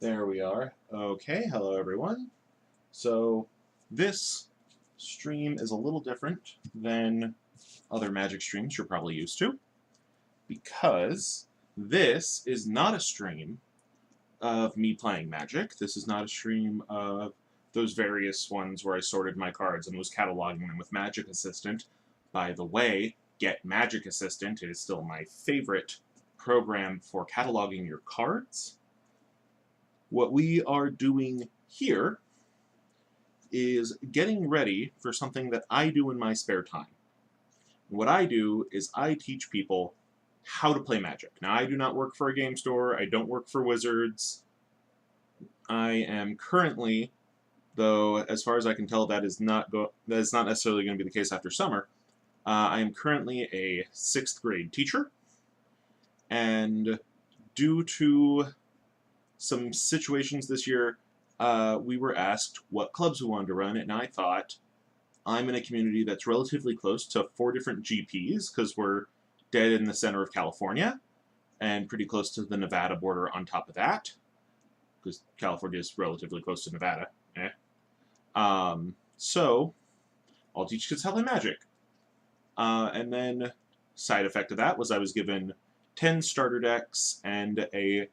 There we are. Okay, hello everyone. So, this stream is a little different than other Magic streams you're probably used to, because this is not a stream of me playing Magic. This is not a stream of those various ones where I sorted my cards and was cataloging them with Magic Assistant. By the way, get Magic Assistant. It is still my favorite program for cataloging your cards. What we are doing here is getting ready for something that I do in my spare time. What I do is I teach people how to play Magic. Now, I do not work for a game store. I don't work for Wizards. I am currently, though, as far as I can tell, that is not necessarily going to be the case after summer. I am currently a 6th grade teacher, and due to some situations this year, we were asked what clubs we wanted to run, and I thought, I'm in a community that's relatively close to 4 different GPs, because we're dead in the center of California, and pretty close to the Nevada border on top of that, because California is relatively close to Nevada. So, I'll teach kids how to play Magic. And then, side effect of that was I was given 10 starter decks and a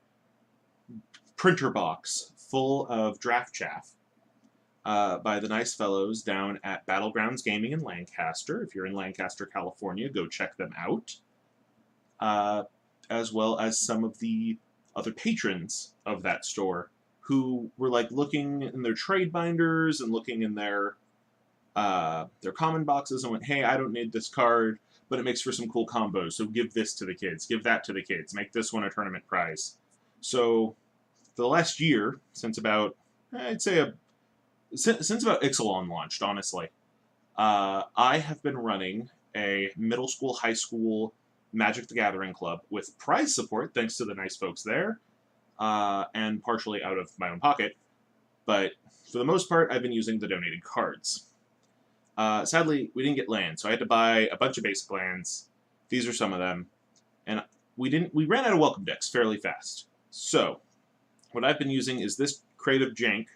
printer box full of draft chaff by the nice fellows down at Battlegrounds Gaming in Lancaster. If you're in Lancaster, California, go check them out. As well as some of the other patrons of that store who were like looking in their trade binders and looking in their common boxes and went, hey, I don't need this card, but it makes for some cool combos, so give this to the kids, give that to the kids, make this one a tournament prize. So for the last year, since about, I'd say, since about Ixalan launched, honestly, I have been running a middle school, high school Magic the Gathering club with prize support, thanks to the nice folks there, and partially out of my own pocket. But for the most part, I've been using the donated cards. Sadly, we didn't get lands, so I had to buy a bunch of basic lands. These are some of them. And we ran out of welcome decks fairly fast. So, what I've been using is this crate of jank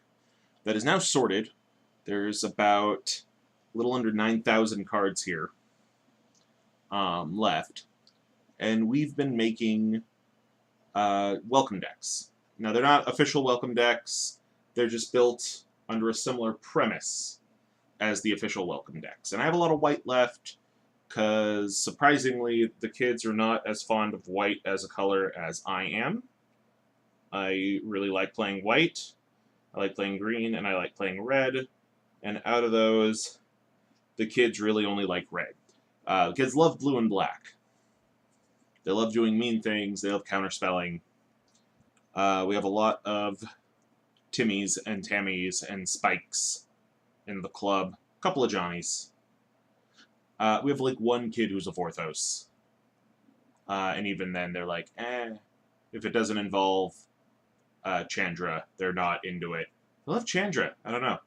that is now sorted. There's about a little under 9,000 cards here left. And we've been making welcome decks. Now, they're not official welcome decks. They're just built under a similar premise as the official welcome decks. And I have a lot of white left, because surprisingly, the kids are not as fond of white as a color as I am. I really like playing white, I like playing green, and I like playing red. And out of those, the kids really only like red. The kids love blue and black. They love doing mean things, they love counterspelling. We have a lot of Timmies and Tammies and Spikes in the club. A couple of Johnnies. We have like one kid who's a Vorthos. And even then, they're like, if it doesn't involve Chandra, they're not into it. I love Chandra. I don't know.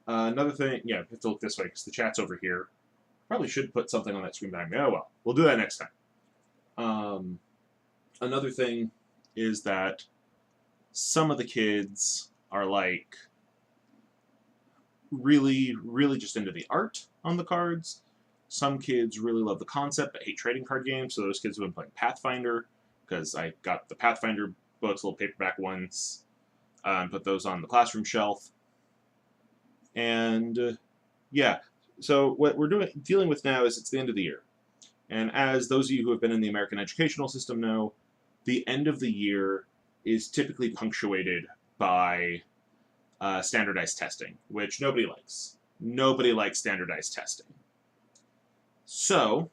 Another thing, yeah, you have to look this way because the chat's over here. Probably should put something on that screen behind me. Oh well, we'll do that next time. Another thing is that some of the kids are like really, really just into the art on the cards. Some kids really love the concept but hate trading card games, so those kids have been playing Pathfinder, because I got the Pathfinder books, little paperback ones, and put those on the classroom shelf. And yeah, so what we're dealing with now is it's the end of the year. And as those of you who have been in the American educational system know, the end of the year is typically punctuated by standardized testing, which nobody likes. Nobody likes standardized testing. So,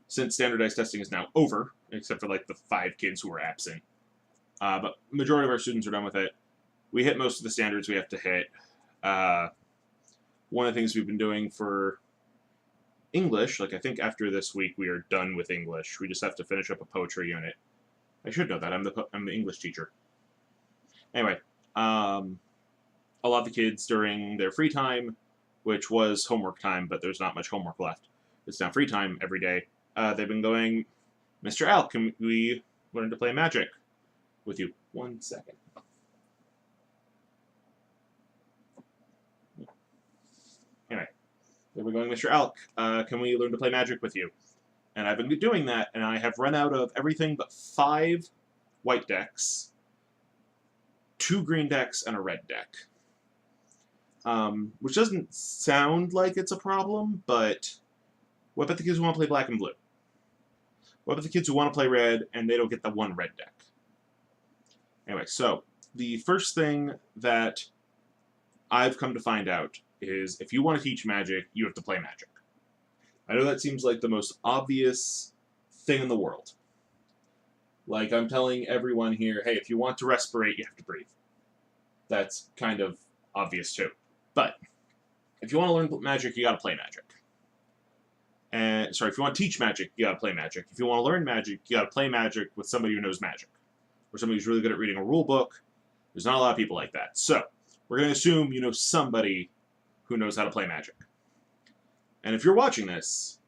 since standardized testing is now over, except for like the 5 kids who were absent, but majority of our students are done with it. We hit most of the standards we have to hit. One of the things we've been doing for English, like I think after this week we are done with English. We just have to finish up a poetry unit. I should know that. I'm the English teacher. Anyway, a lot of the kids during their free time, which was homework time, but there's not much homework left. It's now free time every day. They've been going, Mr. Alch, can we learn to play Magic? with you. 1 second. Anyway, there we're going, Mr. Alch. Can we learn to play Magic with you? And I've been doing that, and I have run out of everything but 5 white decks, 2 green decks, and a red deck. Which doesn't sound like it's a problem, but what about the kids who want to play black and blue? What about the kids who want to play red, and they don't get the 1 red deck? Anyway, so the first thing that I've come to find out is if you want to teach Magic, you have to play Magic. I know that seems like the most obvious thing in the world. Like, I'm telling everyone here, hey, if you want to respirate, you have to breathe. That's kind of obvious, too. But if you want to learn Magic, you got to play Magic. And, sorry, if you want to teach Magic, you got to play Magic. If you want to learn Magic, you got to play Magic with somebody who knows Magic. Or somebody who's really good at reading a rule book. There's not a lot of people like that. So, we're going to assume you know somebody who knows how to play Magic. And if you're watching this,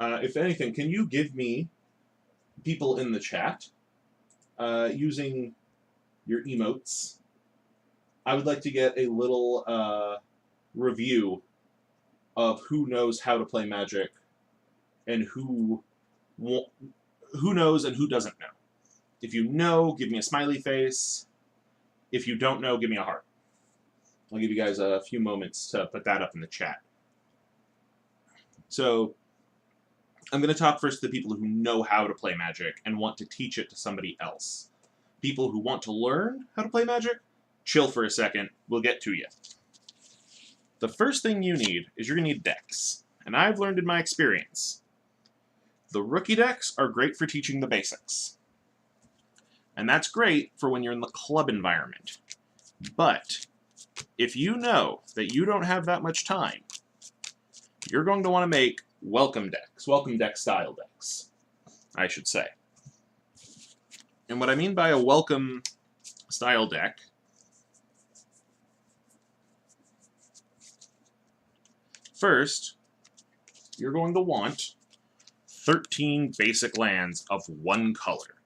if anything, can you give me people in the chat using your emotes? I would like to get a little review of who knows how to play Magic and who knows and who doesn't know. If you know, give me a smiley face. If you don't know, give me a heart. I'll give you guys a few moments to put that up in the chat. So, I'm going to talk first to the people who know how to play Magic and want to teach it to somebody else. People who want to learn how to play Magic, chill for a second, we'll get to you. The first thing you need is you're going to need decks. And I've learned in my experience, the rookie decks are great for teaching the basics. And that's great for when you're in the club environment. But if you know that you don't have that much time, you're going to want to make welcome deck style decks, I should say. And what I mean by a welcome style deck first, you're going to want 13 basic lands of 1 color.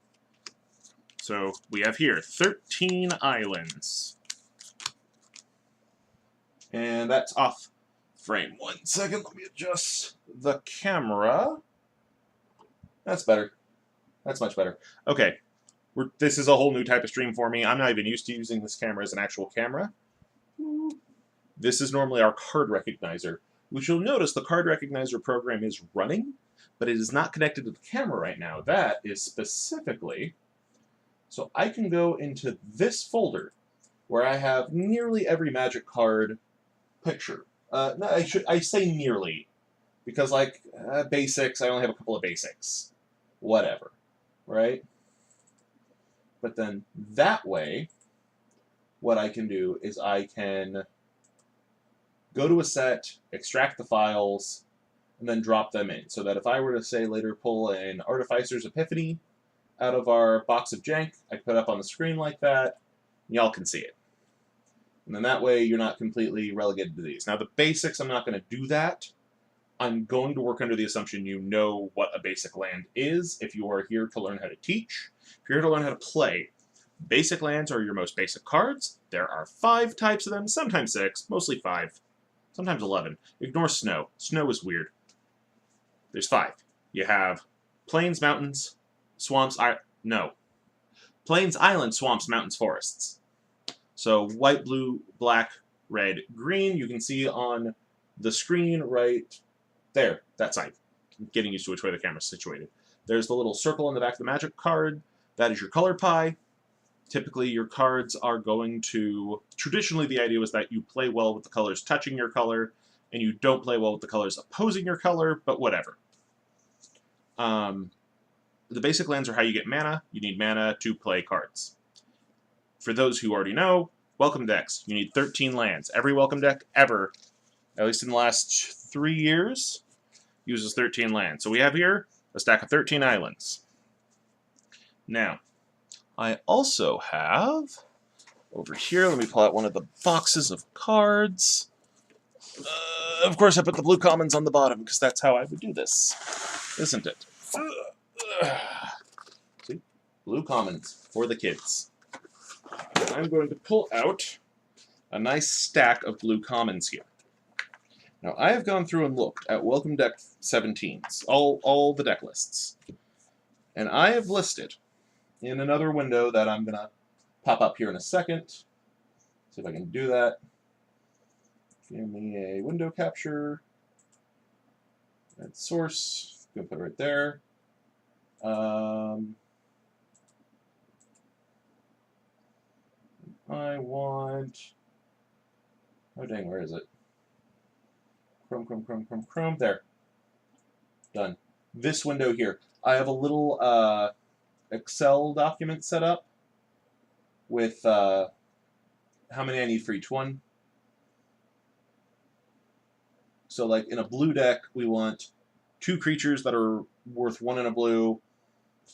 So we have here 13 islands. And that's off frame. 1 second, let me adjust the camera. That's better. That's much better. Okay, this is a whole new type of stream for me. I'm not even used to using this camera as an actual camera. This is normally our card recognizer, which you'll notice the card recognizer program is running, but it is not connected to the camera right now. That is specifically, so I can go into this folder where I have nearly every Magic card picture. No, I say nearly, because like basics, I only have a couple of basics. Whatever, right? But then that way, what I can do is I can go to a set, extract the files, and then drop them in. So that if I were to, say, later pull an Artificer's Epiphany out of our box of jank, I can put it up on the screen like that, and y'all can see it. And then that way, you're not completely relegated to these. Now, the basics, I'm not going to do that. I'm going to work under the assumption you know what a basic land is if you are here to learn how to teach. If you're here to learn how to play, basic lands are your most basic cards. There are 5 types of them, sometimes 6, mostly 5, sometimes 11. Ignore snow. Snow is weird. There's 5. You have plains, mountains, swamps, plains, islands, swamps, mountains, forests. So white, blue, black, red, green. You can see on the screen right there, that side. I'm getting used to which way the camera's situated. There's the little circle on the back of the Magic card. That is your color pie. Typically, your cards are going to... Traditionally, the idea was that you play well with the colors touching your color, and you don't play well with the colors opposing your color, but whatever. The basic lands are how you get mana. You need mana to play cards. For those who already know, welcome decks. You need 13 lands. Every welcome deck ever, at least in the last 3 years, uses 13 lands. So we have here a stack of 13 islands. Now, I also have, over here, let me pull out one of the boxes of cards. Of course, I put the blue commons on the bottom, because that's how I would do this, isn't it? See? Blue commons for the kids. I'm going to pull out a nice stack of blue commons here. Now, I have gone through and looked at Welcome Deck 17s, all the deck lists. And I have listed in another window that I'm going to pop up here in a second. See if I can do that. Give me a window capture. Add source. Go put it right there. I want... Oh, dang, where is it? Chrome. There. Done. This window here. I have a little Excel document set up with how many I need for each one. So, like, in a blue deck, we want 2 creatures that are worth 1 in a blue,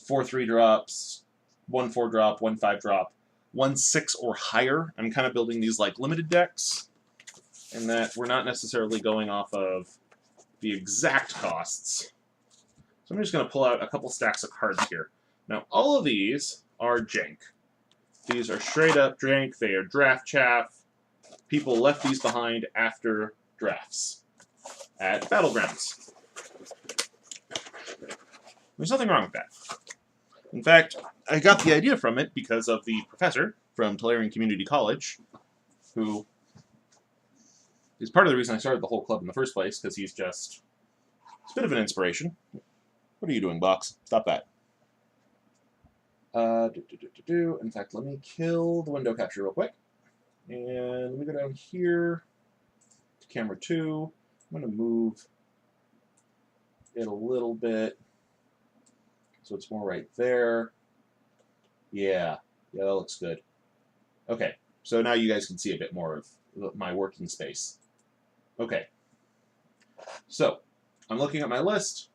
4 3-drops, 1 4-drop, 1 5-drop, 1 6 or higher. I'm kind of building these like limited decks, in that we're not necessarily going off of the exact costs. So I'm just going to pull out a couple stacks of cards here. Now, all of these are jank. These are straight up jank. They are draft chaff. People left these behind after drafts at battlegrounds. There's nothing wrong with that. In fact, I got the idea from it because of the professor from Tolarian Community College, who is part of the reason I started the whole club in the first place, because he's just a bit of an inspiration. What are you doing, Box? Stop that. In fact, let me kill the window capture real quick. And let me go down here to camera 2. I'm going to move it a little bit so it's more right there. Yeah, that looks good. Okay, so now you guys can see a bit more of my working space. Okay, so I'm looking at my list.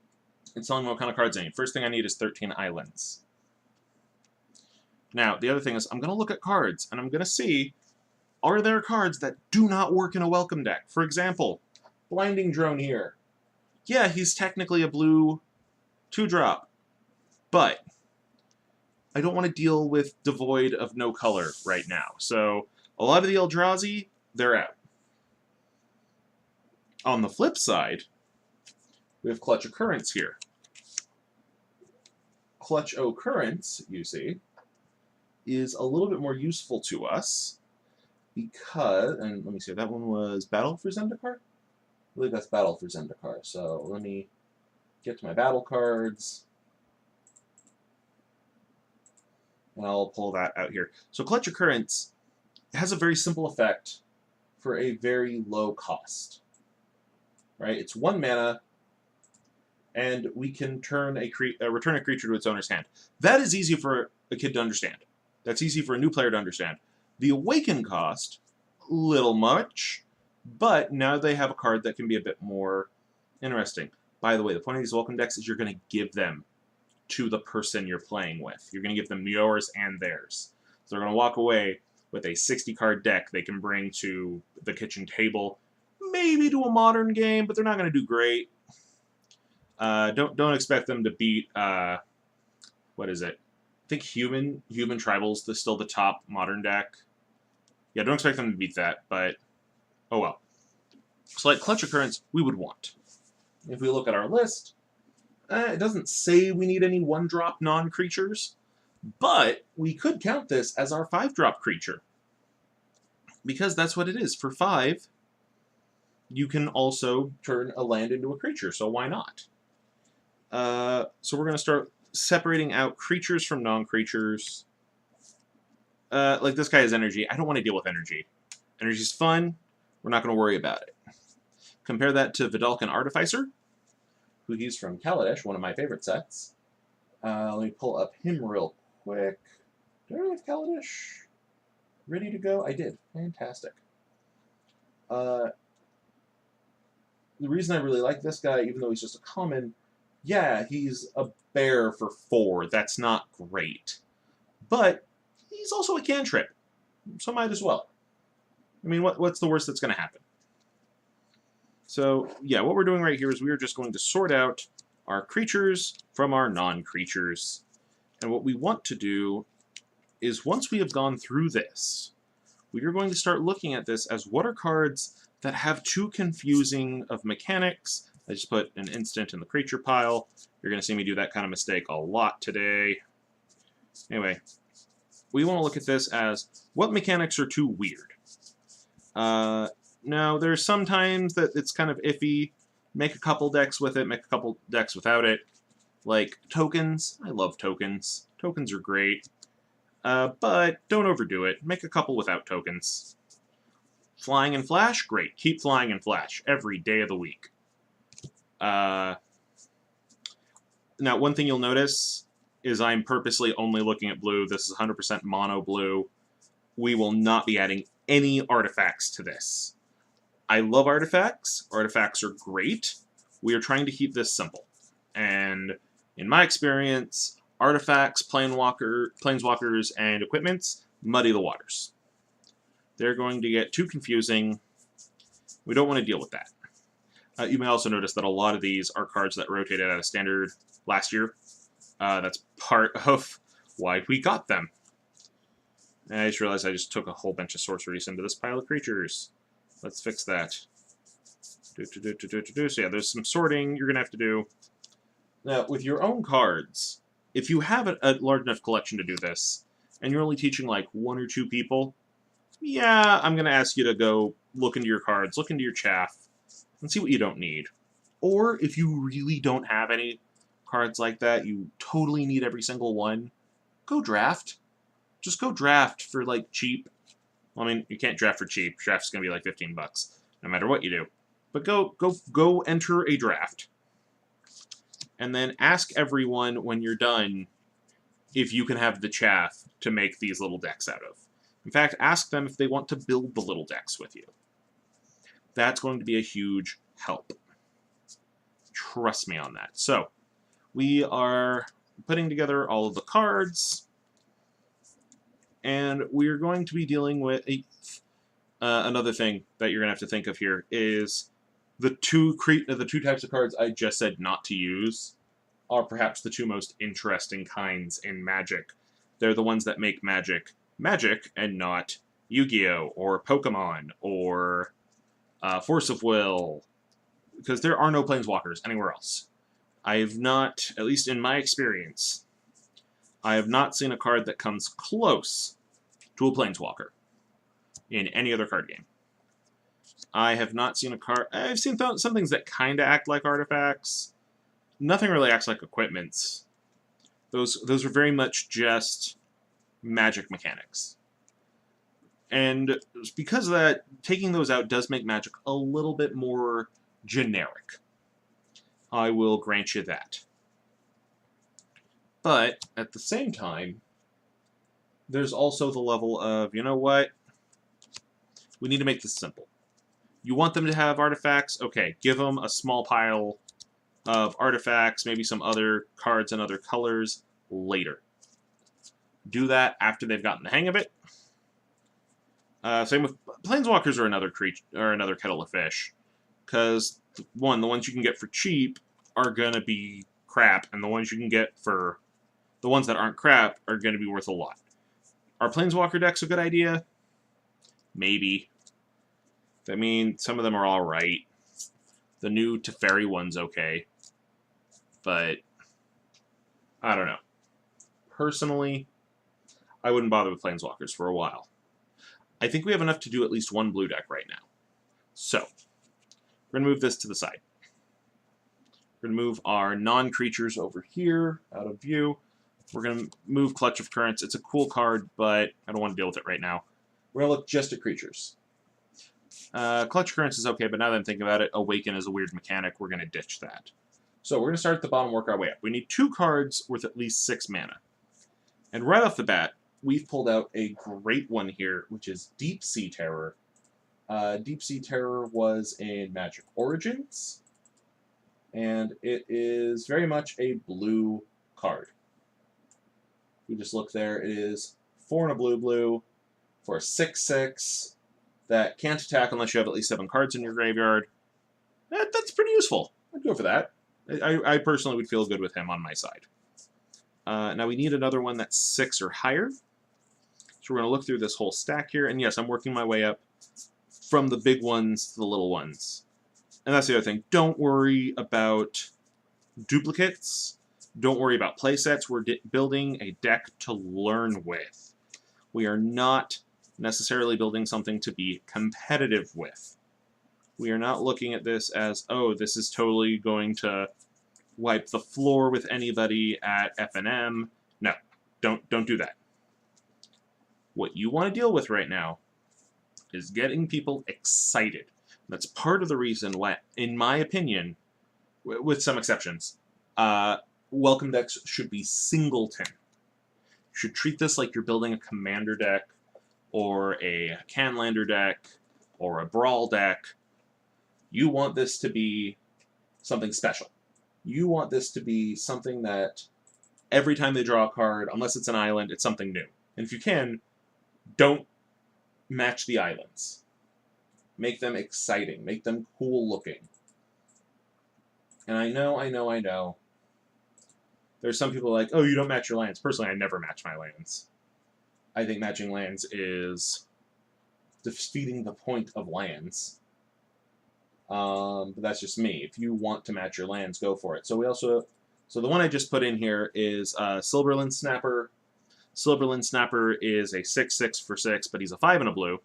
It's telling me what kind of cards I need. First thing I need is 13 islands. Now, the other thing is I'm going to look at cards, and I'm going to see, are there cards that do not work in a welcome deck? For example, Blinding Drone here. Yeah, he's technically a blue 2-drop, but I don't want to deal with devoid of no color right now. So a lot of the Eldrazi, they're out. On the flip side, we have Clutch Occurrence here. Clutch Occurrence, you see, is a little bit more useful to us because, and let me see, that one was Battle for Zendikar? I believe that's Battle for Zendikar. So let me get to my battle cards, and I'll pull that out here. So Clutch Occurrence has a very simple effect for a very low cost. Right? It's 1 mana, and we can return a creature to its owner's hand. That is easy for a kid to understand. That's easy for a new player to understand. The Awaken cost, little much, but now they have a card that can be a bit more interesting. By the way, the point of these welcome decks is you're going to give them to the person you're playing with. You're going to give them yours and theirs. So they're going to walk away with a 60-card deck they can bring to the kitchen table, maybe to a modern game, but they're not going to do great. Don't expect them to beat, what is it? I think Human Tribal's still the top modern deck. Yeah, don't expect them to beat that, but oh well. So like Clutch Occurrence, we would want. If we look at our list, it doesn't say we need any 1-drop non-creatures, but we could count this as our 5-drop creature. Because that's what it is. For 5, you can also turn a land into a creature, so why not? So we're going to start separating out creatures from non-creatures. Like this guy has energy. I don't want to deal with energy. Energy's fun. We're not going to worry about it. Compare that to Vidalcan Artificer, who he's from Kaladesh, one of my favorite sets. Let me pull up him real quick. Do I really have Kaladesh ready to go? I did. Fantastic. The reason I really like this guy, even though he's just a common, yeah, he's a bear for 4. That's not great. But he's also a cantrip, so might as well. I mean, what's the worst that's going to happen? So, yeah, what we're doing right here is we are just going to sort out our creatures from our non-creatures. And what we want to do is, once we have gone through this, we are going to start looking at this as what are cards that have too confusing of mechanics. I just put an instant in the creature pile. You're going to see me do that kind of mistake a lot today. Anyway, we want to look at this as what mechanics are too weird. Now, there's sometimes that it's kind of iffy. Make a couple decks with it, make a couple decks without it. Like tokens. I love tokens. Tokens are great. But don't overdo it. Make a couple without tokens. Flying and Flash? Great. Keep Flying and Flash every day of the week. Now, one thing you'll notice is I'm purposely only looking at blue. This is 100% mono blue. We will not be adding any artifacts to this. I love artifacts. Artifacts are great. We are trying to keep this simple. And in my experience, artifacts, planeswalkers, and equipments muddy the waters. They're going to get too confusing. We don't want to deal with that. You may also notice that a lot of these are cards that rotated out of standard last year. That's part of why we got them. And I just realized I just took a whole bunch of sorceries into this pile of creatures. Let's fix that. So yeah, there's some sorting you're going to have to do. Now, with your own cards, if you have a large enough collection to do this, and you're only teaching like 1 or 2 people, yeah, I'm going to ask you to go look into your cards, look into your chaff, and see what you don't need. Or if you really don't have any cards like that, you totally need every single one, go draft. Just go draft for like cheap. Well, I mean, you can't draft for cheap. Draft's going to be like $15, no matter what you do. But go enter a draft. And then ask everyone when you're done if you can have the chaff to make these little decks out of. In fact, ask them if they want to build the little decks with you. That's going to be a huge help. Trust me on that. So, we are putting together all of the cards, and we're going to be dealing with another thing that you're going to have to think of here is the two types of cards I just said not to use are perhaps the 2 most interesting kinds in Magic. They're the ones that make Magic Magic and not Yu-Gi-Oh! Or Pokemon or Force of Will, because there are no Planeswalkers anywhere else. I have not, at least in my experience, I have not seen a card that comes close to a Planeswalker in any other card game. I have not seen a card... I've seen some things that kind of act like artifacts. Nothing really acts like equipments. Those are very much just Magic mechanics. And because of that, taking those out does make Magic a little bit more generic. I will grant you that. But, at the same time, there's also the level of, you know what? We need to make this simple. You want them to have artifacts? Okay, give them a small pile of artifacts, maybe some other cards and other colors later. Do that after they've gotten the hang of it. Same with Planeswalkers are another kettle of fish. Because, one, the ones you can get for cheap are going to be crap, and the ones you can get for... the ones that aren't crap are going to be worth a lot. Are Planeswalker decks a good idea? Maybe. I mean, some of them are alright. The new Teferi one's okay. But, I don't know. Personally, I wouldn't bother with Planeswalkers for a while. I think we have enough to do at least 1 blue deck right now. So, we're going to move this to the side. We're going to move our non-creatures over here, out of view. We're going to move Clutch of Currents. It's a cool card, but I don't want to deal with it right now. We're going to look just at creatures. Clutch of Currents is okay, but now that I'm thinking about it, Awaken is a weird mechanic. We're going to ditch that. So we're going to start at the bottom, work our way up. We need 2 cards worth at least 6 mana. And right off the bat, we've pulled out a great one here, which is Deep Sea Terror. Deep Sea Terror was in Magic Origins, and it is very much a blue card. We just look there, it is 4 and a blue for a 6/6 that can't attack unless you have at least 7 cards in your graveyard. That's pretty useful. I'd go for that. I personally would feel good with him on my side. Now we need another one that's 6 or higher. So we're going to look through this whole stack here. And yes, I'm working my way up from the big ones to the little ones. And that's the other thing. Don't worry about duplicates. Don't worry about playsets. We're building a deck to learn with. We are not necessarily building something to be competitive with. We are not looking at this as, oh, this is totally going to wipe the floor with anybody at F&M. No, don't do that. What you want to deal with right now is getting people excited. That's part of the reason why, in my opinion, with some exceptions, welcome decks should be singleton. You should treat this like you're building a commander deck, or a Canlander deck, or a Brawl deck. You want this to be something special. You want this to be something that every time they draw a card, unless it's an island, it's something new. And if you can, don't match the islands. Make them exciting. Make them cool looking. And I know. There's some people like, oh, you don't match your lands. Personally, I never match my lands. I think matching lands is defeating the point of lands. But that's just me. If you want to match your lands, go for it. So the one I just put in here is Silverland Snapper. Silverland Snapper is a 6/6 for 6, but he's a 5 and a blue.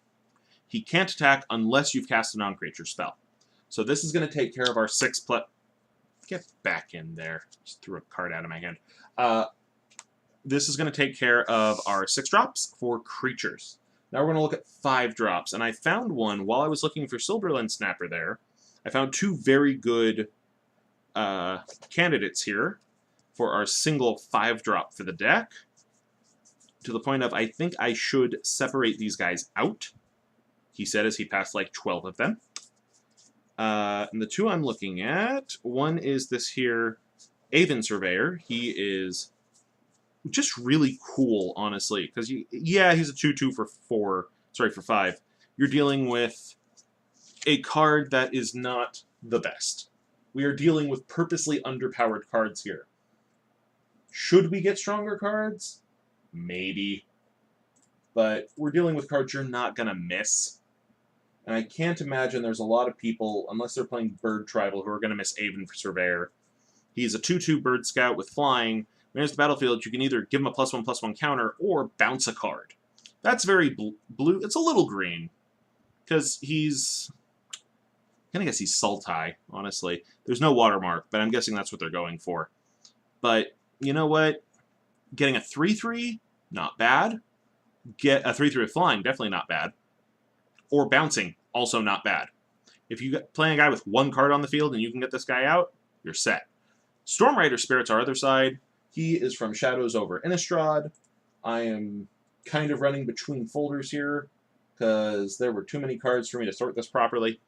He can't attack unless you've cast a non-creature spell. So this is going to take care of our 6 plus. Get back in there. Just threw a card out of my hand. This is going to take care of our 6 drops for creatures. Now we're going to look at 5 drops, and I found one while I was looking for Silverland Snapper there. I found 2 very good candidates here for our single 5-drop for the deck, to the point of I think I should separate these guys out, he said as he passed like 12 of them. And the 2 I'm looking at, one is this here Aven Surveyor. He is just really cool, honestly, because yeah, he's a 2/2 for 5. You're dealing with a card that is not the best. We are dealing with purposely underpowered cards here. Should we get stronger cards? Maybe. But we're dealing with cards you're not going to miss. And I can't imagine there's a lot of people, unless they're playing Bird Tribal, who are going to miss Aven Surveyor. He's a 2/2 Bird Scout with flying. When he's the battlefield, you can either give him a +1/+1 counter or bounce a card. That's very blue. It's a little green. Because he's... I'm going to guess he's Sultai, honestly. There's no watermark, but I'm guessing that's what they're going for. But, you know what? Getting a 3/3, not bad. Get a 3/3 with flying, definitely not bad. Or bouncing, also not bad. If you play a guy with 1 card on the field and you can get this guy out, you're set. Stormrider Spirit's our other side. He is from Shadows over Innistrad. I am kind of running between folders here because there were too many cards for me to sort this properly.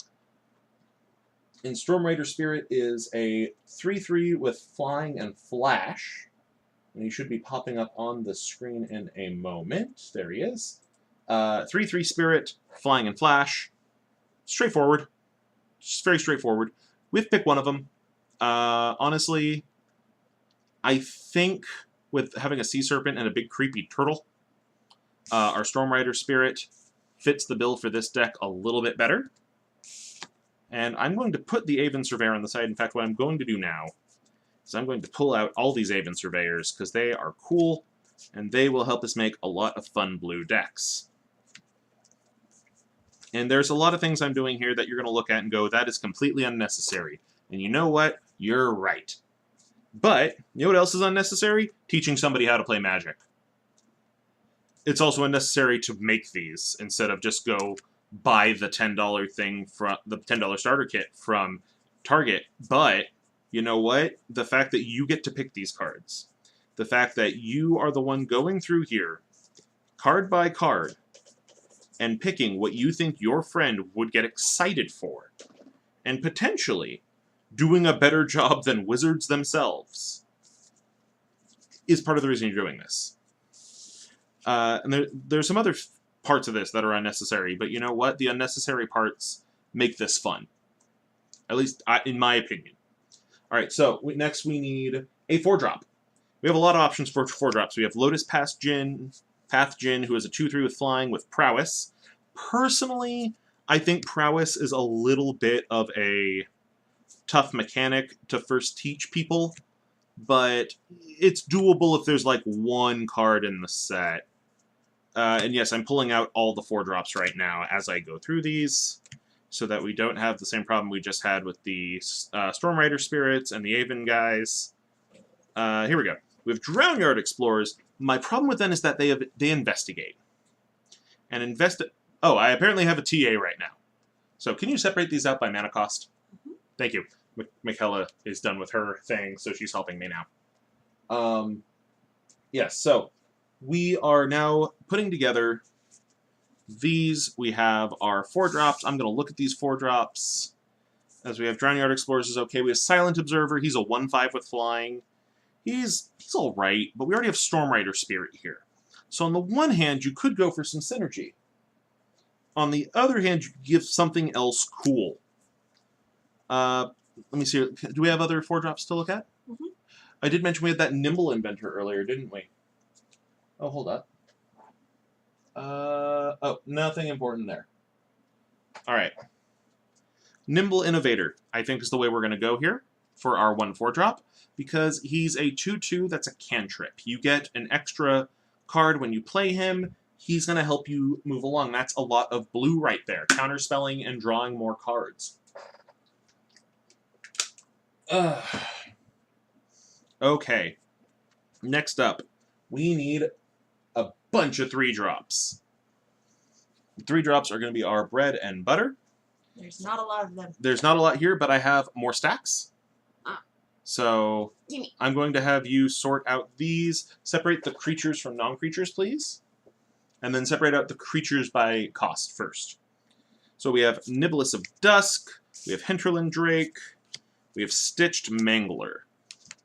And Stormrider Spirit is a 3/3 with flying and flash. And he should be popping up on the screen in a moment. There he is. 3/3 Spirit, flying and flash. Straightforward. Just very straightforward. We have to pick one of them. Honestly, I think with having a Sea Serpent and a big creepy turtle, our Stormrider Spirit fits the bill for this deck a little bit better. And I'm going to put the Aven Surveyor on the side. In fact, what I'm going to do now is I'm going to pull out all these Aven Surveyors because they are cool and they will help us make a lot of fun blue decks. And there's a lot of things I'm doing here that you're going to look at and go, that is completely unnecessary. And you know what? You're right. But, you know what else is unnecessary? Teaching somebody how to play Magic. It's also unnecessary to make these instead of just go buy the $10 thing from the $10 starter kit from Target. But, you know what? The fact that you get to pick these cards, the fact that you are the one going through here, card by card, and picking what you think your friend would get excited for, and potentially doing a better job than Wizards themselves, is part of the reason you're doing this. And there's some other parts of this that are unnecessary, but you know what? The unnecessary parts make this fun. At least in my opinion. Alright, so next we need a 4-drop. We have a lot of options for 4-drops. We have Lotus Path Jin, who is a 2/3 with flying with prowess. Personally, I think prowess is a little bit of a tough mechanic to first teach people, but it's doable if there's like one card in the set. And yes, I'm pulling out all the 4-drops right now as I go through these, so that we don't have the same problem we just had with the Storm Rider Spirits and the Aven guys. Here we go. We have Drownyard Explorers. My problem with them is that they investigate. And oh, I apparently have a TA right now. So can you separate these out by mana cost? Mm-hmm. Thank you. Mikella is done with her thing, so she's helping me now. Yes, so we are now putting together these. We have our 4-drops. I'm going to look at these 4-drops. As we have Drownyard Explorers is okay. We have Silent Observer. He's a 1/5 with flying. He's all right, but we already have Storm Rider Spirit here. So on the one hand, you could go for some synergy. On the other hand, you could give something else cool. Let me see. Do we have other 4-drops to look at? Mm-hmm. I did mention we had that Nimble Inventor earlier, didn't we? Oh, hold up. Oh, nothing important there. All right. Nimble Innovator, I think, is the way we're going to go here for our 1/4-drop, because he's a 2/2 that's a cantrip. You get an extra card when you play him. He's going to help you move along. That's a lot of blue right there. Counterspelling and drawing more cards. Okay. Next up, we need a bunch of 3-drops. 3-drops are going to be our bread and butter. There's not a lot of them. There's not a lot here, but I have more stacks. So I'm going to have you sort out these. Separate the creatures from non-creatures, please. And then separate out the creatures by cost first. So we have Niblis of Dusk. We have Hinterland Drake. We have Stitched Mangler.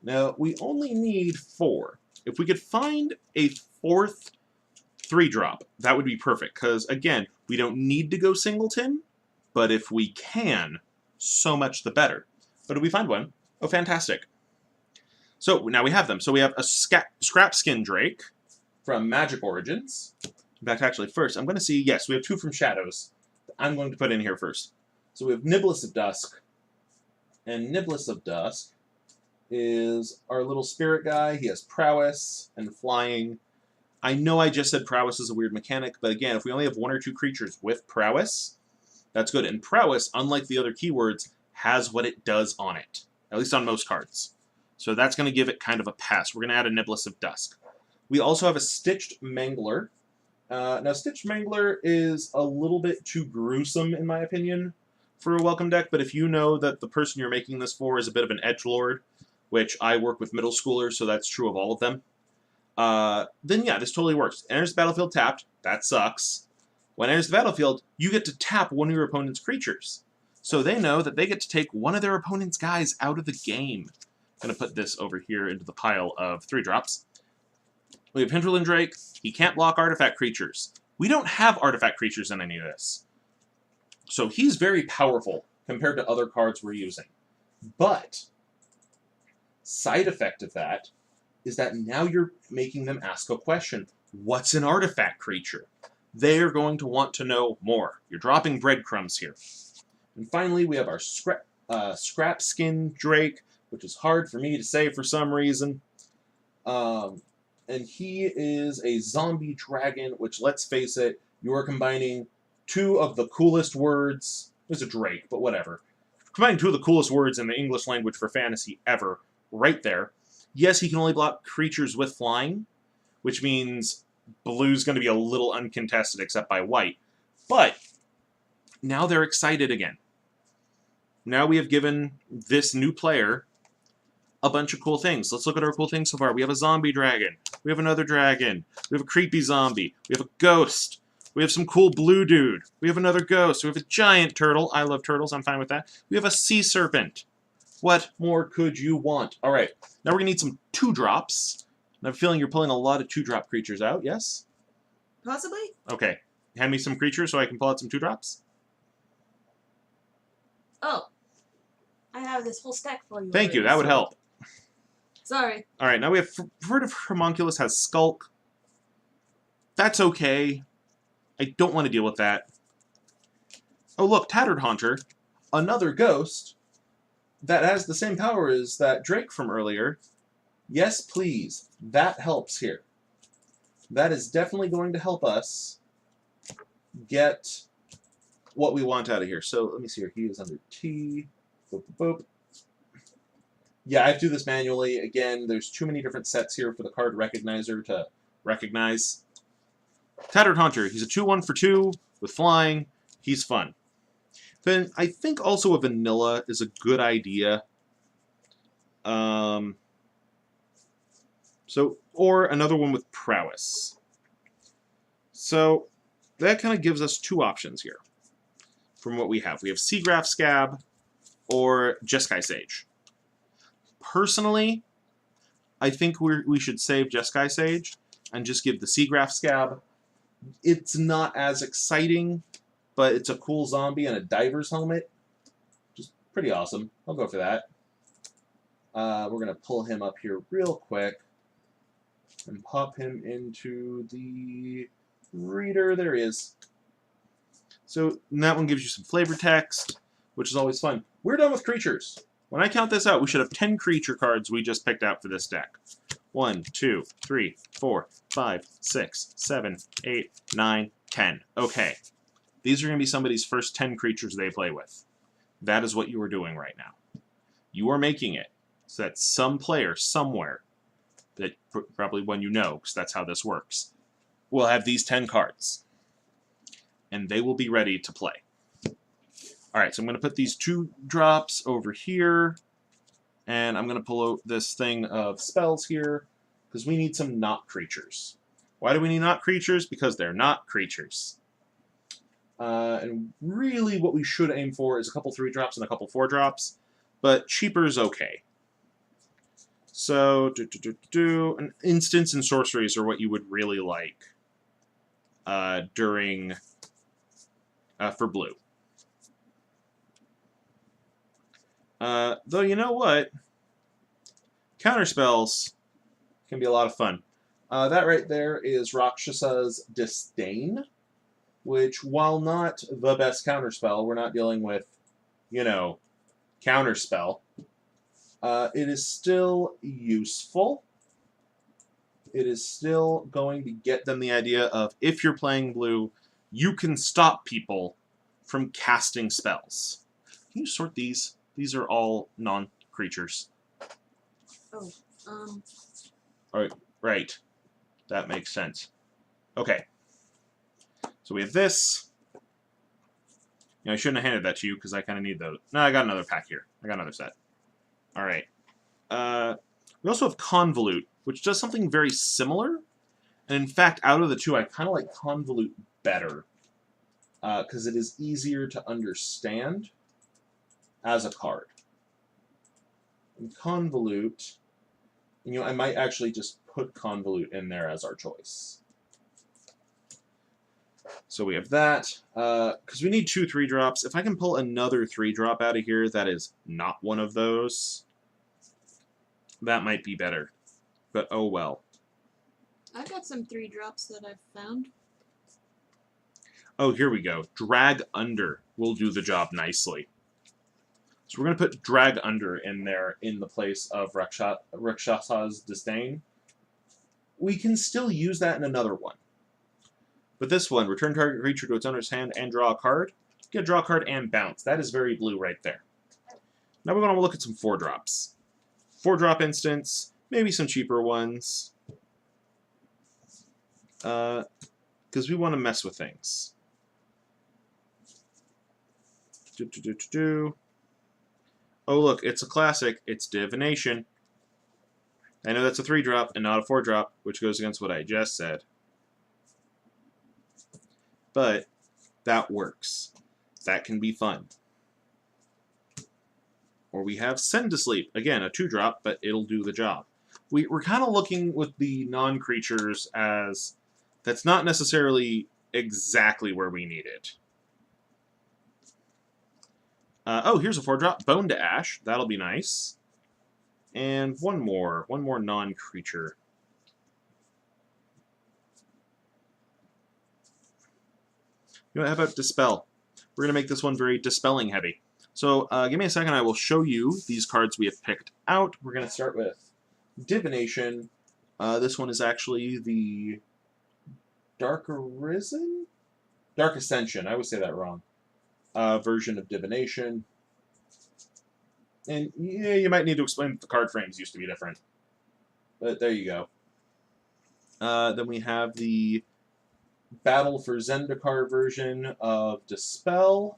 Now, we only need 4. If we could find a 4th 3-drop, that would be perfect. Because, again, we don't need to go singleton. But if we can, so much the better. But if we find one, oh, fantastic. So now we have them. So we have a Scrap Skin Drake from Magic Origins. In fact, actually, first, I'm going to see, yes, we have 2 from Shadows. I'm going to put in here first. So we have Niblis of Dusk. And Niblis of Dusk is our little spirit guy. He has prowess and flying. I know I just said prowess is a weird mechanic, but again, if we only have 1 or 2 creatures with prowess, that's good. And prowess, unlike the other keywords, has what it does on it, at least on most cards. So that's going to give it kind of a pass. We're going to add a Niblis of Dusk. We also have a Stitched Mangler. Now, Stitched Mangler is a little bit too gruesome, in my opinion, for a welcome deck, but if you know that the person you're making this for is a bit of an edgelord, which I work with middle schoolers, so that's true of all of them, then yeah, this totally works. Enters the battlefield tapped. That sucks. When it enters the battlefield, you get to tap one of your opponent's creatures. So they know that they get to take one of their opponent's guys out of the game. I'm going to put this over here into the pile of 3-drops. We have Hinterland Drake. He can't block artifact creatures. We don't have artifact creatures in any of this. So he's very powerful compared to other cards we're using. But, side effect of that is that now you're making them ask a question. What's an artifact creature? They're going to want to know more. You're dropping breadcrumbs here. And finally, we have our Scrap Skin Drake, which is hard for me to say for some reason. And he is a zombie dragon, which, let's face it, you are combining 2 of the coolest words. There's a Drake, but whatever. Combining 2 of the coolest words in the English language for fantasy ever, right there. Yes, he can only block creatures with flying, which means blue's going to be a little uncontested except by white. But now they're excited again. Now we have given this new player a bunch of cool things. Let's look at our cool things so far. We have a zombie dragon. We have another dragon. We have a creepy zombie. We have a ghost. We have some cool blue dude. We have another ghost. We have a giant turtle. I love turtles. I'm fine with that. We have a sea serpent. What more could you want? All right. Now we're going to need some 2-drops. And I'm feeling you're pulling a lot of 2-drop creatures out, yes? Possibly. Okay. Hand me some creatures so I can pull out some 2-drops. Oh. I have this whole stack for you. Thank you. That would help. Sorry. All right, now we have Furtive Homunculus has Skulk. That's okay. I don't want to deal with that. Oh, look, Tattered Haunter, another ghost that has the same power as that Drake from earlier. Yes, please. That helps here. That is definitely going to help us get what we want out of here. So let me see here. He is under T. Boop, boop, boop. Yeah, I have to do this manually. Again, there's too many different sets here for the card recognizer to recognize. Tattered Haunter. He's a 2/1 for 2 with flying. He's fun. Then I think also a vanilla is a good idea. Or another one with prowess. So that kind of gives us two options here from what we have. We have Seagraph Scab or Jeskai Sage. Personally, I think we should save Jeskai Sage and just give the Seagraph Scab. It's not as exciting, but it's a cool zombie and a diver's helmet. Just pretty awesome. I'll go for that. We're going to pull him up here real quick and pop him into the reader. There he is. So that one gives you some flavor text, which is always fun. We're done with creatures. When I count this out, we should have 10 creature cards we just picked out for this deck. 1, 2, 3, 4, 5, 6, 7, 8, 9, 10. Okay. These are going to be somebody's first 10 creatures they play with. That is what you are doing right now. You are making it so that some player somewhere, that probably one you know, because that's how this works, will have these 10 cards. And they will be ready to play. Alright, so I'm going to put these 2 drops over here. And I'm going to pull out this thing of spells here, because we need some not creatures. Why do we need not creatures? Because they're not creatures. And really what we should aim for is a couple 3-drops and a couple 4-drops. But cheaper is okay. So, an instants and sorceries are what you would really like for blue. Though, you know what? Counterspells can be a lot of fun. That right there is Rakshasa's Disdain, which, while not the best counterspell, we're not dealing with, you know, counterspell. It is still useful. It is still going to get them the idea of, if you're playing blue, you can stop people from casting spells. Can you sort these? These are all non-creatures. Oh, Alright, right. That makes sense. Okay. So we have this. You know, I shouldn't have handed that to you, because I kind of need those. No, I got another pack here. I got another set. Alright. We also have Convolute, which does something very similar. And in fact, out of the two, I kind of like Convolute better. Because it is easier to understand as a card. And Convolute, you know, I might actually just put Convolute in there as our choice. So we have that. Because we need 2 3-drops. If I can pull another 3-drop out of here that is not one of those, that might be better. But oh well. I've got some 3-drops that I've found. Oh, here we go. Drag Under will do the job nicely. So we're going to put Drag Under in there in the place of Rakshasa's Disdain. We can still use that in another one. But this one, return target creature to its owner's hand and draw a card. Get a draw card and bounce. That is very blue right there. Now we're going to look at some 4-drops. 4-drop instants, maybe some cheaper ones. Because we want to mess with things. Oh, look, it's a classic. It's Divination. I know that's a 3-drop and not a 4-drop, which goes against what I just said. But that works. That can be fun. Or we have Send to Sleep. Again, a 2-drop, but it'll do the job. We're kind of looking with the non-creatures as that's not necessarily exactly where we need it. Oh, here's a 4-drop. Bone to Ash. That'll be nice. And one more non-creature. You know, how about Dispel? We're going to make this one very dispelling heavy. So give me a second, I will show you these cards we have picked out. We're going to start with Divination. This one is actually the Dark Arisen? Dark Ascension, I always say that wrong. Version of Divination. And yeah, you might need to explain that the card frames used to be different. But there you go. Then we have the Battle for Zendikar version of Dispel,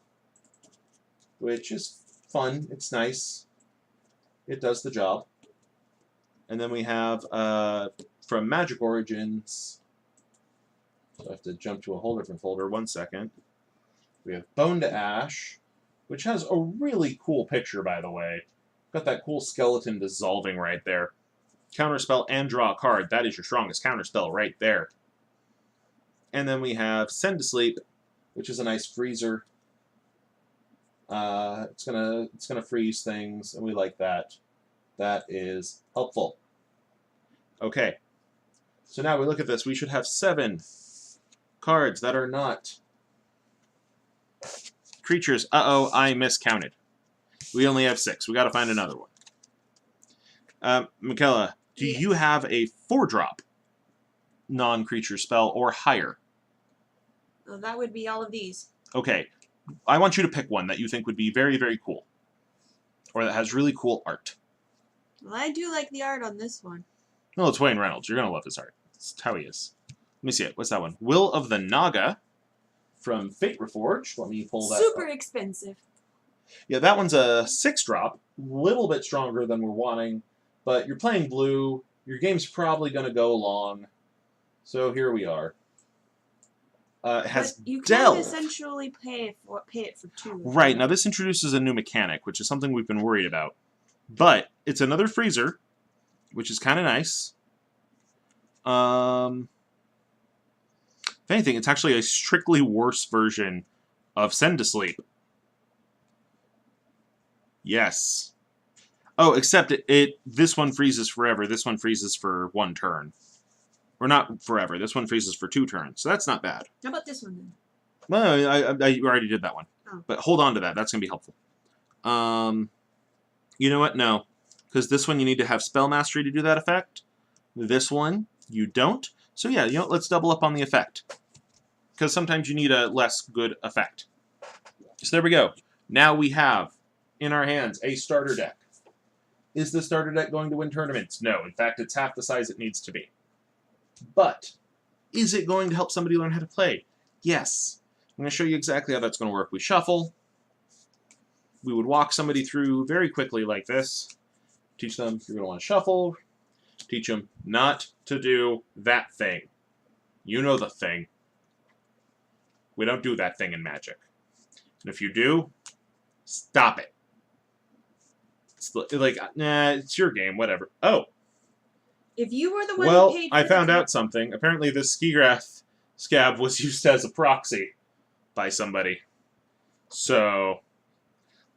which is fun. It's nice. It does the job. And then we have, from Magic Origins, so I have to jump to a whole different folder. 1 second. We have Bone to Ash, which has a really cool picture, by the way. Got that cool skeleton dissolving right there. Counterspell and draw a card. That is your strongest counterspell right there. And then we have Send to Sleep, which is a nice freezer. It's gonna freeze things, and we like that. That is helpful. Okay. So now we look at this. We should have 7 cards that are not creatures. Uh-oh, I miscounted. We only have 6. We got to find another one. Mikella, do you have a 4-drop non-creature spell or higher? Well, that would be all of these. Okay. I want you to pick one that you think would be very, very cool. Or that has really cool art. Well, I do like the art on this one. Well, it's Wayne Reynolds. You're going to love his art. That's how he is. Let me see it. What's that one? Will of the Naga from Fate Reforged. Let me pull that Super up. expensive. Yeah, that one's a 6-drop. Little bit stronger than we're wanting. But you're playing blue. Your game's probably going to go long. So here we are. It has but you Delve. can essentially pay it for 2. Right. Now, this introduces a new mechanic, which is something we've been worried about. But it's another freezer, which is kind of nice. If anything, it's actually a strictly worse version of Send to Sleep. Yes. Oh, except this one freezes forever. This one freezes for 1 turn. Or not forever. This one freezes for 2 turns. So that's not bad. How about this one then? Well, I already did that one. Oh. But hold on to that. That's going to be helpful. You know what? No. Because this one you need to have Spell Mastery to do that effect. This one, you don't. So yeah, you know, let's double up on the effect. Because sometimes you need a less good effect. So there we go. Now we have, in our hands, a starter deck. Is the starter deck going to win tournaments? No. In fact, it's half the size it needs to be. But, is it going to help somebody learn how to play? Yes. I'm going to show you exactly how that's going to work. We shuffle. We would walk somebody through very quickly like this. Teach them you're going to want to shuffle. Teach them not to do that thing. You know the thing. We don't do that thing in Magic. And if you do, stop it. It's like, nah, it's your game, whatever. Oh. If you were the one Well, who paid for I found out something. Apparently this Skigrath scab was used as a proxy by somebody. So,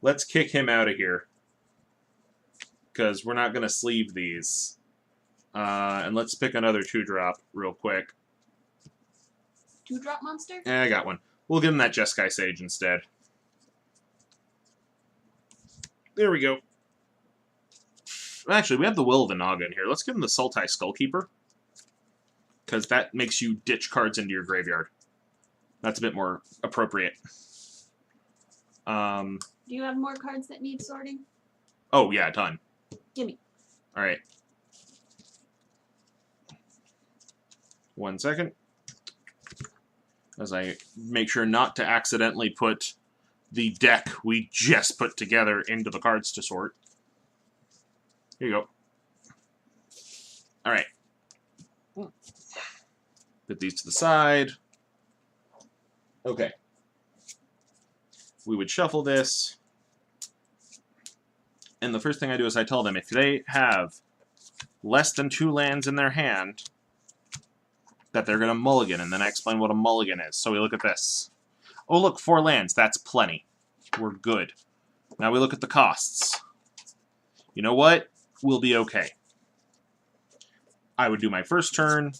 let's kick him out of here. Because we're not going to sleeve these. And let's pick another 2-drop real quick. 2-drop monster? I got one. We'll give him that Jeskai Sage instead. There we go. Actually, we have the Will of the Naga in here. Let's give him the Sultai Skullkeeper. Because that makes you ditch cards into your graveyard. That's a bit more appropriate. Do you have more cards that need sorting? Oh, yeah, a ton. Gimme. Alright. 1 second. As I make sure not to accidentally put the deck we just put together into the cards to sort. Here you go. Alright. Put these to the side. Okay. We would shuffle this. And the first thing I do is I tell them if they have less than 2 lands in their hand, that they're going to mulligan, and then I explain what a mulligan is. So we look at this. Oh, look, 4 lands. That's plenty. We're good. Now we look at the costs. You know what? will be okay. I would do my first turn.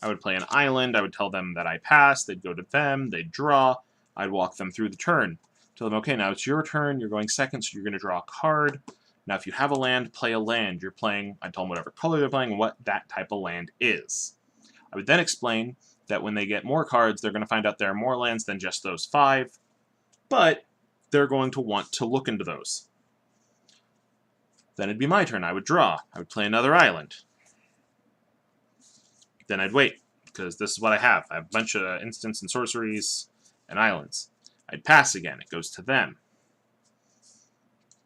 I would play an island. I would tell them that I passed. They'd go to them. They'd draw. I'd walk them through the turn. Tell them, okay, now it's your turn. You're going second, so you're going to draw a card. Now, if you have a land, play a land. You're playing, I tell them whatever color they're playing and what that type of land is. I would then explain that when they get more cards, they're going to find out there are more lands than just those 5, but they're going to want to look into those. Then it'd be my turn. I would draw. I would play another island. Then I'd wait, because this is what I have. I have a bunch of instants and sorceries and islands. I'd pass again. It goes to them.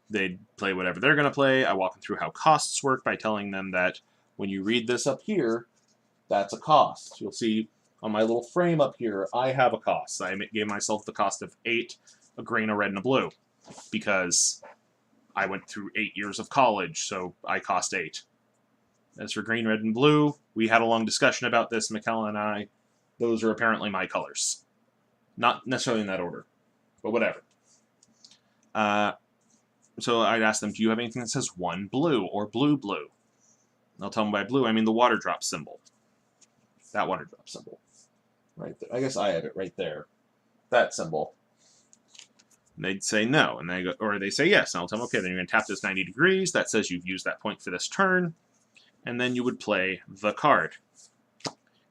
They'd play whatever they're going to play. I walk them through how costs work by telling them that when you read this up here, that's a cost. You'll see on my little frame up here, I have a cost. I gave myself the cost of 8, a green, a red, and a blue, because I went through 8 years of college, so I cost 8. As for green, red, and blue, we had a long discussion about this, Mikella and I. Those are apparently my colors. Not necessarily in that order, but whatever. So I'd ask them, do you have anything that says 1 blue or blue blue? And I'll tell them by blue, I mean the water drop symbol. That water drop symbol. Right there. I guess I have it right there. That symbol. And they'd say no, and they go, or they say yes, and I'll tell them, okay, then you're going to tap this 90 degrees. That says you've used that point for this turn. And then you would play the card.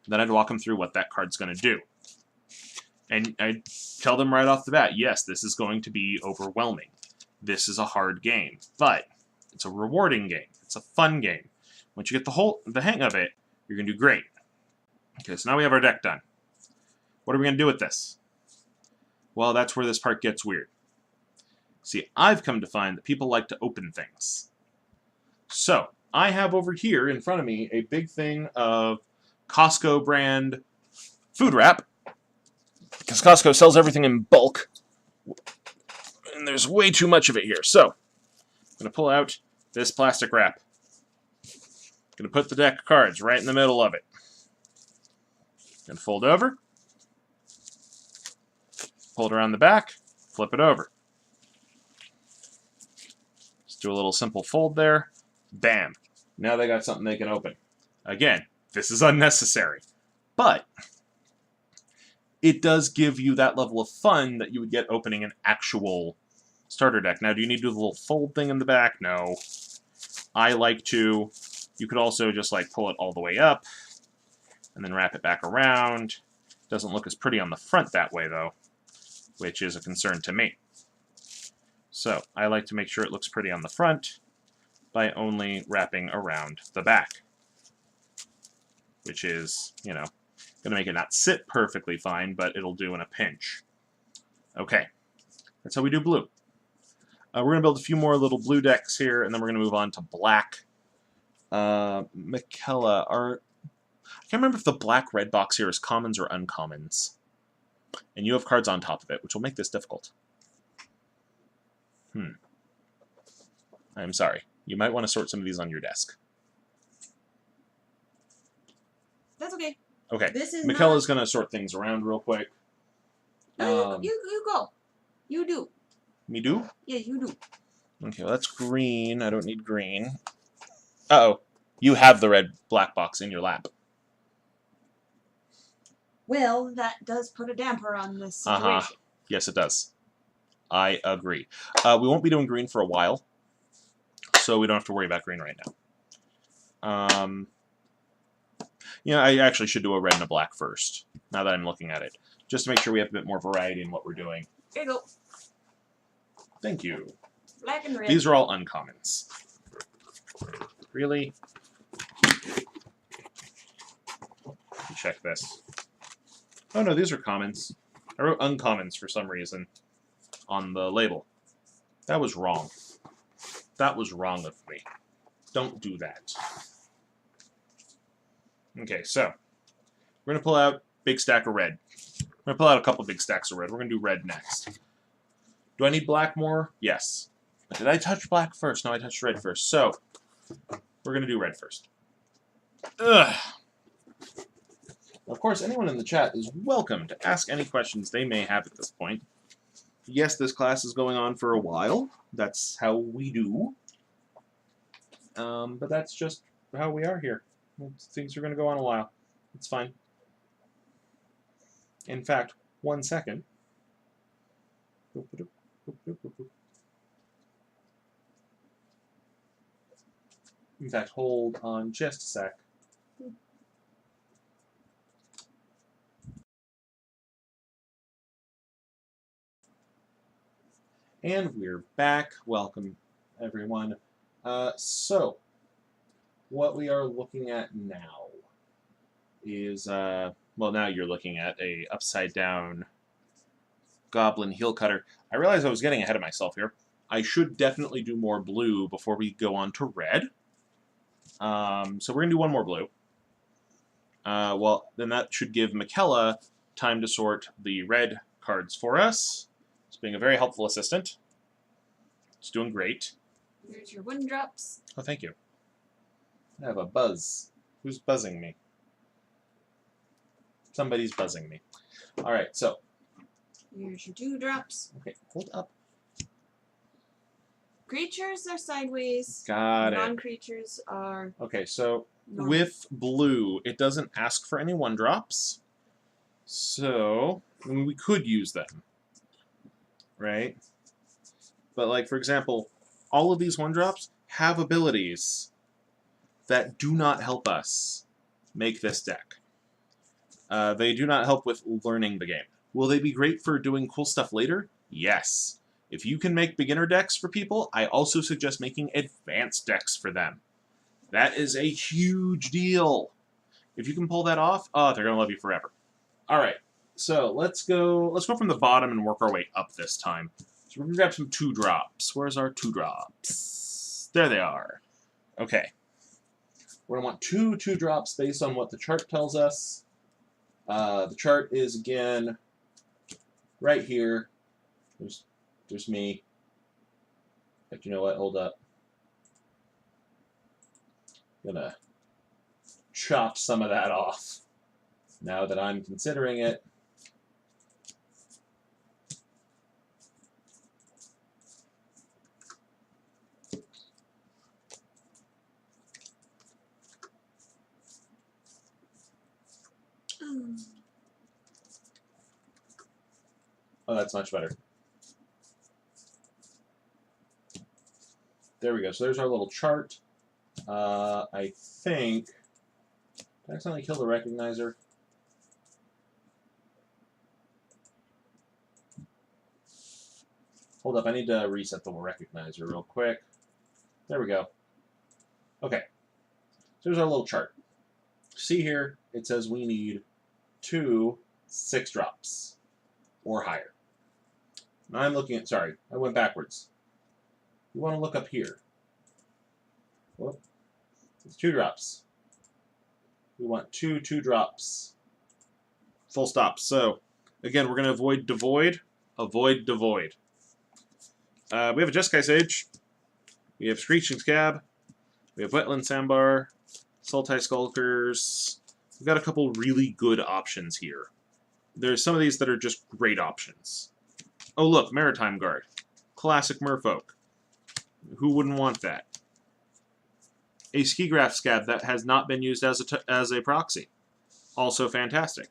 Then I'd walk them through what that card's going to do. And I'd tell them right off the bat, yes, this is going to be overwhelming. This is a hard game, but it's a rewarding game. It's a fun game. Once you get the hang of it, you're going to do great. Okay, so now we have our deck done. What are we going to do with this? Well, that's where this part gets weird. See, I've come to find that people like to open things. So, I have over here in front of me a big thing of Costco brand food wrap, because Costco sells everything in bulk, and there's way too much of it here. So, I'm going to pull out this plastic wrap. Going to put the deck of cards right in the middle of it. Going to fold over, pull it around the back, flip it over. Just do a little simple fold there. Bam. Now they got something they can open. Again, this is unnecessary, but it does give you that level of fun that you would get opening an actual starter deck. Now, do you need to do the little fold thing in the back? No. I like to. You could also just like pull it all the way up and then wrap it back around. Doesn't look as pretty on the front that way, though, which is a concern to me. So, I like to make sure it looks pretty on the front by only wrapping around the back, which is, you know, going to make it not sit perfectly fine, but it'll do in a pinch. Okay, that's how we do blue. We're going to build a few more little blue decks here, and then we're going to move on to black. Mikella, I can't remember if the black-red box here is commons or uncommons. And you have cards on top of it, which will make this difficult. I'm sorry. You might want to sort some of these on your desk. That's okay. Okay. This is Mikella's going to sort things around real quick. No, you go. You do. Me do? Yeah, you do. Okay, well, that's green. I don't need green. Uh-oh. You have the red black box in your lap. Well, that does put a damper on this situation. Yes, it does. I agree. We won't be doing green for a while, so we don't have to worry about green right now. Yeah, I actually should do a red and a black first, now that I'm looking at it, just to make sure we have a bit more variety in what we're doing. Here you go. Thank you. Black and red. These are all uncommons. Really? Check this. Oh no, these are commons. I wrote uncommons for some reason on the label. That was wrong. That was wrong of me. Don't do that. Okay, so we're going to pull out big stack of red. We're going to pull out a couple big stacks of red. We're going to do red next. Do I need black more? Yes. But did I touch black first? No, I touched red first. So we're going to do red first. Ugh. Of course, anyone in the chat is welcome to ask any questions they may have at this point. Yes, this class is going on for a while. That's how we do. But that's just how we are here. Things are going to go on a while. It's fine. In fact, 1 second. In fact, hold on just a sec. And we're back. Welcome, everyone. So, what we are looking at now is, well, now you're looking at a upside-down goblin heel cutter. I realized I was getting ahead of myself here. I should definitely do more blue before we go on to red. So we're going to do one more blue. Well, then that should give Mikella time to sort the red cards for us. It's being a very helpful assistant. It's doing great. Here's your 1-drops. Oh, thank you. I have a buzz. Who's buzzing me? Somebody's buzzing me. All right, so. Here's your 2-drops. Okay, hold up. Creatures are sideways. Got it. Non-creatures are Okay, so normal. with blue, it doesn't ask for any 1-drops. So, I mean, we could use them, right? But, like, for example, all of these 1-drops have abilities that do not help us make this deck. They do not help with learning the game. Will they be great for doing cool stuff later? Yes. If you can make beginner decks for people, I also suggest making advanced decks for them. That is a huge deal. If you can pull that off, oh, they're going to love you forever. All right, so let's go from the bottom and work our way up this time. So we're going to grab some 2-drops. Where's our 2-drops? There they are. Okay. We're going to want 2 2-drops based on what the chart tells us. The chart is, again, right here. There's me. But you know what? Hold up. Gonna chop some of that off now that I'm considering it. Oh, that's much better. There we go. So there's our little chart. I think... Did I accidentally kill the recognizer? Hold up, I need to reset the recognizer real quick. There we go. Okay. So there's our little chart. See here, it says we need 2 6-drops or higher. Now I'm looking at... Sorry, I went backwards. You want to look up here. Whoop. It's 2-drops. We want 2 2-drops. Full stop. So, again, we're going to avoid devoid. Avoid devoid. We have a Jeskai Sage. We have Screeching Scab. We have Wetland Sandbar. Sultai Skulkers. We've got a couple really good options here. There's some of these that are just great options. Oh, look, Maritime Guard. Classic Merfolk. Who wouldn't want that? A Skigraph Scab that has not been used as a proxy. Also fantastic.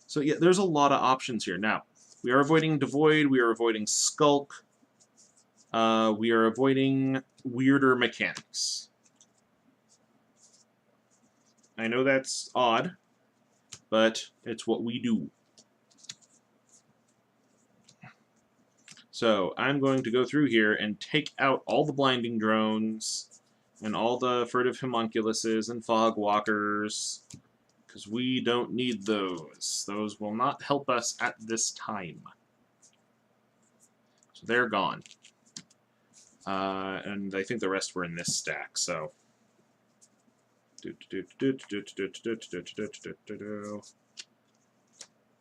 So yeah, there's a lot of options here. Now, we are avoiding Devoid, we are avoiding Skulk, we are avoiding weirder mechanics. I know that's odd, but it's what we do. So I'm going to go through here and take out all the Blinding Drones and all the Furtive Homunculuses and Fog Walkers, because we don't need those. Those will not help us at this time. So they're gone. And I think the rest were in this stack, so...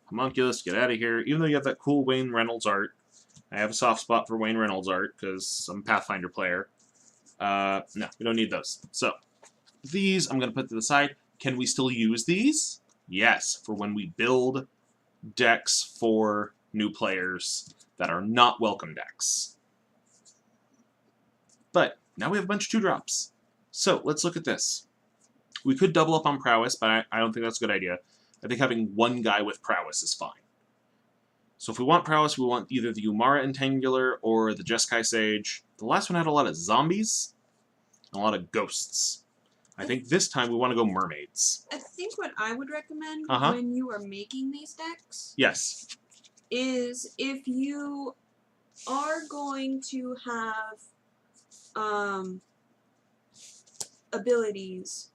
Homunculus, get out of here. Even though you have that cool Wayne Reynolds art, I have a soft spot for Wayne Reynolds art because I'm a Pathfinder player. No, we don't need those. So, these I'm going to put to the side. Can we still use these? Yes, for when we build decks for new players that are not welcome decks. But Now we have a bunch of 2-drops. So, let's look at this. We could double up on prowess, but I don't think that's a good idea. I think having one guy with prowess is fine. So if we want prowess, we want either the Umara Entangular or the Jeskai Sage. The last one had a lot of zombies and a lot of ghosts. I think this time we want to go mermaids. I think what I would recommend Uh-huh. when you are making these decks Yes. is if you are going to have abilities,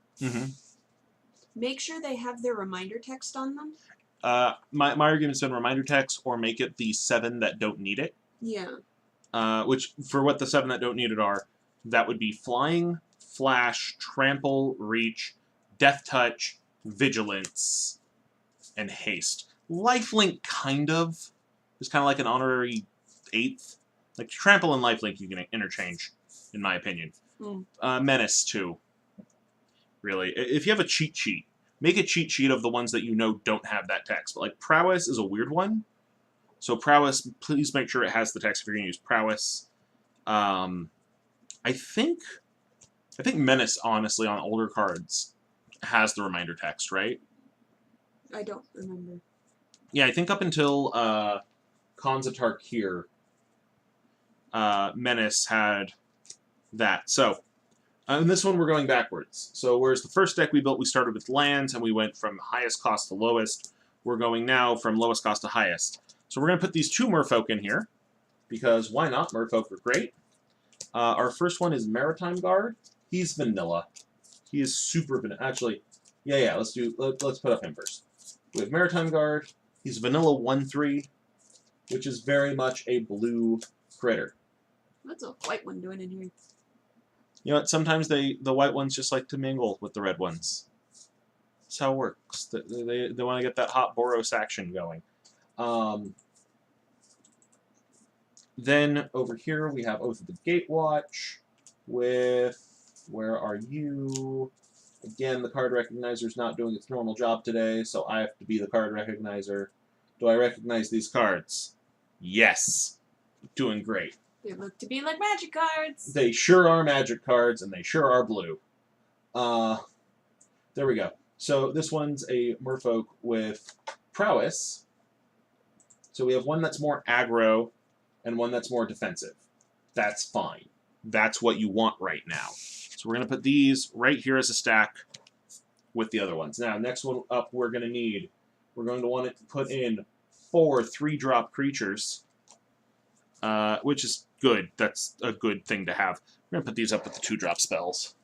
make sure they have their reminder text on them. My argument's been reminder text or make it the 7 that don't need it. Yeah. Which, for what the 7 that don't need it are, that would be Flying, Flash, Trample, Reach, Death Touch, Vigilance, and Haste. Lifelink, kind of. Is kind of like an honorary 8th. Like, Trample and Lifelink you can interchange, in my opinion. Menace, too. Really. If you have a cheat sheet, make a cheat sheet of the ones that you know don't have that text. But, like, Prowess is a weird one. So Prowess, please make sure it has the text if you're going to use Prowess. I think Menace, honestly, on older cards, has the reminder text, right? I don't remember. Yeah, I think up until Khans of Tarkir, Menace had that. So, in this one, we're going backwards. So, whereas the first deck we built, we started with lands, and we went from highest cost to lowest, we're going now from lowest cost to highest. So we're going to put these 2 merfolk in here, because why not? Merfolk are great. Our first one is Maritime Guard. He's vanilla. He is super vanilla. Actually, yeah. Let's put up him first. We have Maritime Guard. He's vanilla 1/3, which is very much a blue critter. What's a white one doing in here? You know what? Sometimes the white ones just like to mingle with the red ones. That's how it works. They want to get that hot Boros action going. Then over here we have Oath of the Gatewatch with, where are you? Again, the card recognizer is not doing its normal job today, so I have to be the card recognizer. Do I recognize these cards? Yes. Doing great. They look to be like magic cards. They sure are magic cards, and they sure are blue. There we go. So this one's a merfolk with prowess. So we have one that's more aggro and one that's more defensive. That's fine. That's what you want right now. So we're going to put these right here as a stack with the other ones. Now, next one up we're going to want to put in 4 3-drop creatures, which is good. That's a good thing to have. We're going to put these up with the 2-drop spells.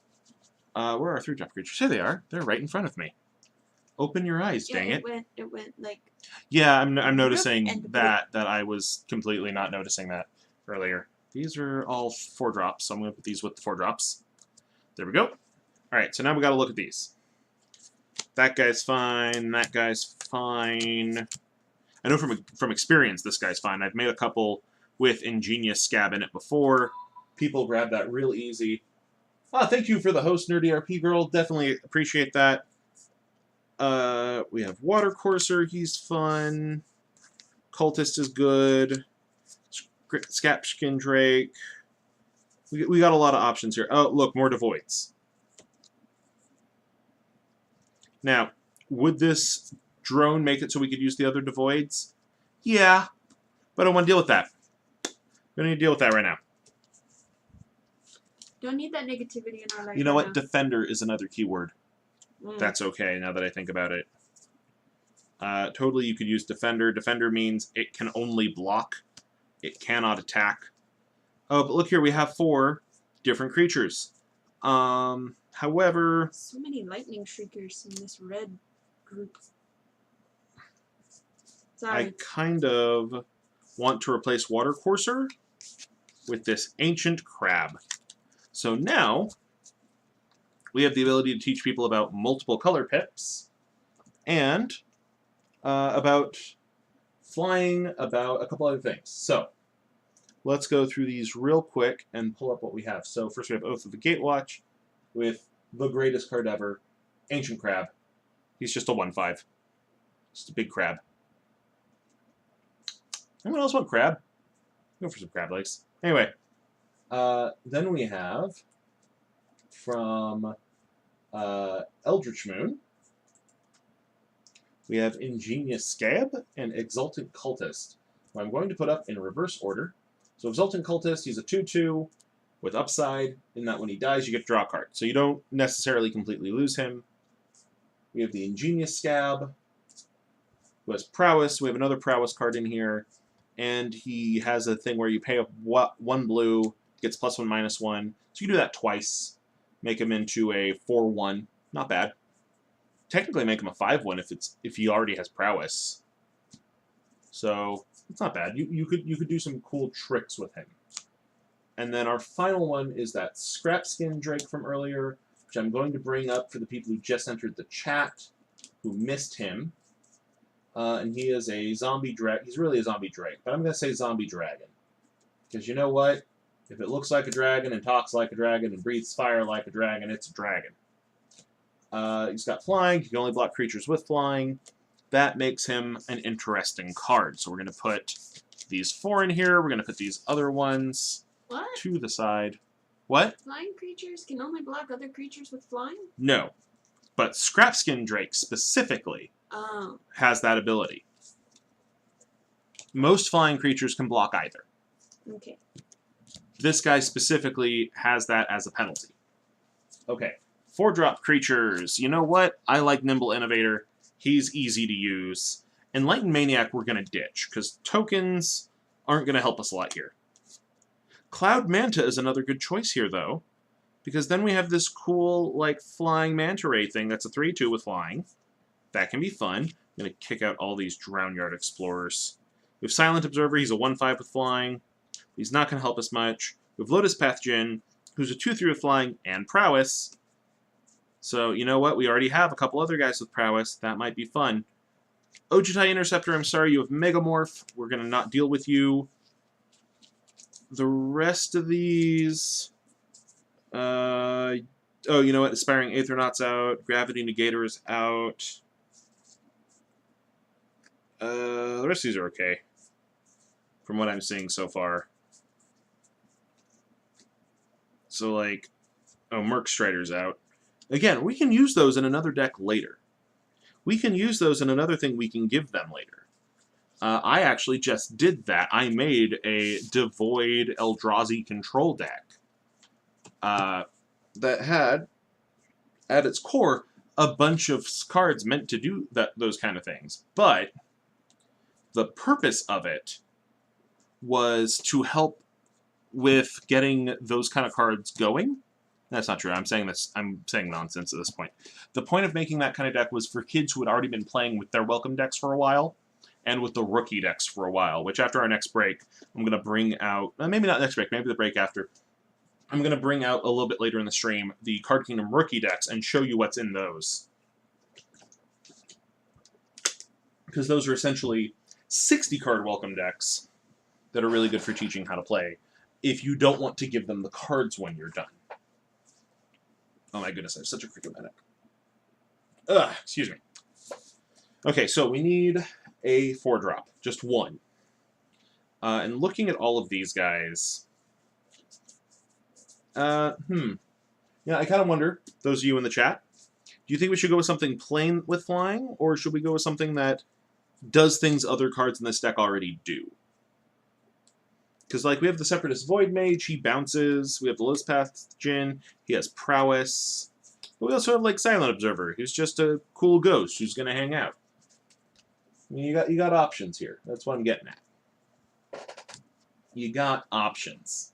Where are our 3-drop creatures? Here they are. They're right in front of me. Open your eyes, dang it. It went like... Yeah, I'm noticing that I was completely not noticing that earlier. These are all 4-drops, so I'm going to put these with the 4-drops. There we go. All right, so now we got to look at these. That guy's fine. That guy's fine. I know from experience this guy's fine. I've made a couple with Ingenious Scab in it before. People grab that real easy. Thank you for the host, Nerdy RP Girl. Definitely appreciate that. We have Water Courser. He's fun. Cultist is good. Scapskin Drake. We got a lot of options here. Oh, look, more Devoids. Now, would this drone make it so we could use the other Devoids? Yeah, but I don't want to deal with that. We don't need to deal with that right now. Don't need that negativity in our life. You know what? Now. Defender is another keyword. That's okay, now that I think about it. Totally, you could use Defender. Defender means it can only block. It cannot attack. Oh, but look here, we have 4 different creatures. However... So many lightning shriekers in this red group. Sorry. I kind of want to replace Water Courser with this Ancient Crab. So now, we have the ability to teach people about multiple color pips, and about flying, about a couple other things. So, let's go through these real quick and pull up what we have. So first we have Oath of the Gatewatch with the greatest card ever, Ancient Crab. He's just a 1/5. Just a big crab. Anyone else want crab? Go for some crab legs. Anyway, then we have from Eldritch Moon. We have Ingenious Scab and Exultant Cultist, who I'm going to put up in reverse order. So Exultant Cultist, he's a 2/2 with upside, in that when he dies you get to draw a card. So you don't necessarily completely lose him. We have the Ingenious Scab, who has Prowess. We have another Prowess card in here. And he has a thing where you pay up 1 blue, gets +1/-1. So you can do that twice. Make him into a 4/1. Not bad. Technically make him a 5/1 if he already has Prowess. So it's not bad. You could do some cool tricks with him. And then our final one is that Scrapskin Drake from earlier, which I'm going to bring up for the people who just entered the chat, who missed him. And he is a zombie drake. He's really a zombie drake, but I'm going to say zombie dragon. Because you know what? If it looks like a dragon and talks like a dragon and breathes fire like a dragon, it's a dragon. He's got flying. He can only block creatures with flying. That makes him an interesting card. So we're going to put these 4 in here. We're going to put these other ones to the side. What? Flying creatures can only block other creatures with flying? No. But Scrapskin Drake specifically has that ability. Most flying creatures can block either. Okay. This guy specifically has that as a penalty. Okay. 4-drop creatures. You know what? I like Nimble Innovator. He's easy to use. Enlightened Maniac we're going to ditch, because tokens aren't going to help us a lot here. Cloud Manta is another good choice here, though, because then we have this cool, like, flying manta ray thing that's a 3/2 with flying. That can be fun. I'm going to kick out all these Drownyard Explorers. We have Silent Observer. He's a 1/5 with flying. He's not going to help us much. We have Lotus Path Djinn, who's a 2/3 with flying and Prowess. So, you know what? We already have a couple other guys with Prowess. That might be fun. Ojutai Interceptor, I'm sorry, you have Megamorph. We're going to not deal with you. The rest of these... oh, you know what? Aspiring Aethernaut's out. Gravity Negator is out. The rest of these are okay, from what I'm seeing so far. So, like... Oh, Merc Strider's out. Again, we can use those in another deck later. We can use those in another thing we can give them later. I actually just did that. I made a Devoid Eldrazi control deck that had, at its core, a bunch of cards meant to do those kind of things. But the purpose of it was to help with getting those kind of cards going. That's not true. I'm saying nonsense at this point. The point of making that kind of deck was for kids who had already been playing with their welcome decks for a while, and with the rookie decks for a while, which after our next break, I'm going to bring out, maybe not next break, maybe the break after, I'm going to bring out a little bit later in the stream the Card Kingdom rookie decks and show you what's in those. Because those are essentially 60-card welcome decks that are really good for teaching how to play, if you don't want to give them the cards when you're done. Oh my goodness, I have such a cricket medic. Ugh, excuse me. Okay, so we need a 4-drop, just one. And looking at all of these guys, yeah, I kind of wonder, those of you in the chat, do you think we should go with something plain with flying, or should we go with something that does things other cards in this deck already do? Because, like, we have the Separatist Void Mage, he bounces. We have the Lotus Path Djinn, he has Prowess. But we also have, like, Silent Observer, who's just a cool ghost who's going to hang out. I mean, you got options here. That's what I'm getting at. You got options.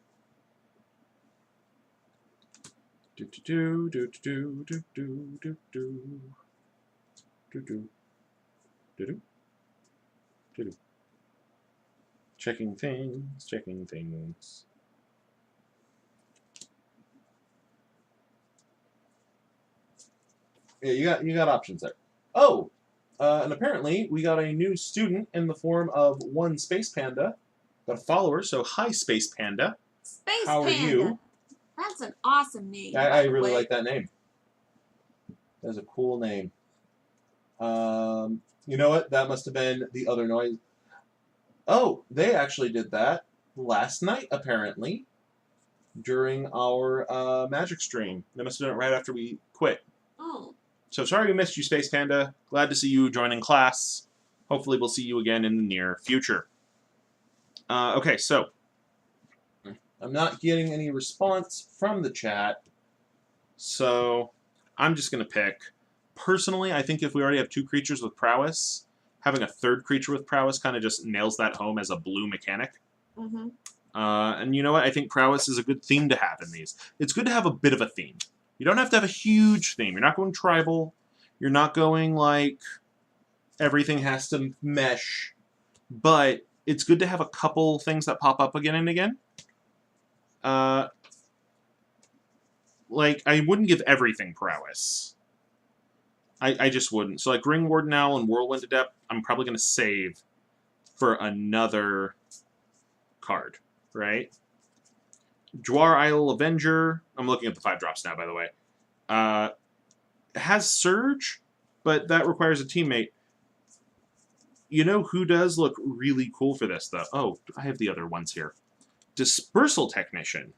Do do do do do do do do do do do do do. Checking things, checking things. Yeah, you got options there. Oh, and apparently we got a new student in the form of one Space Panda. Got a follower, so hi Space Panda. Space How Panda. are you? That's an awesome name. I really like that name. That's a cool name. You know what? That must have been the other noise. Oh, they actually did that last night, apparently. during our magic stream. They must have done it right after we quit. Oh. So sorry we missed you, Space Panda. Glad to see you joining class. Hopefully we'll see you again in the near future. Okay, so I'm not getting any response from the chat, so I'm just going to pick. Personally, I think if we already have 2 creatures with prowess, having a 3rd creature with prowess kind of just nails that home as a blue mechanic. Mm-hmm. And you know what? I think prowess is a good theme to have in these. It's good to have a bit of a theme. You don't have to have a huge theme. You're not going tribal. You're not going like everything has to mesh. But it's good to have a couple things that pop up again and again. Like, I wouldn't give everything prowess. I just wouldn't. So, like, Ring Warden Owl and Whirlwind Adept, I'm probably going to save for another card, right? Dwar Isle Avenger, I'm looking at the 5-drops now, by the way, has Surge, but that requires a teammate. You know who does look really cool for this, though? Oh, I have the other ones here. Dispersal Technician.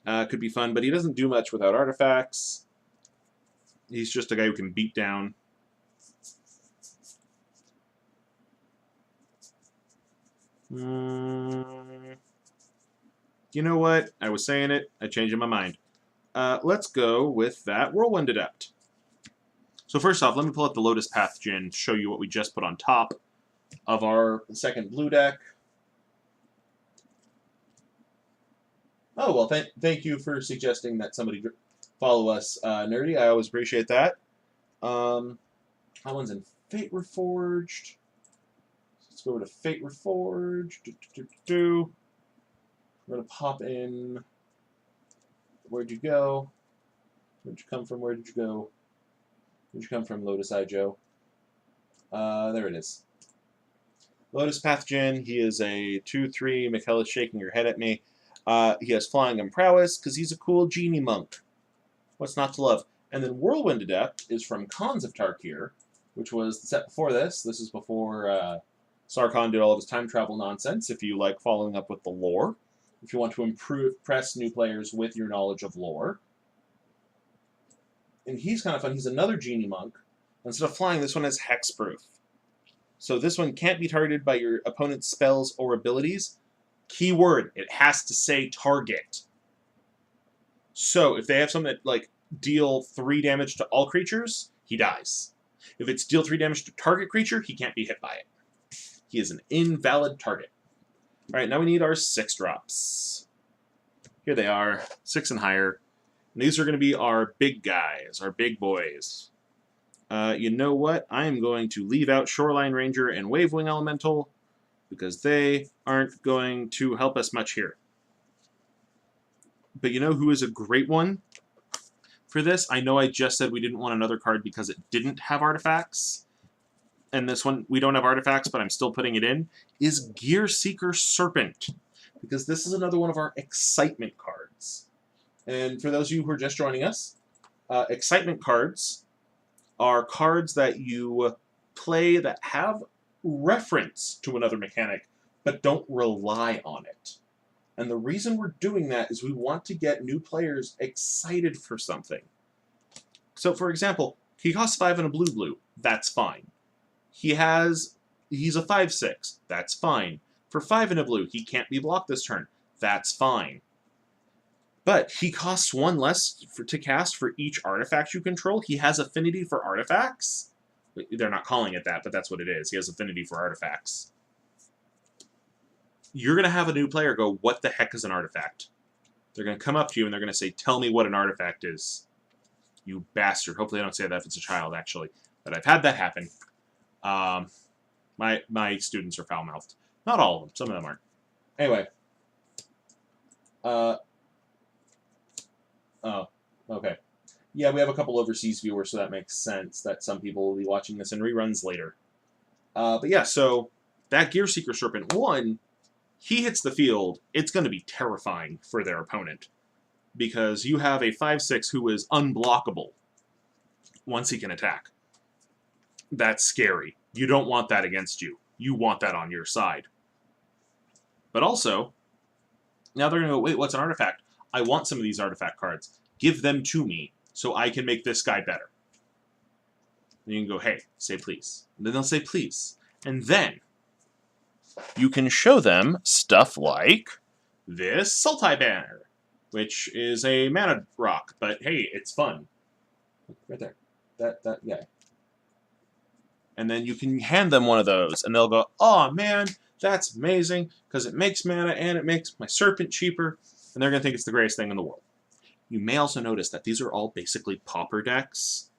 Could be fun, but he doesn't do much without artifacts. He's just a guy who can beat down. You know what? I was saying it. I changed my mind. Let's go with that Whirlwind Adept. So first off, let me pull up the Lotus Path Djinn to show you what we just put on top of our second blue deck. Oh, well, thank you for suggesting that somebody follow us, Nerdy. I always appreciate that. That one's in Fate Reforged. Let's go to Fate Reforged. We're going to pop in. Where'd you go? Where'd you come from? Where did you go? Where'd you come from, Lotus Eye Joe? There it is. Lotus Path Djinn. He is a 2/3. Mikella's shaking her head at me. He has Flying and Prowess because he's a cool genie monk. What's not to love? And then Whirlwind Adept is from Khans of Tarkir, which was the set before this. This is before Sarkhan did all of his time travel nonsense, if you like following up with the lore. If you want to impress new players with your knowledge of lore. And he's kind of fun. He's another genie monk. Instead of flying, this one has hexproof. So this one can't be targeted by your opponent's spells or abilities. Keyword, it has to say target. So if they have something that, like, deal 3 damage to all creatures, he dies. If it's deal 3 damage to target creature, he can't be hit by it. He is an invalid target. Alright, now we need our 6-drops. Here they are, 6 and higher. And these are going to be our big guys, our big boys. You know what? I am going to leave out Shoreline Ranger and Wavewing Elemental, because they aren't going to help us much here. But you know who is a great one for this? I know I just said we didn't want another card because it didn't have artifacts. And this one, we don't have artifacts, but I'm still putting it in, is Gear Seeker Serpent. Because this is another one of our excitement cards. And for those of you who are just joining us, excitement cards are cards that you play that have reference to another mechanic, but don't rely on it. And the reason we're doing that is we want to get new players excited for something. So, for example, he costs 5 and a blue. That's fine. He's a 5/6. That's fine. For 5 and a blue, he can't be blocked this turn. That's fine. But he costs 1 less to cast for each artifact you control. He has affinity for artifacts. They're not calling it that, but that's what it is. He has affinity for artifacts. You're going to have a new player go, what the heck is an artifact? They're going to come up to you and they're going to say, tell me what an artifact is. You bastard. Hopefully I don't say that if it's a child, actually. But I've had that happen. My students are foul-mouthed. Not all of them. Some of them aren't. Anyway. Oh, okay. Yeah, we have a couple overseas viewers, so that makes sense that some people will be watching this in reruns later. But yeah, so that Gear Seeker Serpent 1, he hits the field, it's going to be terrifying for their opponent. Because you have a 5/6 who is unblockable once he can attack. That's scary. You don't want that against you. You want that on your side. But also, Now they're going to go, wait, what's an artifact? I want some of these artifact cards. Give them to me so I can make this guy better. And you can go, hey, say please. And then they'll say please. And then you can show them stuff like this Sultai banner, which is a mana rock, but hey, it's fun. Right there. That guy. And then you can hand them one of those, and they'll go, oh man, that's amazing, because it makes mana and it makes my serpent cheaper, and they're going to think it's the greatest thing in the world. You may also notice that these are all basically pauper decks.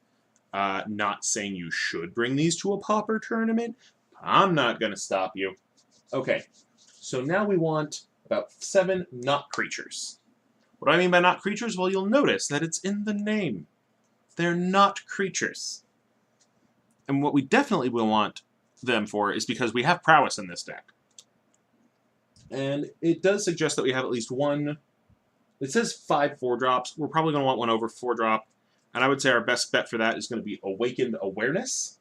Not saying you should bring these to a pauper tournament. I'm not going to stop you. Okay, so now we want about 7 not creatures. What do I mean by not creatures? Well, you'll notice that it's in the name. They're not creatures. And what we definitely will want them for is because we have prowess in this deck. And it does suggest that we have at least one. It says 5 4-drops. We're probably going to want one over 4-drop. And I would say our best bet for that is going to be Awakened Awareness.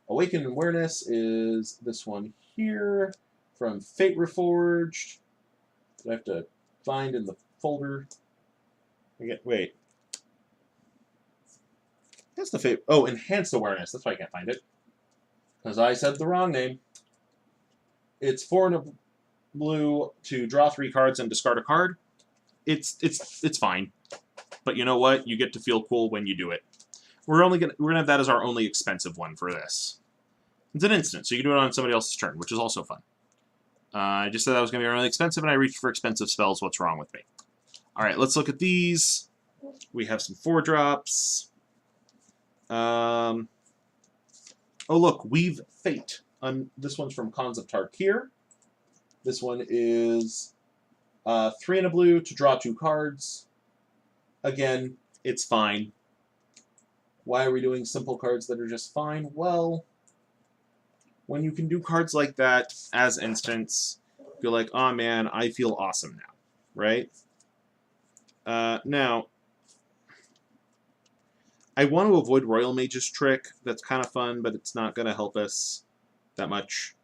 Awakened Awareness is this one here from Fate Reforged. I have to find in the folder. Wait. That's the Fate. Oh, Enhanced Awareness. That's why I can't find it. Because I said the wrong name. It's 4 and a blue to draw 3 cards and discard a card. It's fine. But you know what? You get to feel cool when you do it. We're gonna have that as our only expensive one for this. It's an instant, so you can do it on somebody else's turn, which is also fun. I just said that was gonna be really expensive, and I reached for expensive spells. What's wrong with me? All right, let's look at these. We have some 4-drops. Oh look, Weave Fate. This one's from Cons of Tarkir. This one is 3 and a blue to draw 2 cards. Again, it's fine. Why are we doing simple cards that are just fine? Well, when you can do cards like that as instants, you're like, oh man, I feel awesome now, right? Now, I want to avoid Royal Mage's Trick. That's kind of fun, but it's not going to help us that much.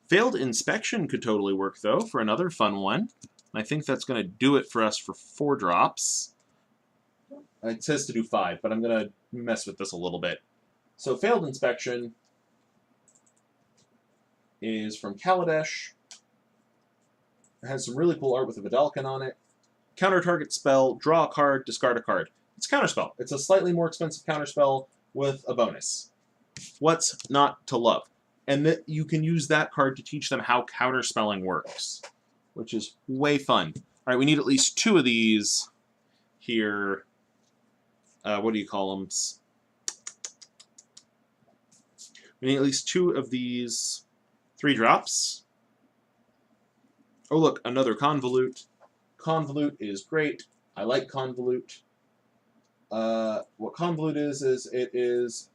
Failed Inspection could totally work, though, for another fun one. I think that's going to do it for us for 4-drops. It says to do 5, but I'm going to mess with this a little bit. So Failed Inspection is from Kaladesh. It has some really cool art with a Vidalcan on it. Counter target spell, draw a card, discard a card. It's counterspell. It's a slightly more expensive counterspell with a bonus. What's not to love? And that you can use that card to teach them how counterspelling works, which is way fun. All right, we need at least 2 of these here. What do you call them? We need at least 2 of these 3-drops. Oh, look, another Convolute. Convolute is great. I like Convolute. What Convolute is it is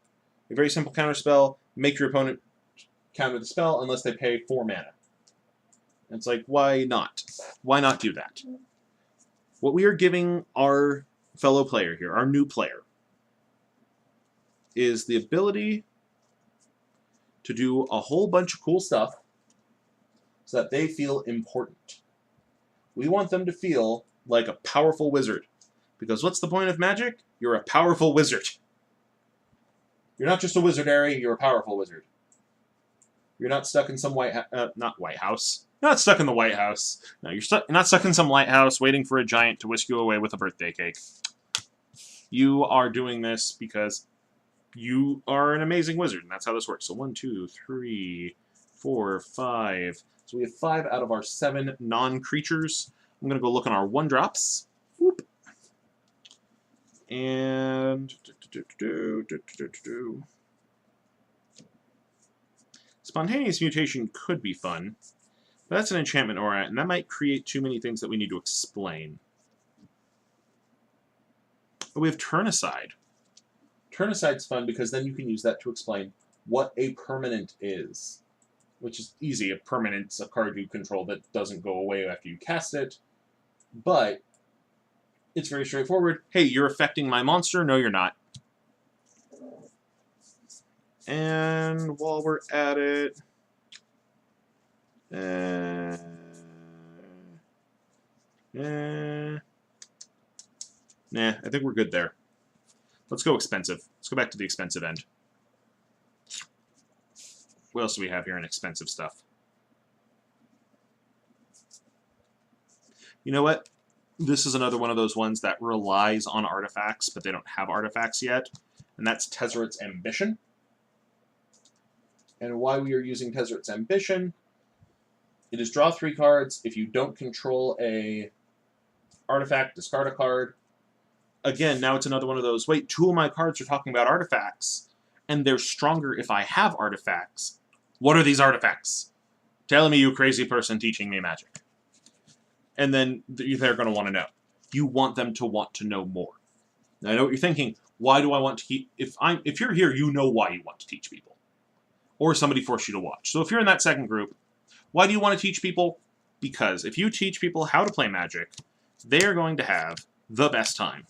a very simple counterspell. Make your opponent counter the spell unless they pay 4 mana. And it's like, why not? Why not do that? What we are giving our fellow player here, our new player, is the ability to do a whole bunch of cool stuff so that they feel important. We want them to feel like a powerful wizard. Because what's the point of magic? You're a powerful wizard. You're not just a wizard, Harry, you're a powerful wizard. You're not stuck in some not White House. You're not stuck in the White House. No, you're not stuck in some lighthouse waiting for a giant to whisk you away with a birthday cake. You are doing this because you are an amazing wizard, and that's how this works. So 1, 2, 3, 4, 5. So we have 5 out of our 7 non-creatures. I'm going to go look on our 1-drops. Whoop. And Spontaneous Mutation could be fun, but that's an enchantment aura, and that might create too many things that we need to explain. But we have Turnaside. Turnaside's fun because then you can use that to explain what a permanent is, which is easy. A permanent's a card you control that doesn't go away after you cast it, but it's very straightforward. Hey, you're affecting my monster? No, you're not. And while we're at it, nah, I think we're good there. Let's go expensive. Let's go back to the expensive end. What else do we have here in expensive stuff? You know what? This is another one of those ones that relies on artifacts, but they don't have artifacts yet. And that's Tezzeret's Ambition. And why we are using Tezzeret's Ambition, it is draw 3 cards. If you don't control a artifact, discard a card. Again, now it's another one of those, wait, 2 of my cards are talking about artifacts, and they're stronger if I have artifacts. What are these artifacts? Tell me, you crazy person teaching me magic. And then they're going to want to know. You want them to want to know more. Now, I know what you're thinking. Why do I want to keep... If you're here, you know why you want to teach people. Or somebody forced you to watch. So if you're in that second group, why do you want to teach people? Because if you teach people how to play Magic, they are going to have the best time.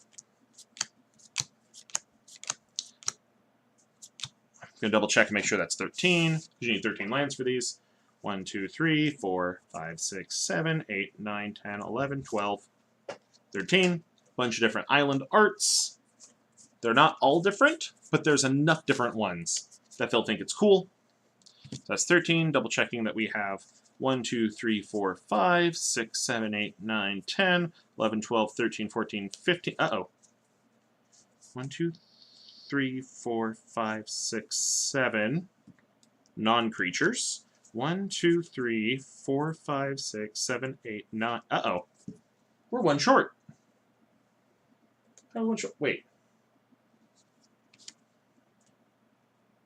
I'm going to double check and make sure that's 13, because you need 13 lands for these. 1, 2, 3, 4, 5, 6, 7, 8, 9, 10, 11, 12, 13. Bunch of different island arts. They're not all different, but there's enough different ones that they'll think it's cool. So that's 13, double checking that we have 1, 2, 3, 4, 5, 6, 7, 8, 9, 10, 11, 12, 13, 14, 15. Uh-oh. 1, 2, 3, 4, 5, 6, 7 non-creatures. 1, 2, 3, 4, 5, 6, 7, 8, 9. Uh-oh. We're one short. How one short? Wait.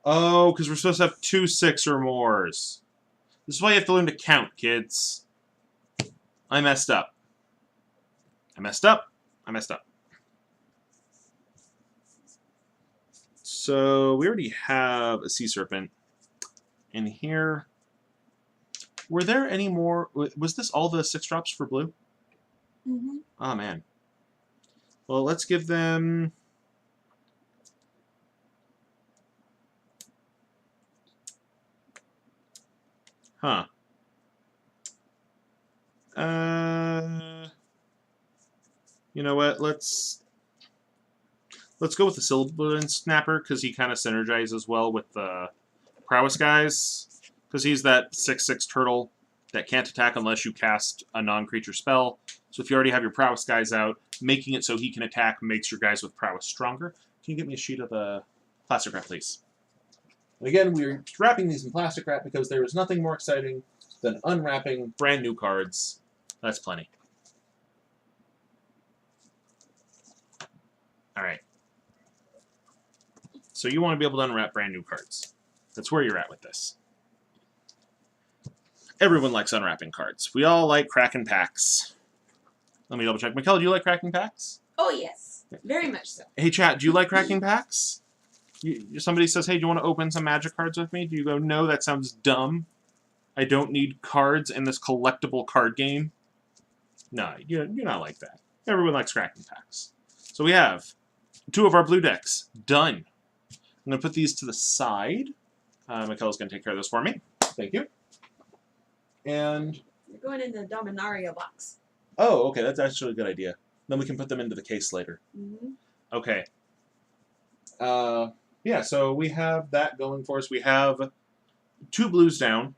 Oh, because we're supposed to have 2 6 or mores. This is why you have to learn to count, kids. I messed up. I messed up. I messed up. So we already have a sea serpent in here. Were there any more? Was this all the 6 drops for blue? Mm-hmm. Oh, man. Well, let's give them... Huh. You know what? Let's go with the Sylvan Snapper, because he kind of synergizes well with the Prowess guys. Because he's that 6/6 turtle that can't attack unless you cast a non-creature spell. So if you already have your Prowess guys out, making it so he can attack makes your guys with Prowess stronger. Can you get me a sheet of the plastic wrap, please? And again, we're wrapping these in plastic wrap because there is nothing more exciting than unwrapping brand new cards. That's plenty. All right. So you want to be able to unwrap brand new cards. That's where you're at with this. Everyone likes unwrapping cards. We all like cracking packs. Let me double check. Mikella, do you like cracking packs? Oh, yes. Very much so. Hey, chat, do you like cracking packs? Somebody says, hey, do you want to open some Magic cards with me? Do you go, no, that sounds dumb. I don't need cards in this collectible card game. No, you're not like that. Everyone likes cracking packs. So we have 2 of our blue decks done. I'm going to put these to the side. Mikella's going to take care of this for me. Thank you. And... You're going in the Dominaria box. Oh, okay, that's actually a good idea. Then we can put them into the case later. Mm-hmm. Okay. Yeah, so we have that going for us. We have 2 blues down.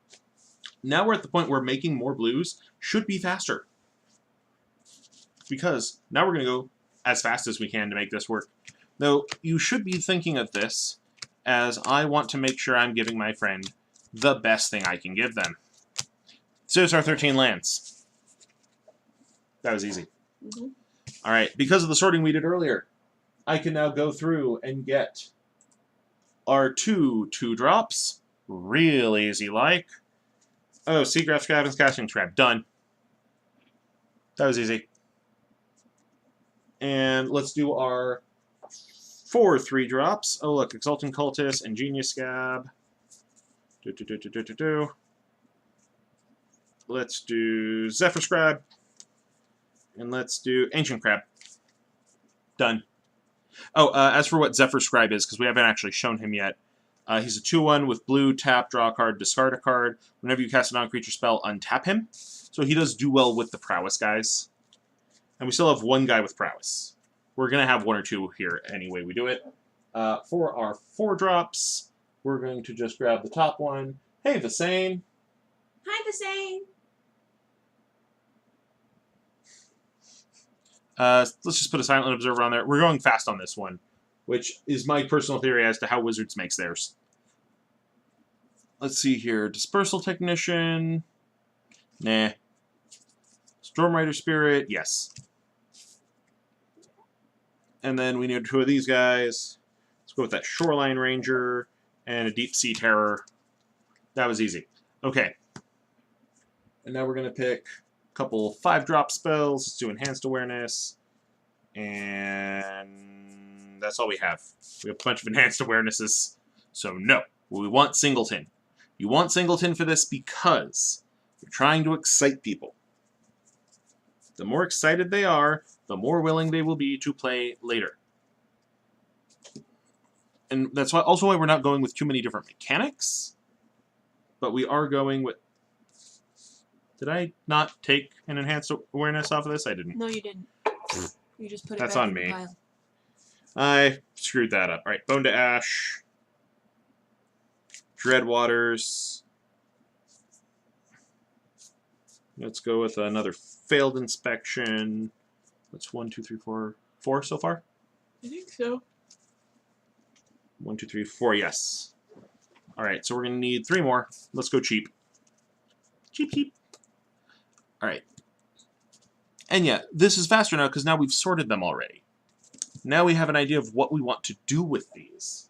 Now we're at the point where making more blues should be faster. Because now we're going to go as fast as we can to make this work. Though, you should be thinking of this as I want to make sure I'm giving my friend the best thing I can give them. So there's our 13 lands. That was easy. Mm-hmm. All right, because of the sorting we did earlier, I can now go through and get our 2 2-drops. Real easy like. Oh, Seagrass Scab and Casting Trap. Done. That was easy. And let's do our 4 3-drops. Oh, look. Exulting Cultist, Ingenious Scab. Let's do Zephyr Scribe. And let's do Ancient Crab. Done. Oh, as for what Zephyr Scribe is, because we haven't actually shown him yet, He's a 2/1 with blue, tap, draw a card, discard a card. Whenever you cast a non-creature spell, untap him. So he does do well with the prowess guys. And we still have one guy with prowess. We're going to have one or two here anyway we do it. For our 4-drops, we're going to just grab the top one. Hey, Visane. Hi, Visane. Let's just put a Silent Observer on there. We're going fast on this one, which is my personal theory as to how Wizards makes theirs. Let's see here. Dispersal Technician. Nah. Stormrider Spirit. Yes. And then we need 2 of these guys. Let's go with that Shoreline Ranger and a Deep Sea Terror. That was easy. Okay. And now we're going to pick a couple 5-drop spells. Let's do Enhanced Awareness. And that's all we have. We have a bunch of Enhanced Awarenesses. So no. We want Singleton. You want Singleton for this because you're trying to excite people. The more excited they are, the more willing they will be to play later. And that's why also why we're not going with too many different mechanics. But we are going with... Did I not take an Enhanced Awareness off of this? I didn't. No, you didn't. You just put it That's back on in me. the pile. I screwed that up. Alright, Bone to Ash. Dreadwaters. Let's go with another Failed Inspection. That's 1, 2, 3, 4. 4 so far? I think so. 1, 2, 3, 4, yes. Alright, so we're going to need 3 more. Let's go cheap. Cheap, cheap. Alright. And yeah, this is faster now because now we've sorted them already. Now we have an idea of what we want to do with these.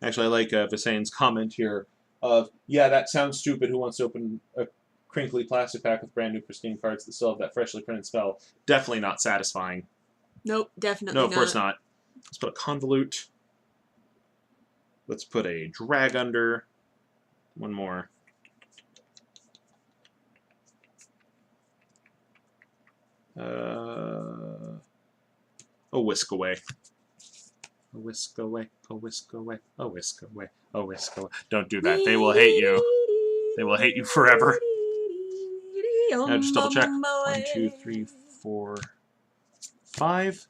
Actually, I like Visane's comment here of, yeah, that sounds stupid. Who wants to open a crinkly plastic pack with brand new pristine cards that still have that freshly printed spell? Definitely not satisfying. Nope, definitely No, not. of course not. Let's put a Convolute. Let's put a Drag Under. One more. A Whisk Away. A whisk away, a whisk away, a whisk away, a whisk away. Don't do that. They will hate you. They will hate you forever. Now just double check. 1, 2, 3, 4, 5.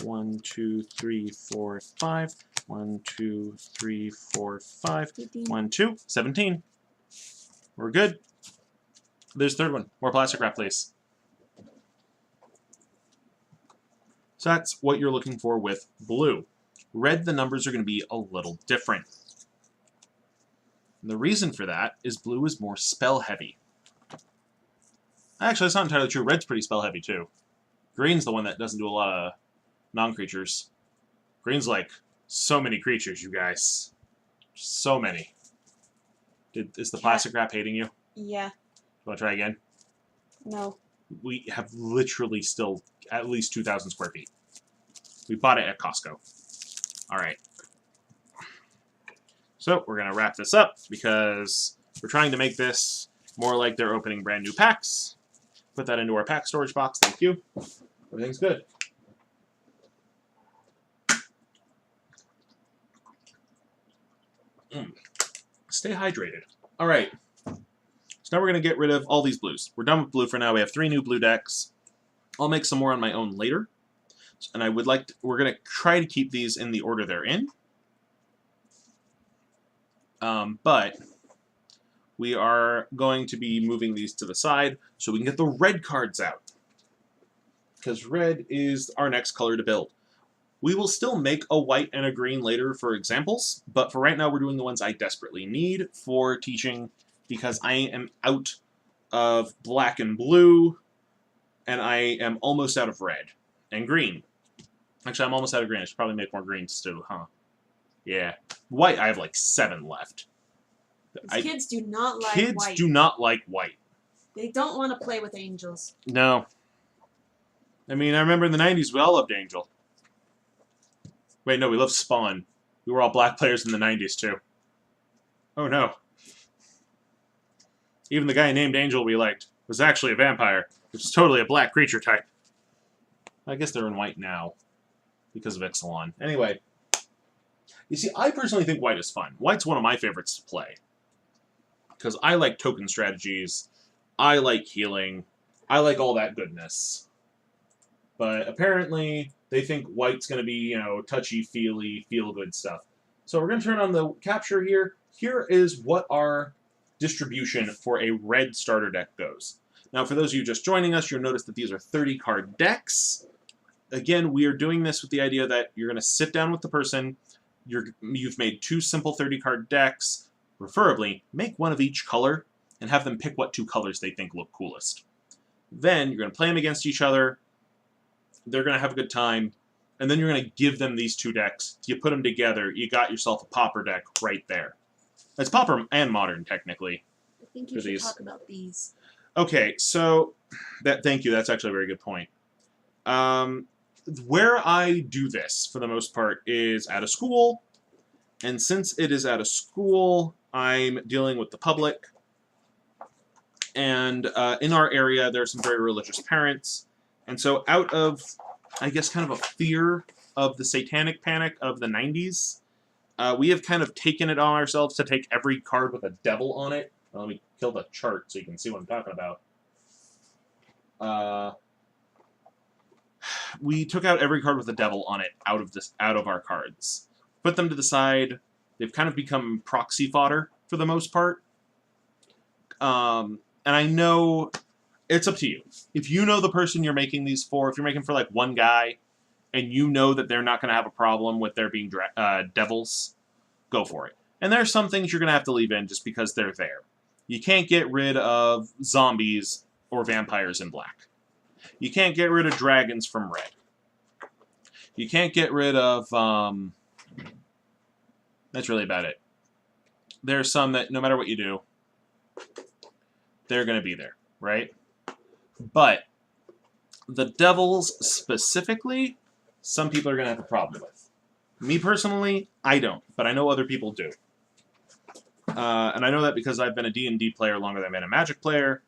1, 2, 3, 4, 5. 1, 2, 3, 4, 5. 1, 2, 17. We're good. There's the third one. More plastic wrap, please. So that's what you're looking for with blue. Red, the numbers are going to be a little different. And the reason for that is blue is more spell heavy. Actually, that's not entirely true. Red's pretty spell heavy too. Green's the one that doesn't do a lot of non-creatures. Green's like so many creatures, you guys. So many. Is the plastic wrap hating you? Yeah. Want to try again? No. We have literally still at least 2,000 square feet. We bought it at Costco. All right. So we're going to wrap this up because we're trying to make this more like they're opening brand new packs. Put that into our pack storage box. Thank you. Everything's good. Stay hydrated. All right. So now we're going to get rid of all these blues. We're done with blue for now. We have 3 new blue decks. I'll make some more on my own later. And I would like to, we're going to try to keep these in the order they're in. But we are going to be moving these to the side so we can get the red cards out. Because red is our next color to build. We will still make a white and a green later for examples, but for right now we're doing the ones I desperately need for teaching because I am out of black and blue, and I am almost out of red and green. Actually, I'm almost out of green. I should probably make more greens too, huh? Yeah. White, I have like 7 left. Kids do not like Kids white. do not like white. They don't want to play with angels. No. I mean, I remember in the 90s we all loved Angel. Wait, no, we loved Spawn. We were all black players in the 90s too. Oh no. Even the guy named Angel we liked was actually a vampire, which is totally a black creature type. I guess they're in white now because of Ixalan. Anyway, You see, I personally think white is fun. White's one of my favorites to play. Because I like token strategies, I like healing, I like all that goodness. But apparently, they think white's going to be, you know, touchy-feely, feel-good stuff. So we're going to turn on the capture here. Here is what our distribution for a red starter deck goes. Now, for those of you just joining us, you'll notice that these are 30-card decks. Again, we are doing this with the idea that you're going to sit down with the person, you've made 2 simple 30-card decks, preferably make one of each color, and have them pick what 2 colors they think look coolest. Then, you're going to play them against each other, they're going to have a good time, and then you're going to give them these 2 decks. You put them together, you got yourself a Pauper deck right there. It's Pauper and Modern, technically. I think you should talk about these. Okay, so, thank you, that's actually a very good point. Where I do this, for the most part, is at a school, and since it is at a school, I'm dealing with the public, and in our area, there are some very religious parents, and so out of, I guess, kind of a fear of the satanic panic of the 90s, we have kind of taken it on ourselves to take every card with a devil on it. Well, let me kill the chart so you can see what I'm talking about. We took out every card with a devil on it out of our cards. Put them to the side. They've kind of become proxy fodder for the most part. And I know it's up to you. If you know the person you're making these for, if you're making for like one guy, and you know that they're not going to have a problem with there being devils, go for it. And there are some things you're going to have to leave in just because they're there. You can't get rid of zombies or vampires in black. You can't get rid of dragons from red. You can't get rid of... that's really about it. There are some that, no matter what you do, they're going to be there, right? But the devils specifically, some people are going to have a problem with. Me personally, I don't, but I know other people do. And I know that because I've been a D&D player longer than I've been a Magic player.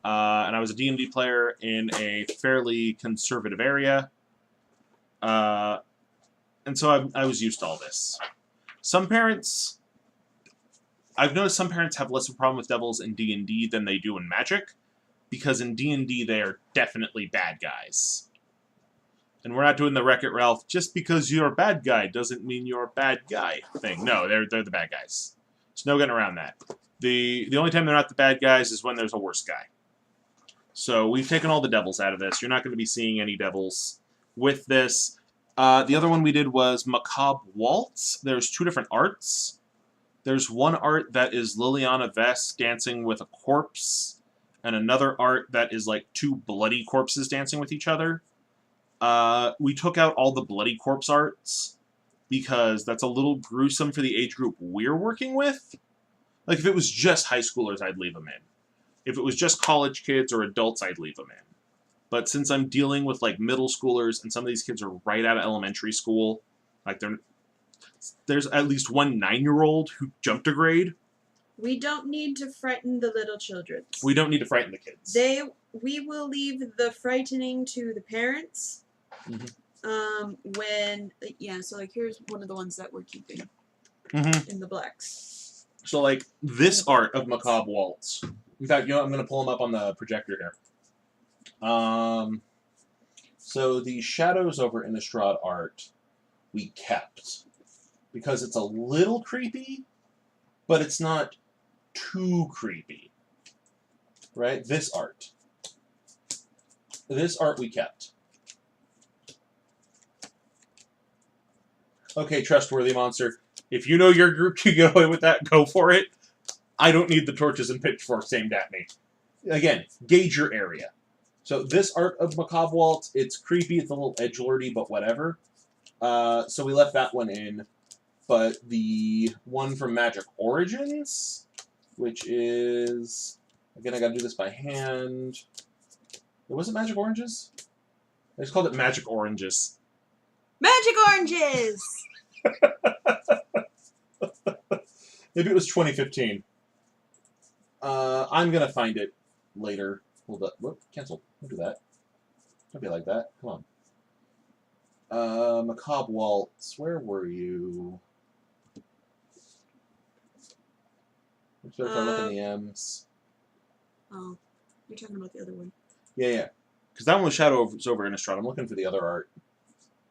And I was a D&D player in a fairly conservative area. And so I was used to all this. Some parents... I've noticed some parents have less of a problem with devils in D&D than they do in Magic. Because in D&D, they are definitely bad guys. And we're not doing the Wreck-It Ralph, just because you're a bad guy doesn't mean you're a bad guy thing. No, they're the bad guys. There's no getting around that. The only time they're not the bad guys is when there's a worse guy. So we've taken all the devils out of this. You're not going to be seeing any devils with this. The other one we did was Macabre Waltz. There's 2 different arts. There's one art that is Liliana Vess dancing with a corpse, and another art that is like 2 bloody corpses dancing with each other. We took out all the bloody corpse arts because that's a little gruesome for the age group we're working with. Like, if it was just high schoolers, I'd leave them in. If it was just college kids or adults, I'd leave them in. But since I'm dealing with, like, middle schoolers, and some of these kids are right out of elementary school, like, there's at least one 9-year-old who jumped a grade. We don't need to frighten the little children. We don't need to frighten the kids. We will leave the frightening to the parents. Mm-hmm. So like here's one of the ones that we're keeping in the blacks. So like this art of Macabre Waltz. In fact, you know what? I'm going to pull them up on the projector here. So the Shadows over Innistrad art we kept because it's a little creepy, but it's not too creepy. Right? This art. This art we kept. Okay, trustworthy monster. If you know your group can get away with that, go for it. I don't need the torches and pitchforks aimed at me. Again, gauge your area. So this art of Macabre Waltz, it's creepy, it's a little edgelordy, but whatever. So we left that one in. But the one from Magic Origins, which is... Again, I gotta do this by hand. Was it Magic Oranges? I just called it Magic Oranges. Magic Oranges! Maybe it was 2015. I'm gonna find it later. Hold up. Whoop, cancel. Don't do that. Don't be like that. Come on. Macabre Waltz, where were you? So if I look in the M's. Oh, you're talking about the other one. Yeah. Because that one was Shadows over Innistrad. I'm looking for the other art.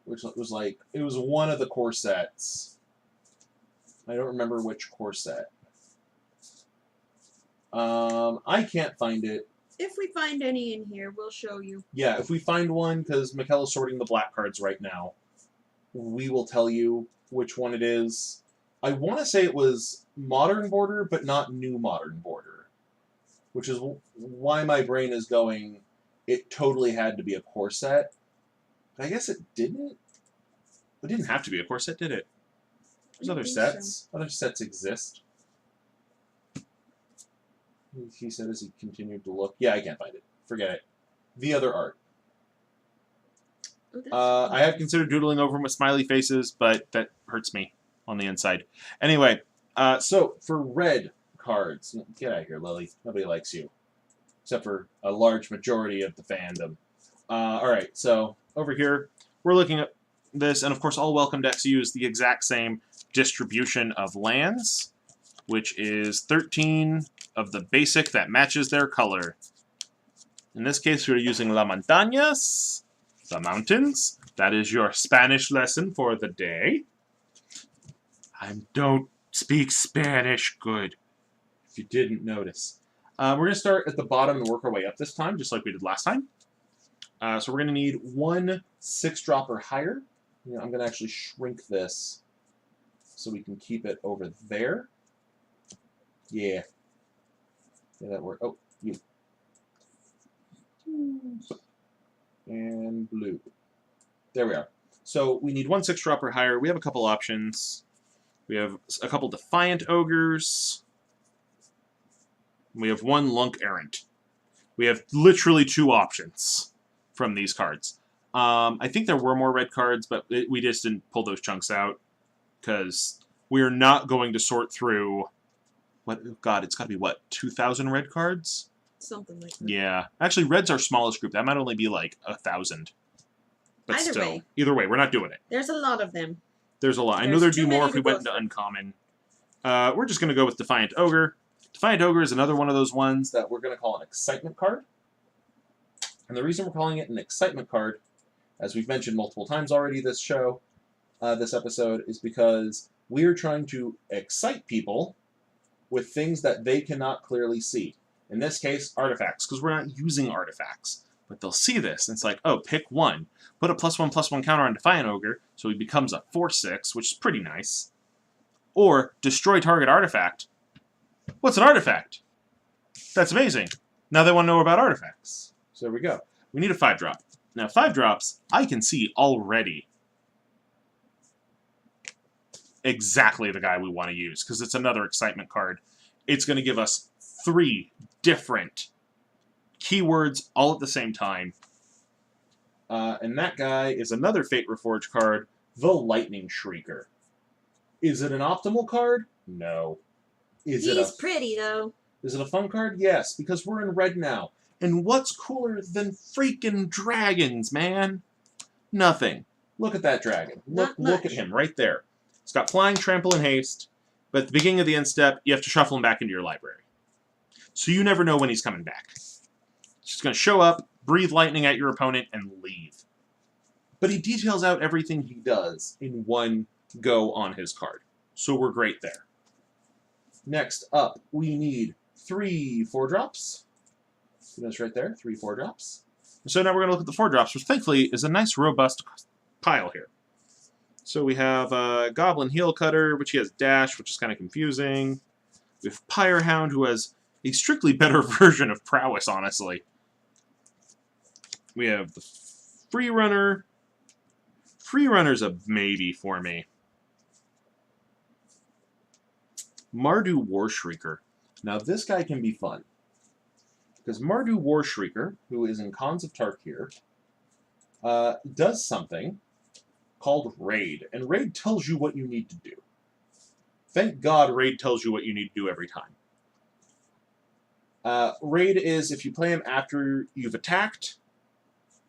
Which was like, it was one of the core sets. I don't remember which core set. I can't find it. If we find any in here, we'll show you. Yeah, if we find one, because Mikella's sorting the black cards right now, we will tell you which one it is. I want to say it was Modern Border, but not New Modern Border. Which is why my brain is going, it totally had to be a core set. But I guess it didn't. It didn't have to be a core set, did it? There's other sets. So. Other sets exist. He said as he continued to look. Yeah, I can't find it. Forget it. The other art. Oh, I have considered doodling over them with smiley faces, but that hurts me on the inside. Anyway, so for red cards, get out of here, Lily. Nobody likes you, except for a large majority of the fandom. All right, so over here, we're looking at this, and of course, all welcome decks use the exact same distribution of lands, which is 13 of the basic that matches their color. In this case, we're using La Montañas, the mountains. That is your Spanish lesson for the day. I don't speak Spanish good, if you didn't notice. We're going to start at the bottom and work our way up this time, just like we did last time. So we're going to need 1 6-drop or higher. I'm going to actually shrink this so we can keep it over there. Yeah. Yeah, that worked. Oh, you. And blue. There we are. So we need 1 6-drop or higher. We have a couple options. We have a couple Defiant Ogres. We have 1 Lunk Errant. We have literally 2 options from these cards. I think there were more red cards, but we just didn't pull those chunks out because we're not going to sort through. What? God, it's got to be what, 2,000 red cards? Something like that. Yeah, actually, red's our smallest group. That might only be like 1,000. But either way, we're not doing it. There's a lot of them. There's a lot. I know there'd be more if we went into uncommon. We're just going to go with Defiant Ogre. Defiant Ogre is another one of those ones that we're going to call an excitement card. And the reason we're calling it an excitement card, as we've mentioned multiple times already this episode, is because we are trying to excite people with things that they cannot clearly see. In this case, artifacts, because we're not using artifacts. But they'll see this, and it's like, oh, pick 1. Put a +1/+1 counter on Defiant Ogre, so he becomes a 4/6, which is pretty nice. Or, destroy target artifact. What's an artifact? That's amazing. Now they want to know about artifacts. So there we go. We need a 5-drop. Now, 5 drops, I can see already exactly the guy we want to use, because it's another excitement card. It's going to give us 3 different keywords all at the same time. And that guy is another Fate Reforged card, the Lightning Shrieker. Is it an optimal card? No. He's pretty, though. Is it a fun card? Yes, because we're in red now. And what's cooler than freaking dragons, man? Nothing. Look at that dragon. Look at him right there. He's got flying, trample, and haste, but at the beginning of the end step, you have to shuffle him back into your library. So you never know when he's coming back. He's just going to show up, breathe lightning at your opponent, and leave. But he details out everything he does in one go on his card. So we're great there. Next up, we need 3 4-drops. That's right there, 3 4-drops. So now we're going to look at the 4-drops, which thankfully is a nice robust pile here. So we have Goblin Heel Cutter, which he has Dash, which is kind of confusing. We have Pyrehound, who has a strictly better version of Prowess, honestly. We have the Free Runner. Free Runner's a maybe for me. Mardu Warshrieker. Now this guy can be fun. Because Mardu Warshrieker, who is in Khans of Tarkir, does something called Raid. And Raid tells you what you need to do. Thank God Raid tells you what you need to do every time. Raid is if you play him after you've attacked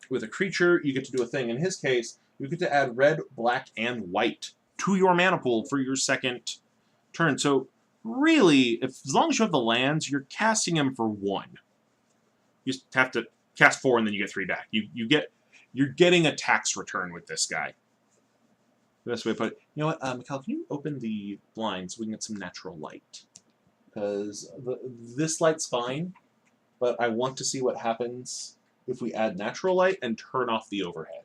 with a creature, you get to do a thing. In his case, you get to add red, black, and white to your mana pool for your second turn. So really, as long as you have the lands, you're casting him for 1. You just have to cast 4 and then you get 3 back. You're getting a tax return with this guy. The best way to put it. You know what, Mikella, can you open the blinds so we can get some natural light? Because this light's fine, but I want to see what happens if we add natural light and turn off the overhead.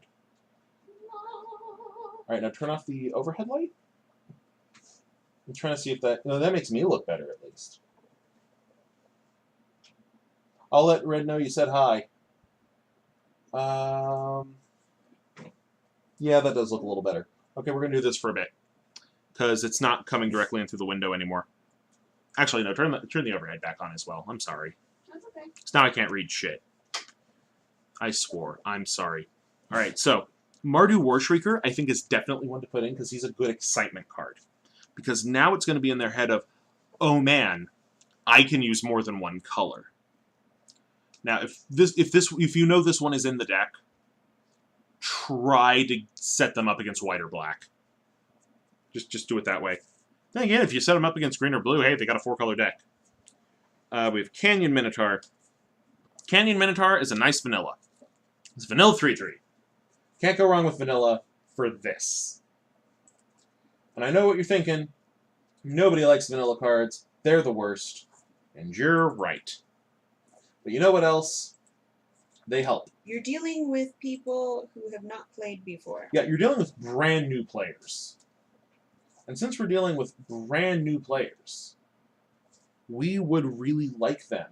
Alright, now turn off the overhead light. I'm trying to see if that... No, that makes me look better, at least. I'll let Red know you said hi. Yeah, that does look a little better. Okay, we're going to do this for a bit. Because it's not coming directly in through the window anymore. Actually, no, turn the overhead back on as well. I'm sorry. That's okay. Because now I can't read shit. I swore. I'm sorry. Alright, so, Mardu Warshrieker, I think, is definitely one to put in because he's a good excitement card. Because now it's going to be in their head of, oh man, I can use more than one color. Now, if you know this one is in the deck, try to set them up against white or black. Just do it that way. Then again, if you set them up against green or blue, hey, they got a 4-color deck. We have Canyon Minotaur. Canyon Minotaur is a nice vanilla. It's vanilla 3/3. Can't go wrong with vanilla for this. And I know what you're thinking. Nobody likes vanilla cards. They're the worst. And you're right. But you know what else? They help. You're dealing with people who have not played before. Yeah, you're dealing with brand new players. And since we're dealing with brand new players, we would really like them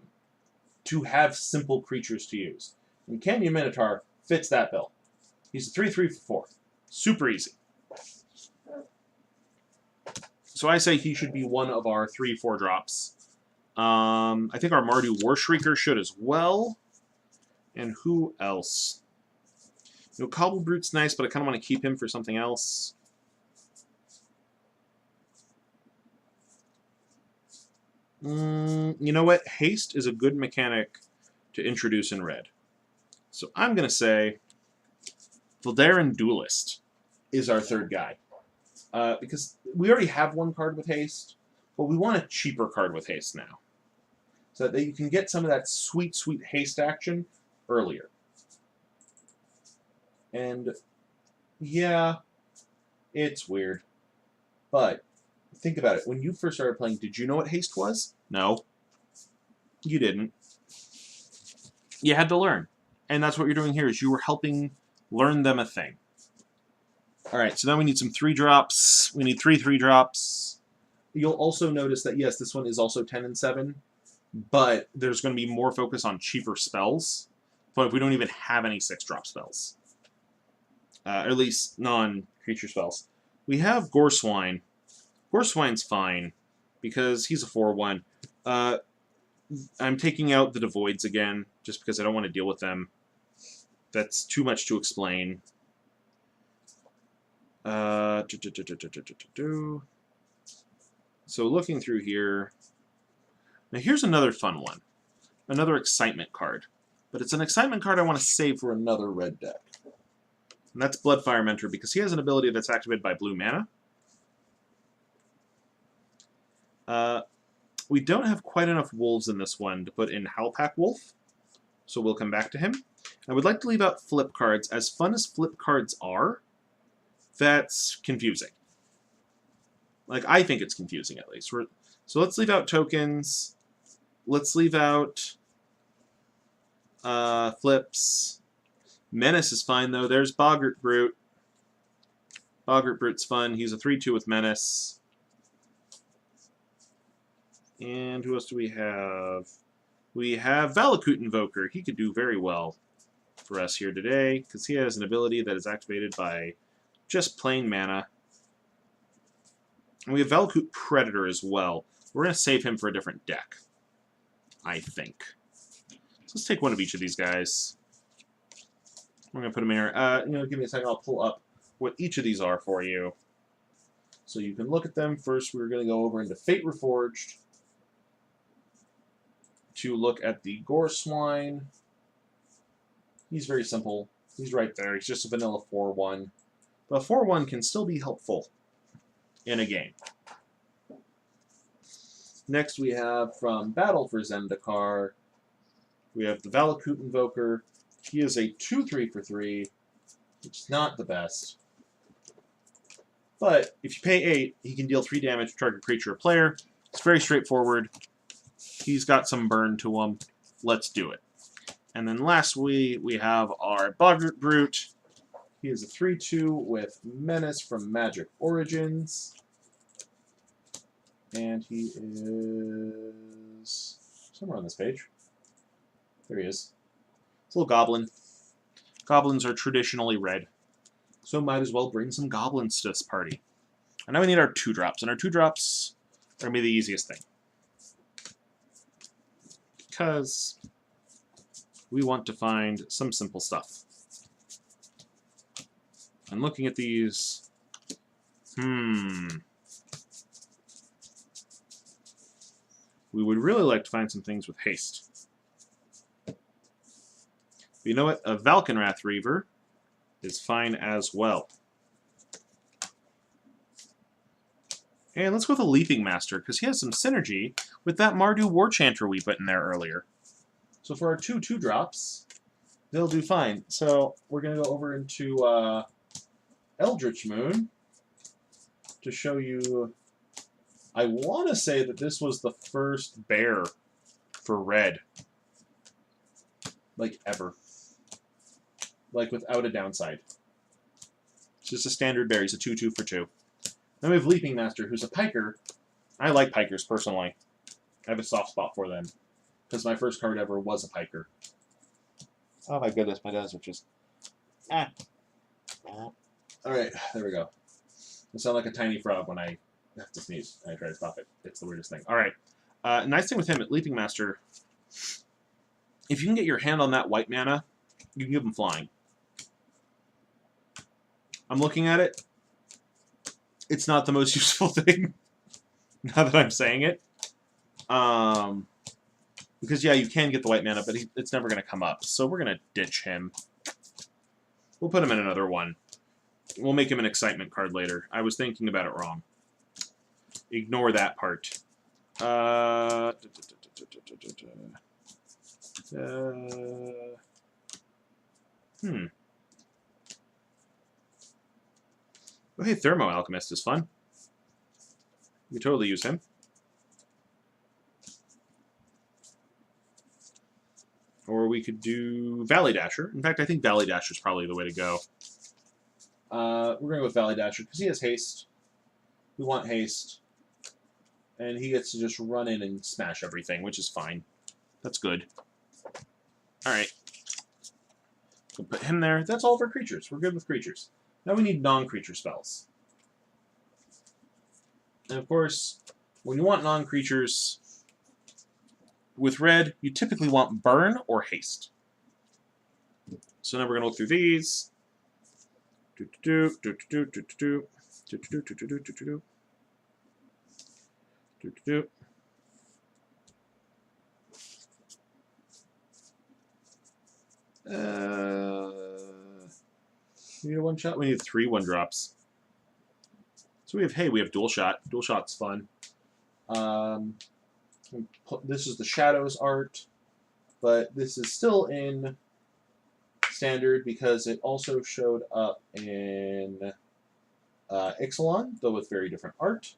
to have simple creatures to use. And Canyon Minotaur fits that bill. He's a 3/3 for 4. Super easy. So I say he should be one of our 3/4 drops. I think our Mardu Warshrieker should as well. And who else? You know, Cobble Brute's nice, but I kind of want to keep him for something else. You know what? Haste is a good mechanic to introduce in red. So I'm going to say Voldaren Duelist is our 3rd guy. Because we already have one card with haste, but we want a cheaper card with haste now. So that you can get some of that sweet, sweet haste action earlier. And, yeah, it's weird. But, think about it. When you first started playing, did you know what haste was? No. You didn't. You had to learn. And that's what you're doing here, is you were helping learn them a thing. Alright, so now we need some 3-drops. We need 3 3-drops. You'll also notice that, yes, this one is also 10 and 7, but there's going to be more focus on cheaper spells. But if we don't even have any 6-drop spells. Or at least non-creature spells. We have Goreswine. Goreswine's fine, because he's a 4/1. I'm taking out the Devoids again, just because I don't want to deal with them. That's too much to explain. So looking through here... Now here's another fun one. Another excitement card. But it's an excitement card I want to save for another red deck. And that's Bloodfire Mentor, because he has an ability that's activated by blue mana. We don't have quite enough wolves in this one to put in Howlpack Wolf, so we'll come back to him. I would like to leave out flip cards. As fun as flip cards are, that's confusing. Like, I think it's confusing, at least. So let's leave out tokens. Let's leave out flips. Menace is fine, though. There's Boggart Brute. Boggart Brute's fun. He's a 3/2 with Menace. And who else do we have? We have Valakut Invoker. He could do very well for us here today, because he has an ability that is activated by just plain mana. And we have Valakut Predator as well. We're going to save him for a different deck, I think. So let's take one of each of these guys. We're going to put them in here. Give me a second. I'll pull up what each of these are for you, so you can look at them. First, we're going to go over into Fate Reforged to look at the Goreswine. He's very simple. He's right there. He's just a vanilla 4/1. But a 4/1 can still be helpful in a game. Next we have from Battle for Zendikar, we have the Valakut Invoker. He is a 2/3 for 3, which is not the best. But if you pay 8, he can deal 3 damage to target creature or player. It's very straightforward. He's got some burn to him. Let's do it. And then lastly, we have our Boggart Brute. He is a 3/2 with Menace from Magic Origins. And he is somewhere on this page. There he is. It's a little goblin. Goblins are traditionally red. So might as well bring some goblins to this party. And now we need our 2-drops. And our 2-drops are going to be the easiest thing. Because we want to find some simple stuff. I'm looking at these. We would really like to find some things with haste. But you know what? A Valkenrath Reaver is fine as well. And let's go with a Leaping Master, because he has some synergy with that Mardu War Chanter we put in there earlier. So for our 2/2-drops, they'll do fine. So we're going to go over into Eldritch Moon to show you. I want to say that this was the first bear for red. Like, ever. Like, without a downside. It's just a standard bear. He's a 2/2 for 2. Then we have Leaping Master, who's a piker. I like pikers, personally. I have a soft spot for them. Because my first card ever was a piker. Oh my goodness, my nose is just... Alright, there we go. I sound like a tiny frog when I have to sneeze. I try to stop it. It's the weirdest thing. Alright. Nice thing with him at Leaping Master, if you can get your hand on that white mana, you can give him flying. I'm looking at it. It's not the most useful thing, now that I'm saying it. Because, yeah, you can get the white mana, but it's never going to come up. So we're going to ditch him. We'll put him in another one. We'll make him an excitement card later. I was thinking about it wrong. Ignore that part. Oh, hey, Thermo Alchemist is fun. We can totally use him. Or we could do Valley Dasher. In fact, I think Valley Dasher is probably the way to go. We're going to go with Valley Dasher because he has haste. We want haste. And he gets to just run in and smash everything, which is fine. That's good. Alright. We'll put him there. That's all of our creatures. We're good with creatures. Now we need non-creature spells. And of course, when you want non-creatures, with red, you typically want burn or haste. So now we're going to look through these. We need a 1-shot? We need 3 1-drops. So we have dual shot. Dual shot's fun. This is the Shadows art, but this is still in standard because it also showed up in Ixalan, though with very different art.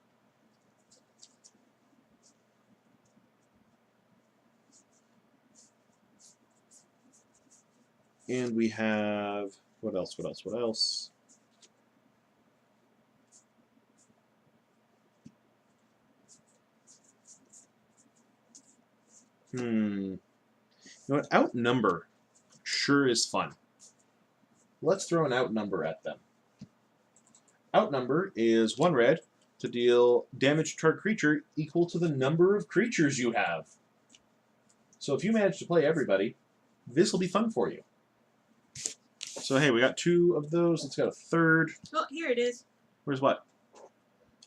And we have... What else? You know what? Outnumber sure is fun. Let's throw an outnumber at them. Outnumber is 1 red to deal damage to target creature equal to the number of creatures you have. So if you manage to play everybody, this will be fun for you. So hey, we got 2 of those. Let's get a 3rd. Oh, here it is. Where's what?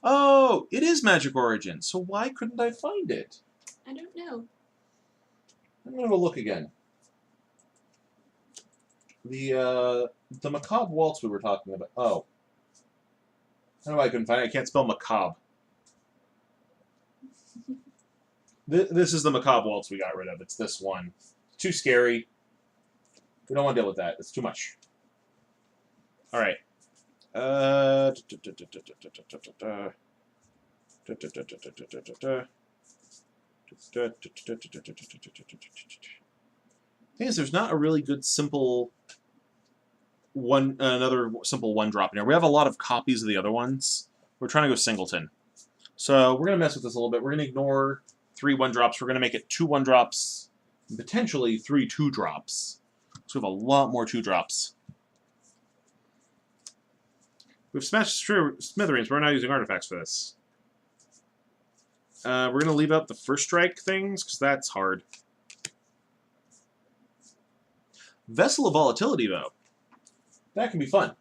Oh, it is Magic Origins. So why couldn't I find it? I don't know. I'm going to go look again. The Macabre Waltz we were talking about. Oh. I don't know why I couldn't find it. I can't spell macabre. This is the macabre waltz we got rid of. It's this one. Too scary. We don't want to deal with that. It's too much. All right. Thing is, there's not a really good simple another simple one drop in here. We have a lot of copies of the other ones. We're trying to go singleton. So we're going to mess with this a little bit. We're going to ignore 3 1-drops. We're going to make it 2 1-drops, and potentially 3 2-drops. So we have a lot more 2-drops. We've smashed smithereens. We're not using artifacts for this. We're going to leave out the first strike things, because that's hard. Vessel of Volatility, though. That can be fun.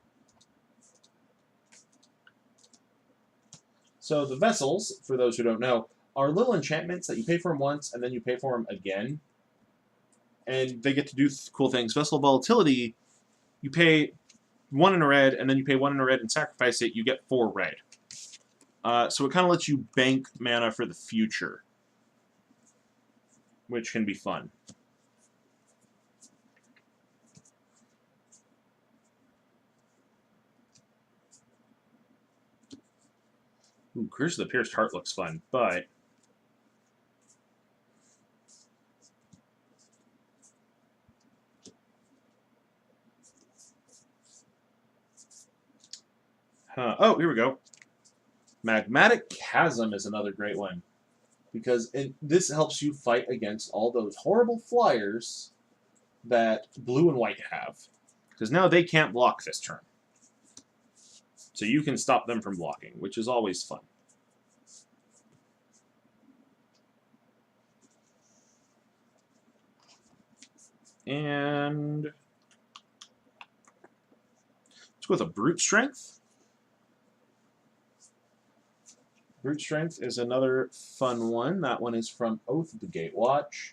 So the vessels, for those who don't know, are little enchantments that you pay for them once, and then you pay for them again. And they get to do cool things. Vessel of Volatility, you pay 1 in a red, and then you pay 1 in a red and sacrifice it, you get 4 red. So it kind of lets you bank mana for the future, which can be fun. Ooh, Curse of the Pierced Heart looks fun, but oh, here we go. Magmatic Chasm is another great one, because this helps you fight against all those horrible flyers that blue and white have, because now they can't block this turn. So you can stop them from blocking, which is always fun. And let's go with a Brute Strength. Brute Strength is another fun one. That one is from Oath of the Gatewatch.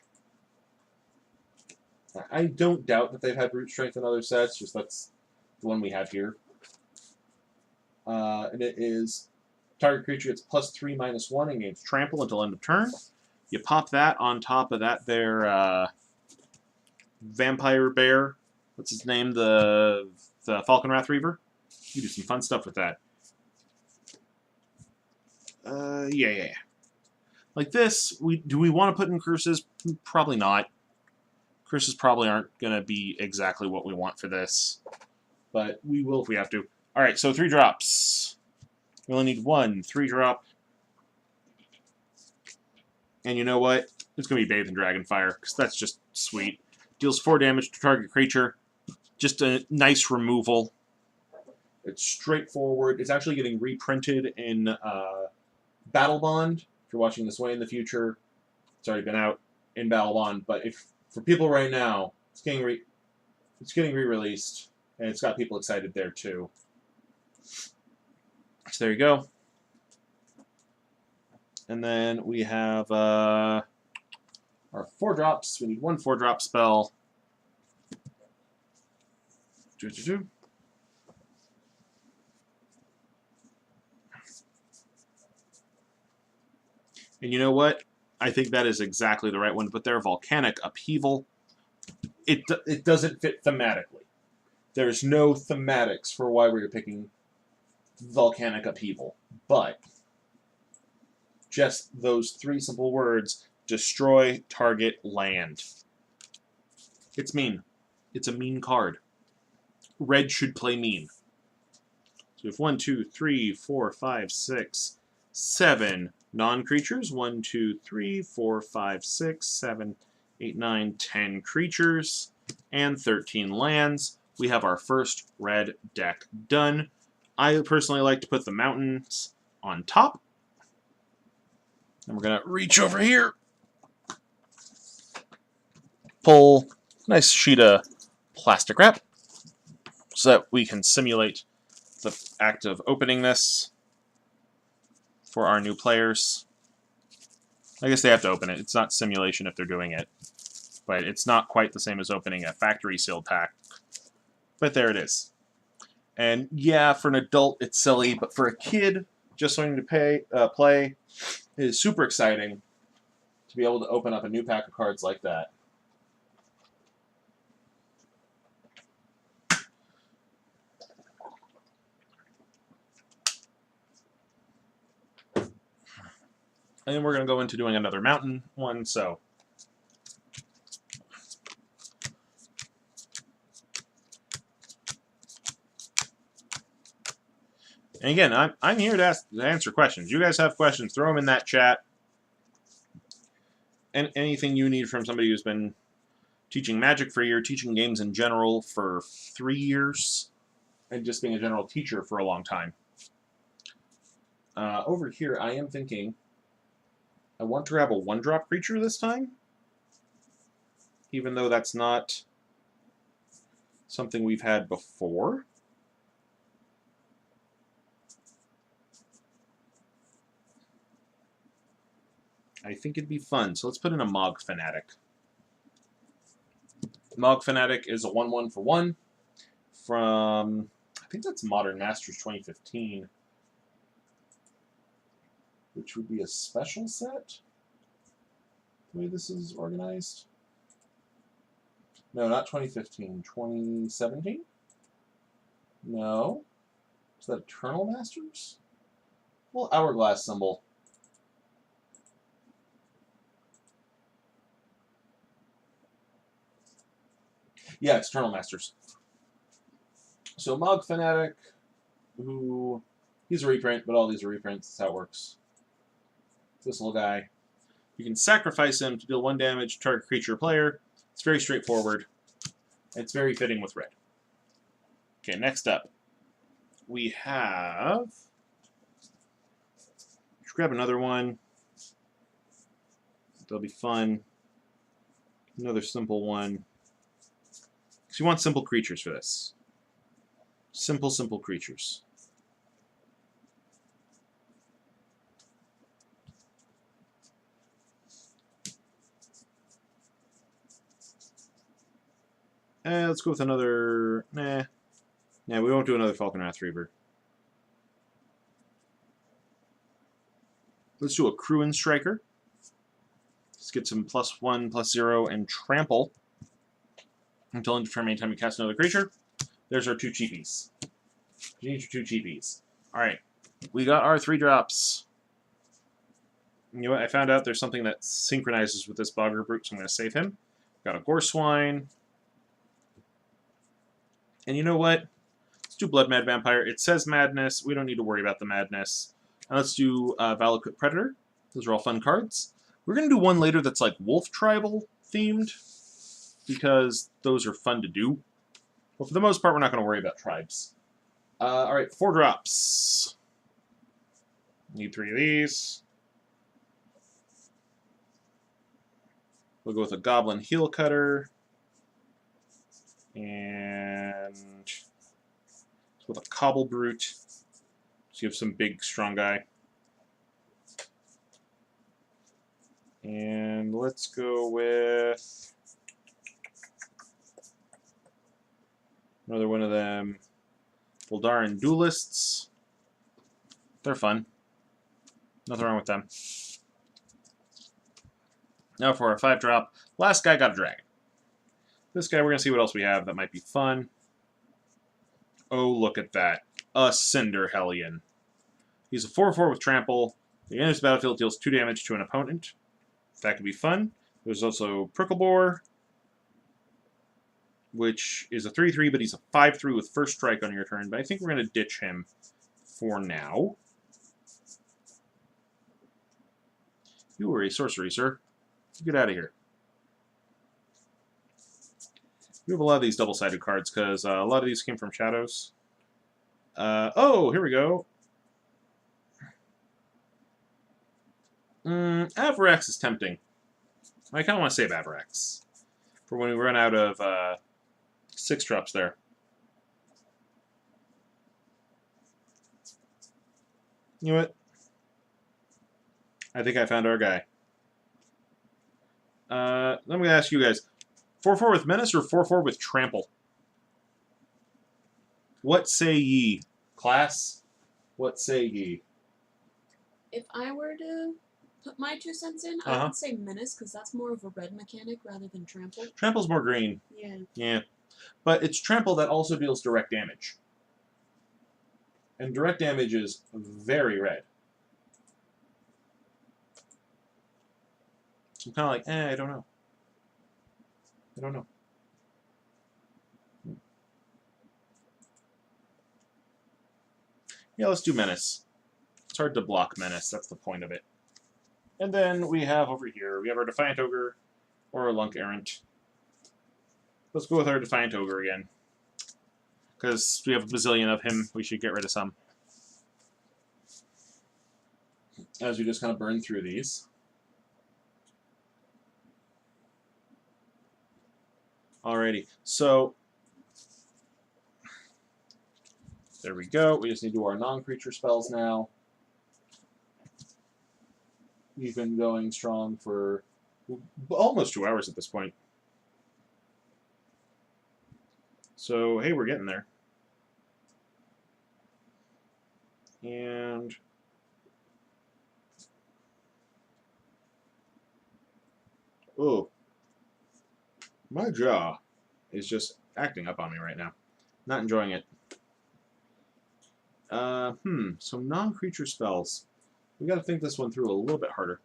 I don't doubt that they've had Brute Strength in other sets, just that's the one we have here. And it is target creature gets +3/-1 and gains trample until end of turn. You pop that on top of that there vampire bear. What's his name? The Falconwrath Reaver. You do some fun stuff with that. Yeah. Like this, do we want to put in curses? Probably not. Curses probably aren't going to be exactly what we want for this. But we will if we have to. Alright, so 3 drops. We only need 1 3-drop. And you know what? It's going to be Bathed in Dragonfire, because that's just sweet. Deals 4 damage to target creature. Just a nice removal. It's straightforward. It's actually getting reprinted in Battle Bond. If you're watching this way in the future, it's already been out in Battle Bond. But if for people right now, it's getting re-released, and it's got people excited there too. So there you go. And then we have our 4-drops. We need 1 4-drop spell. And you know what? I think that is exactly the right one to put there. Volcanic Upheaval. It doesn't fit thematically. There's no thematics for why we're picking Volcanic Upheaval. But just those 3 simple words, destroy target land. It's mean. It's a mean card. Red should play mean. So we have 1, 2, 3, 4, 5, 6, 7 non-creatures. 1, 2, 3, 4, 5, 6, 7, 8, 9, 10 creatures, and 13 lands. We have our first red deck done. I personally like to put the mountains on top. And we're going to reach over here, pull a nice sheet of plastic wrap so that we can simulate the act of opening this for our new players. I guess they have to open it. It's not simulation if they're doing it, but it's not quite the same as opening a factory sealed pack. But there it is. And yeah, for an adult it's silly, but for a kid just learning to play, it is super exciting to be able to open up a new pack of cards like that. And we're going to go into doing another mountain one, so... And again, I'm here to answer questions. You guys have questions, throw them in that chat. And anything you need from somebody who's been teaching Magic for a year, teaching games in general for 3 years, and just being a general teacher for a long time. Over here, I am thinking I want to grab a 1-drop creature this time, even though that's not something we've had before. I think it'd be fun, so let's put in a Mog Fanatic. Mog Fanatic is a 1/1 for 1 from, I think that's Modern Masters 2015, which would be a special set, the way this is organized. No, not 2015, 2017? No. Is that Eternal Masters? Well, hourglass symbol. Yeah, it's Eternal Masters. So Mog Fanatic, who he's a reprint, but all these are reprints. That's how it works. This little guy. You can sacrifice him to deal 1 damage to target creature or player. It's very straightforward. It's very fitting with red. Okay, next up, we have... Let's grab another one. They'll be fun. Another simple one. So you want simple creatures for this. Simple creatures. Let's go with another... Nah, we won't do another Falconwrath Reaver. Let's do a Cruin Striker. Let's get some +1/+0 and trample until end of turn anytime you cast another creature. There's our 2 cheapies. You need your 2 cheapies. Alright, we got our 3 drops. You know what? I found out there's something that synchronizes with this Bogger Brute, so I'm going to save him. Got a Goreswine. And you know what? Let's do Blood Mad Vampire. It says Madness. We don't need to worry about the Madness. And let's do Valakut Predator. Those are all fun cards. We're going to do one later that's like Wolf Tribal themed, because those are fun to do. But for the most part, we're not going to worry about tribes. Alright, 4 drops. Need 3 of these. We'll go with a Goblin Heel Cutter. And with a Cobble Brute. So you have some big, strong guy. And let's go with another one of them. Voldaran Duelists. They're fun. Nothing wrong with them. Now for our 5-drop. Last guy got a dragon. This guy, we're going to see what else we have that might be fun. Oh, look at that. A Cinder Hellion. He's a 4/4 with Trample. The end of his battlefield deals 2 damage to an opponent. That could be fun. There's also Pricklebore, which is a 3/3, but he's a 5/3 with first strike on your turn. But I think we're going to ditch him for now. You are a sorcery, sir. Get out of here. We have a lot of these double-sided cards, because a lot of these came from Shadows. Oh, here we go. Avarax is tempting. I kind of want to save Avarax for when we run out of 6 drops there. You know what? I think I found our guy. Let me ask you guys. 4/4 with Menace or 4/4 with Trample? What say ye? Class, what say ye? If I were to put my 2 cents in, I would say menace, because that's more of a red mechanic rather than trample. Trample's more green. Yeah. Yeah. But it's trample that also deals direct damage. And direct damage is very red. So I'm kind of like, I don't know. I don't know. Yeah, let's do menace. It's hard to block menace. That's the point of it. And then we have over here, we have our Defiant Ogre or our Lunk Errant. Let's go with our Defiant Ogre again. Because we have a bazillion of him, we should get rid of some. As we just kind of burn through these. Alrighty, so there we go. We just need to do our non-creature spells now. We've been going strong for almost 2 hours at this point. So, hey, we're getting there. And oh, my jaw is just acting up on me right now. Not enjoying it. So non-creature spells. We got to think this one through a little bit harder.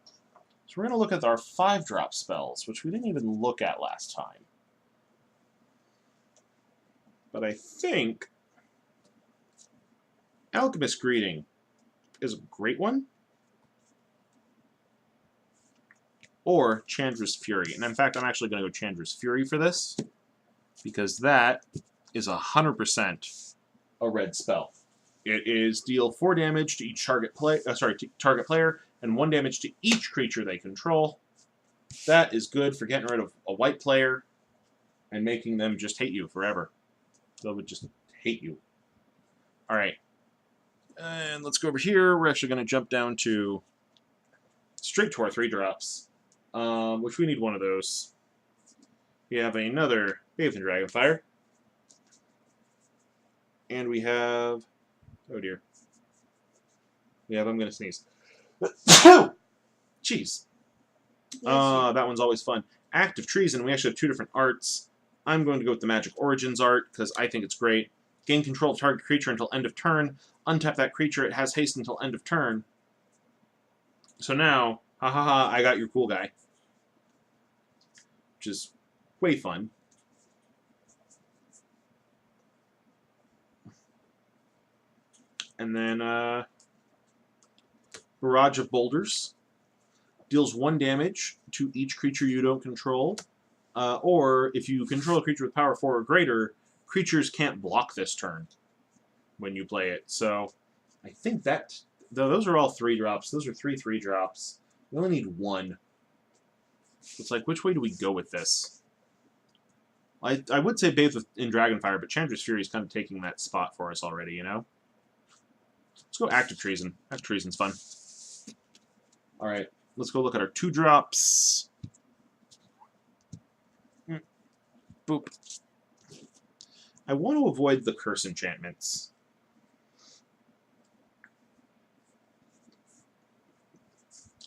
So we're going to look at our 5-drop spells, which we didn't even look at last time. But I think Alchemist Greeting is a great one. Or Chandra's Fury. And in fact, I'm actually going to go Chandra's Fury for this, because that is 100% a red spell. It is deal 4 damage to each target player, and 1 damage to each creature they control. That is good for getting rid of a white player and making them just hate you forever. They would just hate you. All right. And let's go over here. We're actually going to jump down to straight to our 3-drops, which we need one of those. We have another Bathed in Dragonfire. And we have... oh dear. We have... I'm going to sneeze. Jeez. That one's always fun. Act of Treason. We actually have 2 different arts. I'm going to go with the Magic Origins art, because I think it's great. Gain control of target creature until end of turn. Untap that creature. It has haste until end of turn. So now, ha ha ha, I got your cool guy. Which is way fun. And then, Barrage of Boulders. Deals 1 damage to each creature you don't control. Or, if you control a creature with power 4 or greater, creatures can't block this turn when you play it. So, I think that... those are all 3-drops. Those are 3 3-drops. We only need 1. It's like, which way do we go with this? I would say Bathed in Dragonfire, but Chandra's Fury is kind of taking that spot for us already, you know? Let's go Act of Treason. Act of Treason's fun. Alright, let's go look at our 2-drops. Boop. I want to avoid the curse enchantments.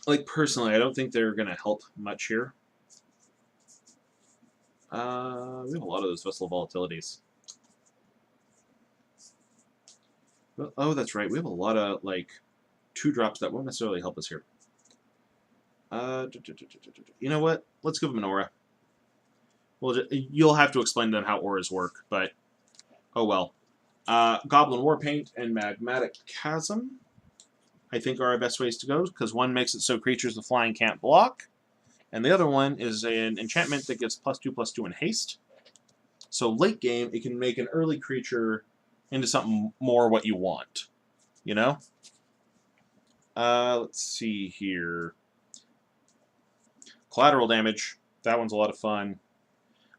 Like, personally, I don't think they're going to help much here. We have a lot of those Vessel of Volatilities. Oh, that's right. We have a lot of, like, 2-drops that won't necessarily help us here. You know what? Let's give them an aura. Well, you'll have to explain to them how auras work, but oh well. Goblin Warpaint and Magmatic Chasm, I think, are our best ways to go, because one makes it so creatures with flying can't block, and the other one is an enchantment that gives +2/+2 in haste. So late game, it can make an early creature into something more what you want, you know? Let's see here. Collateral damage. That one's a lot of fun,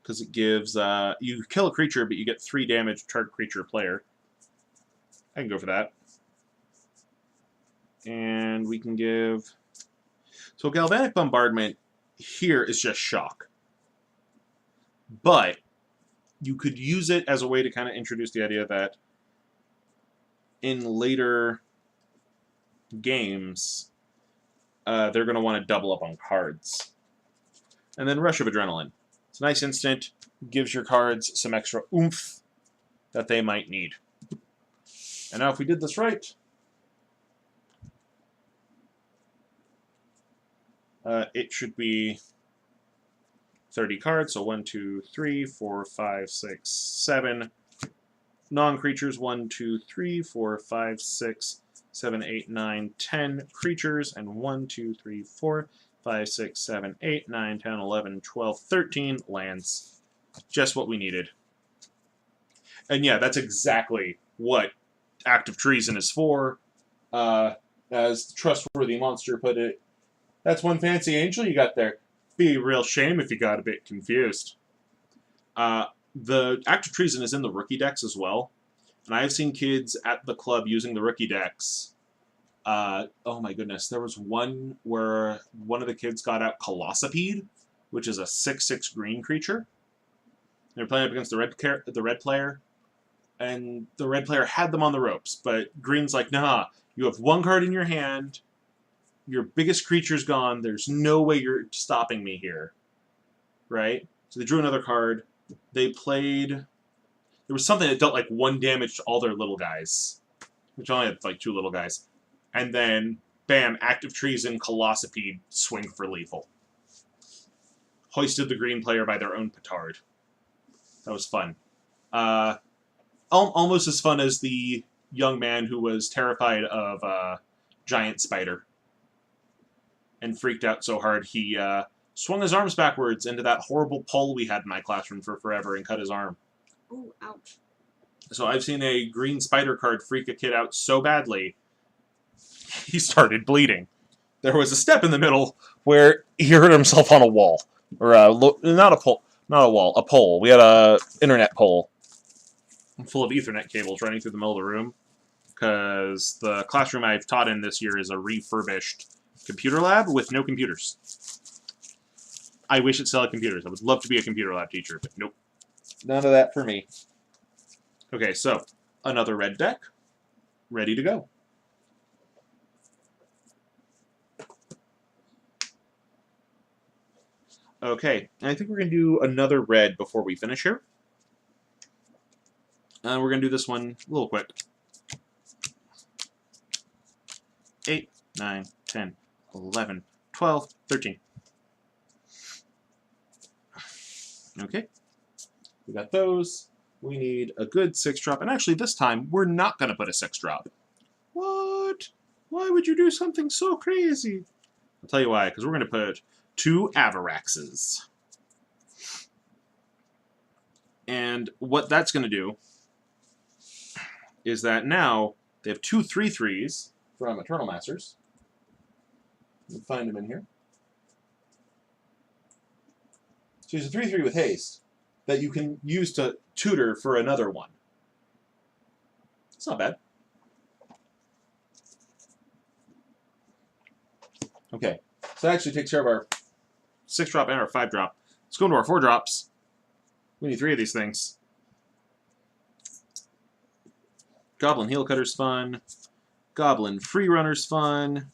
because it gives... you kill a creature, but you get 3 damage to target creature or player. I can go for that. And we can give... so Galvanic Bombardment here is just shock. But you could use it as a way to kind of introduce the idea that in later games, they're going to want to double up on cards. And then Rush of Adrenaline. It's a nice instant, gives your cards some extra oomph that they might need. And now if we did this right, it should be 30 cards, so 1, 2, 3, 4, 5, 6, 7. Non-creatures, 1, 2, 3, 4, 5, 6, 7, 8, 9, 10 creatures, and 1, 2, 3, 4, 5, 6, 7, 8, 9, 10, 11, 12, 13 lands. Just what we needed. And yeah, that's exactly what Act of Treason is for. As the Trustworthy Monster put it, that's one fancy angel you got there. Be a real shame if you got a bit confused. The Act of Treason is in the rookie decks as well. And I have seen kids at the club using the rookie decks. Oh my goodness, there was one where one of the kids got out Colossipede, which is a 6/6 green creature. They were playing up against the red player, and the red player had them on the ropes, but green's like, nah, you have one card in your hand, your biggest creature's gone, there's no way you're stopping me here. Right? So they drew another card. They played... There was something that dealt like 1 damage to all their little guys, which only had like 2 little guys. And then, bam, Act of Treason, Colossipede, swing for lethal. Hoisted the green player by their own petard. That was fun. Almost as fun as the young man who was terrified of giant spider and freaked out so hard he swung his arms backwards into that horrible pole we had in my classroom for forever and cut his arm. Ooh, ouch. So I've seen a green spider card freak a kid out so badly, he started bleeding. There was a step in the middle where he hurt himself on a wall. Or not a pole, not a wall, a pole. We had a internet pole full of Ethernet cables running through the middle of the room, because the classroom I've taught in this year is a refurbished computer lab with no computers. I wish it still had computers. I would love to be a computer lab teacher, but nope. None of that for me. Okay, so another red deck, ready to go. Okay, and I think we're going to do another red before we finish here. We're going to do this one a little quick. 8, 9, 10, 11, 12, 13. Okay, we got those. We need a good 6-drop, and actually this time we're not going to put a 6-drop. What? Why would you do something so crazy? I'll tell you why, because we're going to put 2 Avaraxes. And what that's going to do is that now they have 2 3/3s from Eternal Masters. You can find them in here. So there's a 3/3 with haste that you can use to tutor for another one. It's not bad. Okay, so that actually takes care of our 6-drop and our 5-drop. Let's go into our 4-drops. We need 3 of these things. Goblin Heel Cutter's fun. Goblin Free Runner's fun.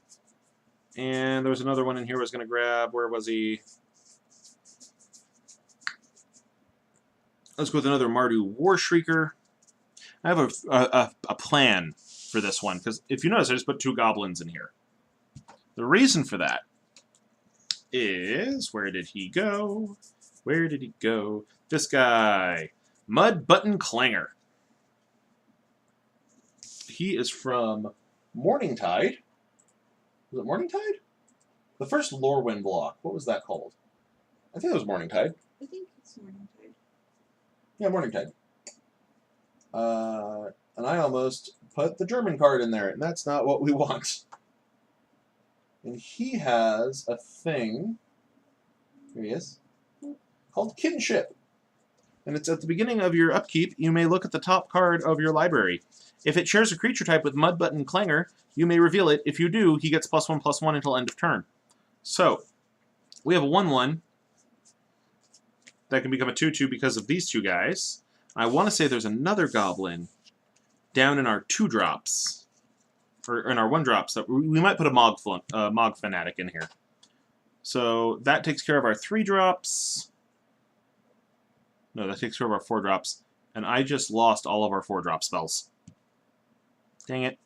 And there was another one in here I was going to grab. Where was he? Let's go with another Mardu War Shrieker. I have a plan for this one, because if you notice, I just put 2 goblins in here. The reason for that is, where did he go? Where did he go? This guy, Mud Button Clanger. He is from Morningtide. Was it Morningtide? The first Lorwyn block. What was that called? I think it was Morningtide. I think it's Morningtide. Yeah, Morningtide. And I almost put the German card in there, and that's not what we want. And he has a thing, here he is, called Kinship. And it's at the beginning of your upkeep, you may look at the top card of your library. If it shares a creature type with Mud Button Clanger, you may reveal it. If you do, he gets +1/+1 until end of turn. So, we have a 1/1 that can become a 2/2 because of these 2 guys. I want to say there's another goblin down in our 2-drops or in our 1-drops, that we might put a Mog Fanatic in here. So that takes care of our 3-drops. No, that takes care of our 4-drops. And I just lost all of our 4-drop spells. Dang it.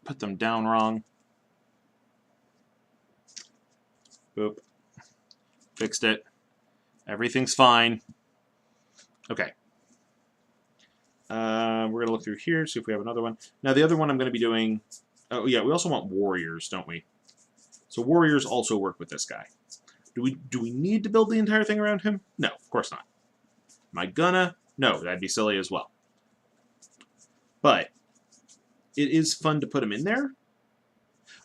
Put them down wrong. Boop. Fixed it. Everything's fine. Okay. We're going to look through here, see if we have another one. Now, the other one I'm going to be doing... Oh, yeah, we also want warriors, don't we? So warriors also work with this guy. Do we need to build the entire thing around him? No, of course not. Am I gonna? No, that'd be silly as well. But it is fun to put him in there.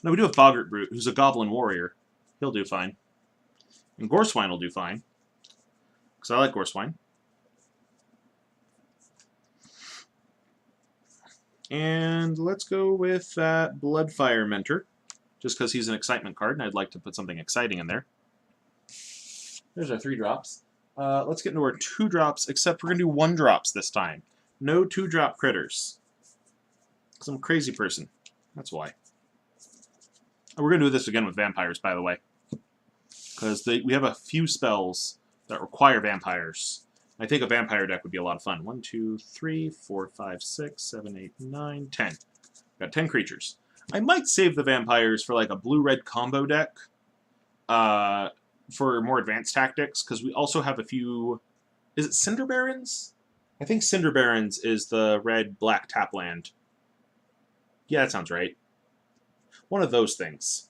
Now, we do have Boggart Brute, who's a goblin warrior. He'll do fine. And Goreswine will do fine. Because I like Goreswine. And let's go with that Bloodfire Mentor. Just because he's an excitement card, and I'd like to put something exciting in there. There's our 3-drops. Let's get into our 2-drops, except we're going to do 1-drops this time. No 2-drop critters. Because I'm a crazy person. That's why. And we're going to do this again with vampires, by the way. Because we have a few spells that require vampires. I think a vampire deck would be a lot of fun. 1, 2, 3, 4, 5, 6, 7, 8, 9, 10. Got 10 creatures. I might save the vampires for like a blue-red combo deck for more advanced tactics, because we also have a few... Is it Cinder Barons? I think Cinder Barons is the red-black tap land. Yeah, that sounds right. One of those things.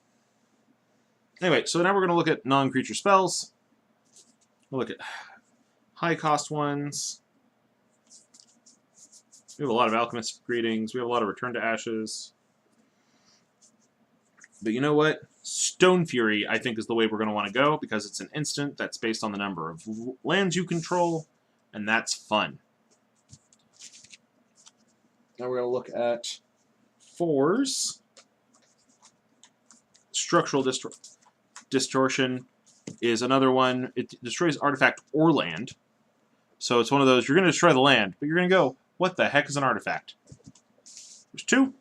Anyway, so now we're going to look at non-creature spells. We'll look at high-cost ones. We have a lot of Alchemist Greetings. We have a lot of Return to Ashes. But you know what? Stone Fury, I think, is the way we're going to want to go, because it's an instant that's based on the number of lands you control, and that's fun. Now we're going to look at 4s. Structural Distortion is another one. It destroys artifact or land. So it's one of those, you're going to destroy the land, but you're going to go, what the heck is an artifact? There's 2.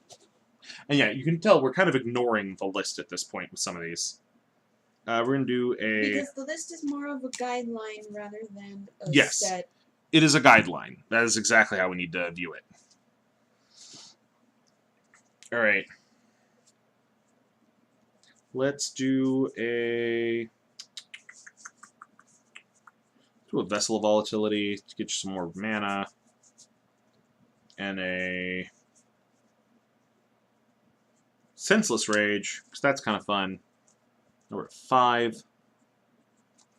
And yeah, you can tell we're kind of ignoring the list at this point with some of these. We're going to do a... Because the list is more of a guideline rather than a yes, set. It is a guideline. That is exactly how we need to view it. Alright. Let's do a Vessel of Volatility to get you some more mana. And a Senseless Rage, because that's kind of fun. Now we're at 5.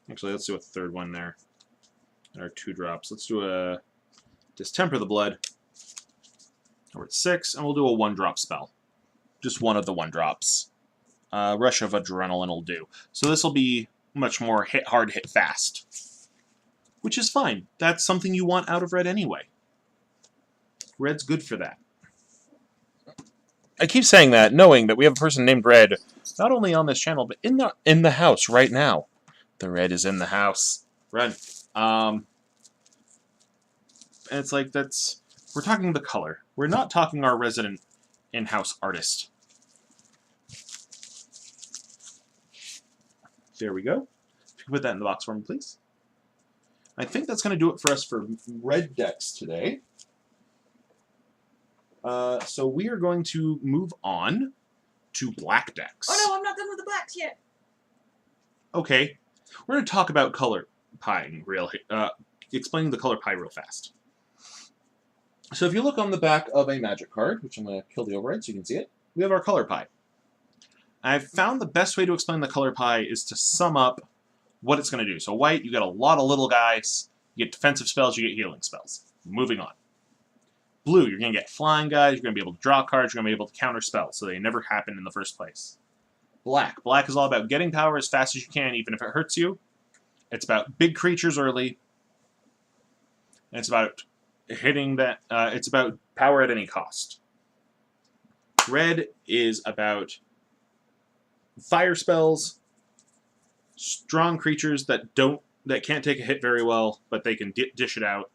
Actually, let's do a 3rd one there. And our 2-drops. Let's do a Distemper the Blood. Now we're at 6, and we'll do a 1-drop spell. Just one of the 1-drops. Rush of Adrenaline will do. So this will be much more hit hard, hit fast. Which is fine. That's something you want out of red anyway. Red's good for that. I keep saying that, knowing that we have a person named Red, not only on this channel, but in the house right now. The Red is in the house. Red. And it's like, we're talking the color. We're not talking our resident in-house artist. There we go. If you can put that in the box for me, please. I think that's going to do it for us for red decks today. So we are going to move on to black decks. Oh no, I'm not done with the blacks yet. Okay. We're going to talk about color pieing explaining the color pie real fast. So if you look on the back of a magic card, which I'm going to kill the override so you can see it, we have our color pie. I've found the best way to explain the color pie is to sum up what it's going to do. So white, you get a lot of little guys. You get defensive spells, you get healing spells. Moving on. Blue, you're going to get flying guys, you're going to be able to draw cards, you're going to be able to counter spells, so they never happen in the first place. Black. Black is all about getting power as fast as you can, even if it hurts you. It's about big creatures early. And it's about hitting that. It's about power at any cost. Red is about fire spells, strong creatures that can't take a hit very well, but they can dish it out,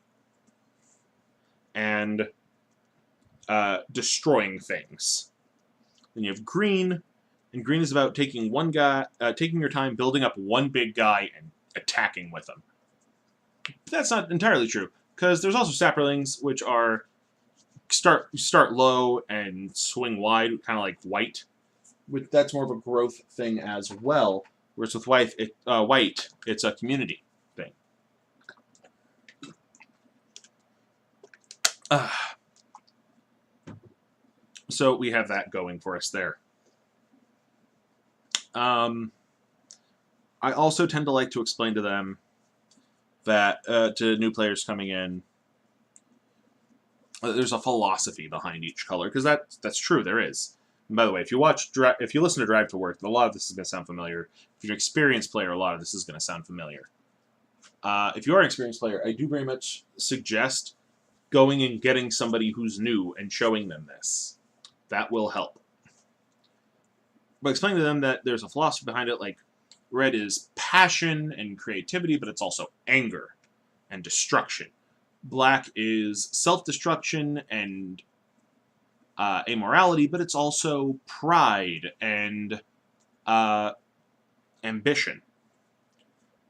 and destroying things. Then you have green, and green is about taking one guy, taking your time, building up one big guy, and attacking with them. But that's not entirely true, because there's also sapperlings, which are start low and swing wide, kind of like white. That's more of a growth thing as well. Whereas with white, it's a community thing. So we have that going for us there. I also tend to like to explain to them that, to new players coming in, there's a philosophy behind each color, because that's true, there is. And by the way, if you listen to Drive to Work, a lot of this is going to sound familiar. If you're an experienced player, a lot of this is going to sound familiar. If you are an experienced player, I do very much suggest going and getting somebody who's new and showing them this. That will help. But explaining to them that there's a philosophy behind it, like red is passion and creativity, but it's also anger and destruction. Black is self-destruction and amorality, but it's also pride and ambition.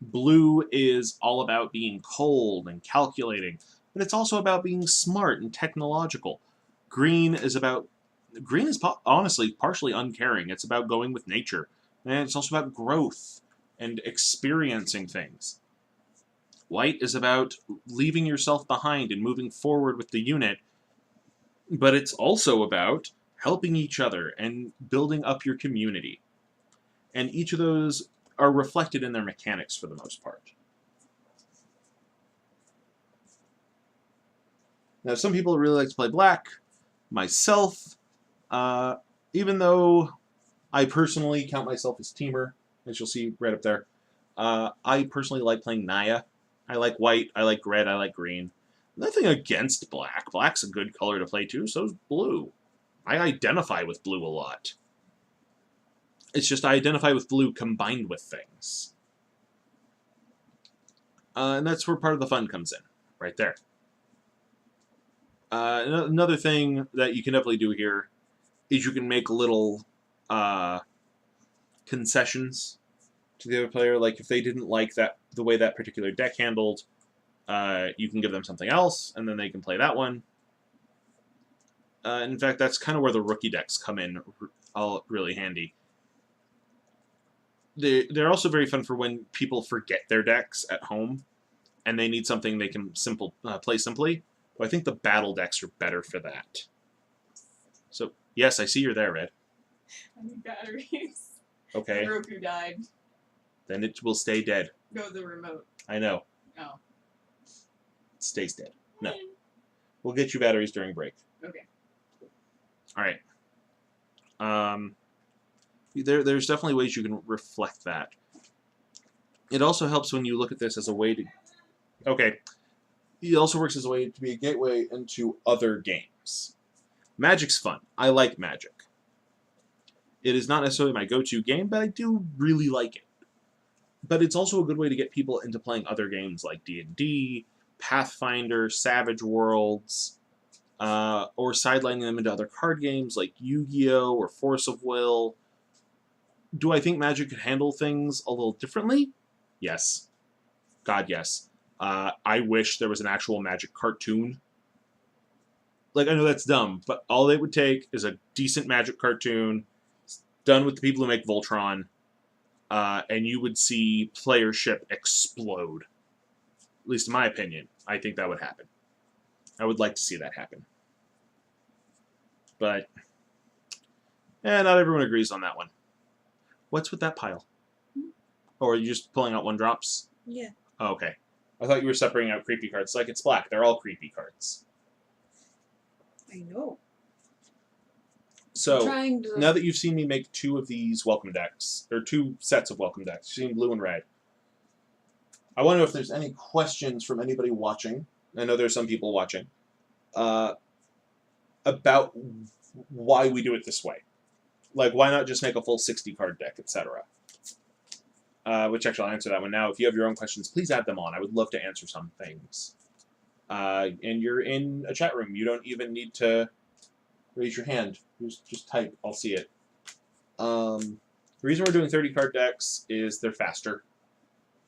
Blue is all about being cold and calculating, but it's also about being smart and technological. Green is honestly partially uncaring. It's about going with nature. And it's also about growth and experiencing things. White is about leaving yourself behind and moving forward with the unit, but it's also about helping each other and building up your community. And each of those are reflected in their mechanics for the most part. Now, some people really like to play black. Myself, even though I personally count myself as teamer, as you'll see right up there, I personally like playing Naya. I like white, I like red, I like green. Nothing against black. Black's a good color to play too, so's blue. I identify with blue a lot. It's just I identify with blue combined with things. And that's where part of the fun comes in, right there. Another thing that you can definitely do here is you can make little concessions to the other player. Like if they didn't like the way that particular deck handled, you can give them something else, and then they can play that one. In fact, that's kind of where the rookie decks come in really handy. They're also very fun for when people forget their decks at home, and they need something they can play simply. But I think the battle decks are better for that. So, yes, I see you're there, Red. I need batteries. Okay. Roku died. Then it will stay dead. Go to the remote. I know. Oh. It stays dead. No. We'll get you batteries during break. Okay. All right. There's definitely ways you can reflect that. It also helps when you look at this as a way to... Okay. It also works as a way to be a gateway into other games. Magic's fun. I like Magic. It is not necessarily my go-to game, but I do really like it. But it's also a good way to get people into playing other games like D&D, Pathfinder, Savage Worlds, or sidelining them into other card games like Yu-Gi-Oh! Or Force of Will. Do I think Magic could handle things a little differently? Yes. God, yes. I wish there was an actual Magic cartoon. Like, I know that's dumb, but all it would take is a decent Magic cartoon done with the people who make Voltron, and you would see playership explode. At least in my opinion, I think that would happen. I would like to see that happen. But, not everyone agrees on that one. What's with that pile? Or are you just pulling out 1-drops? Yeah. Oh, okay. I thought you were separating out creepy cards. Like, it's black. They're all creepy cards. I know. So, Trying to... now that you've seen me make 2 of these welcome decks, or 2 sets of welcome decks, you've seen blue and red, I want to know if there's any questions from anybody watching. I know there's some people watching. About why we do it this way. Like, why not just make a full 60-card deck, etc.? Which actually, I'll answer that one now. If you have your own questions, please add them on. I would love to answer some things. And you're in a chat room. You don't even need to Raise your hand. Just type. I'll see it. The reason we're doing 30 card decks is they're faster.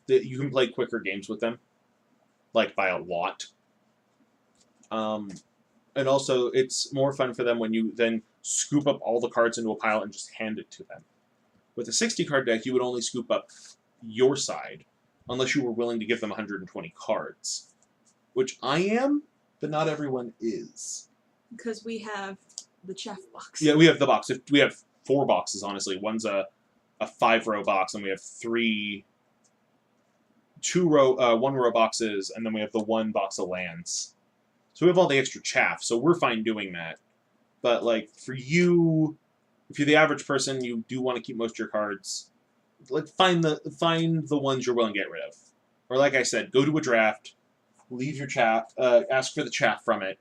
You can play quicker games with them, like by a lot. And also, it's more fun for them when you then scoop up all the cards into a pile and just hand it to them. With a 60 card deck, you would only scoop up your side, unless you were willing to give them 120 cards. Which I am, but not everyone is. Because we have the chaff box. Yeah, we have the box. We have 4 boxes, honestly. One's a 5-row box, and we have 1-row boxes, and then we have the 1 box of lands. So we have all the extra chaff, so we're fine doing that. But, like, for you, if you're the average person, you do want to keep most of your cards. Like, find the ones you're willing to get rid of. Or, like I said, go to a draft, leave your chaff, ask for the chaff from it,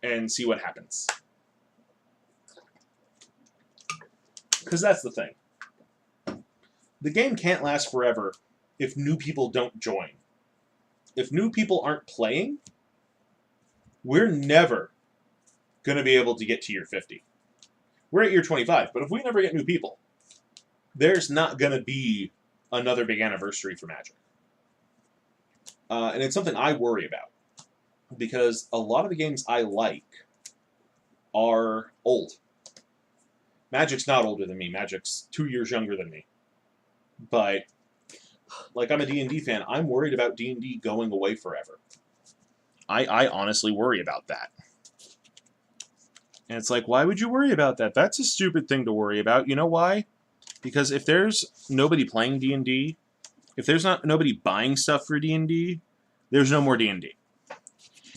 and see what happens. Because that's the thing. The game can't last forever if new people don't join. If new people aren't playing, we're never going to be able to get to year 50. We're at year 25, but if we never get new people, there's not going to be another big anniversary for Magic. And it's something I worry about, because a lot of the games I like are old. Magic's not older than me. Magic's 2 years younger than me. But, like, I'm a D&D fan. I'm worried about D&D going away forever. I honestly worry about that. And it's like, why would you worry about that? That's a stupid thing to worry about. You know why? Because if there's nobody playing D&D, if there's not nobody buying stuff for D&D, there's no more D&D.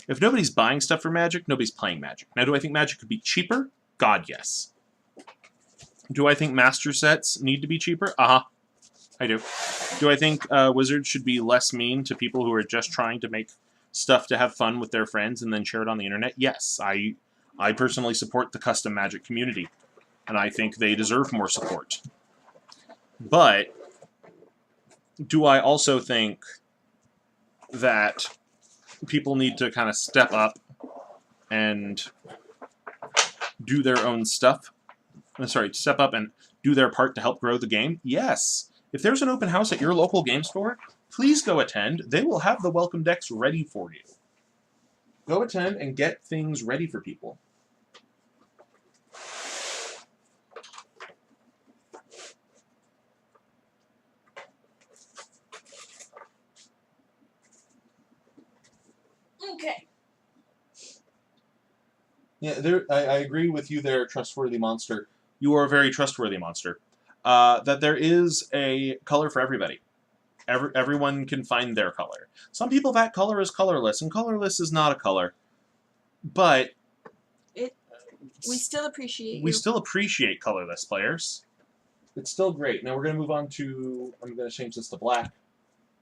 If nobody's buying stuff for Magic, nobody's playing Magic. Now, do I think Magic could be cheaper? God, yes. Do I think Master Sets need to be cheaper? I do. Do I think Wizards should be less mean to people who are just trying to make stuff to have fun with their friends and then share it on the internet? Yes. I personally support the custom Magic community, and I think they deserve more support. But do I also think that people need to kind of step up and do their own stuff? Step up and do their part to help grow the game? Yes. If there's an open house at your local game store, please go attend. They will have the welcome decks ready for you. Go attend and get things ready for people. Okay. Yeah, I agree with you there, trustworthy monster. You are a very trustworthy monster. That there is a color for everybody. Everyone can find their color. Some people, that color is colorless, and colorless is not a color. But we still appreciate we you. still appreciate colorless players. It's still great. Now we're going to move on to... I'm going to change this to black.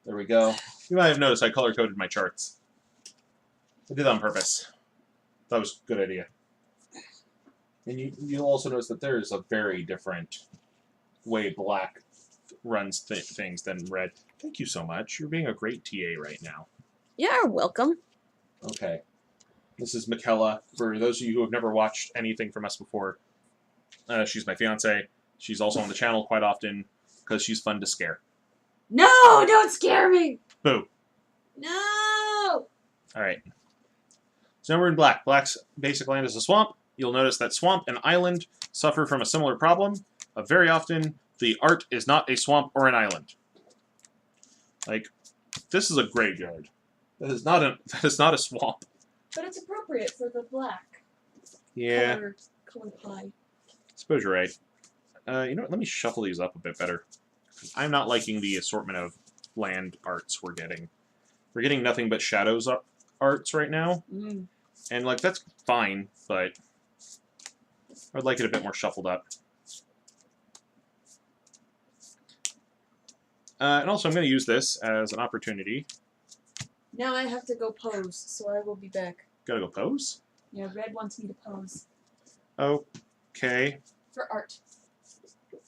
There we go. You might have noticed I color-coded my charts. I did that on purpose. That was a good idea. And you'll also notice that there is a very different way black runs things than red. Thank you so much. You're being a great TA right now. You're welcome. Okay. This is Mikella. For those of you who have never watched anything from us before, she's my fiance. She's also on the channel quite often because she's fun to scare. No, don't scare me. Boo. No. All right. So now we're in black. Black's basic land is a swamp. You'll notice that swamp and island suffer from a similar problem. Very often, the art is not a swamp or an island. Like, this is a graveyard. That is not a swamp. But it's appropriate for the black. Yeah. Color pie. I suppose you're right. You know what? Let me shuffle these up a bit better. I'm not liking the assortment of land arts we're getting. We're getting nothing but shadows arts right now. Mm. And, like, that's fine, but I'd like it a bit more shuffled up. And also, I'm going to use this as an opportunity. Now I have to go pose, so I will be back. Gotta go pose? Yeah, Red wants me to pose. Okay. For art.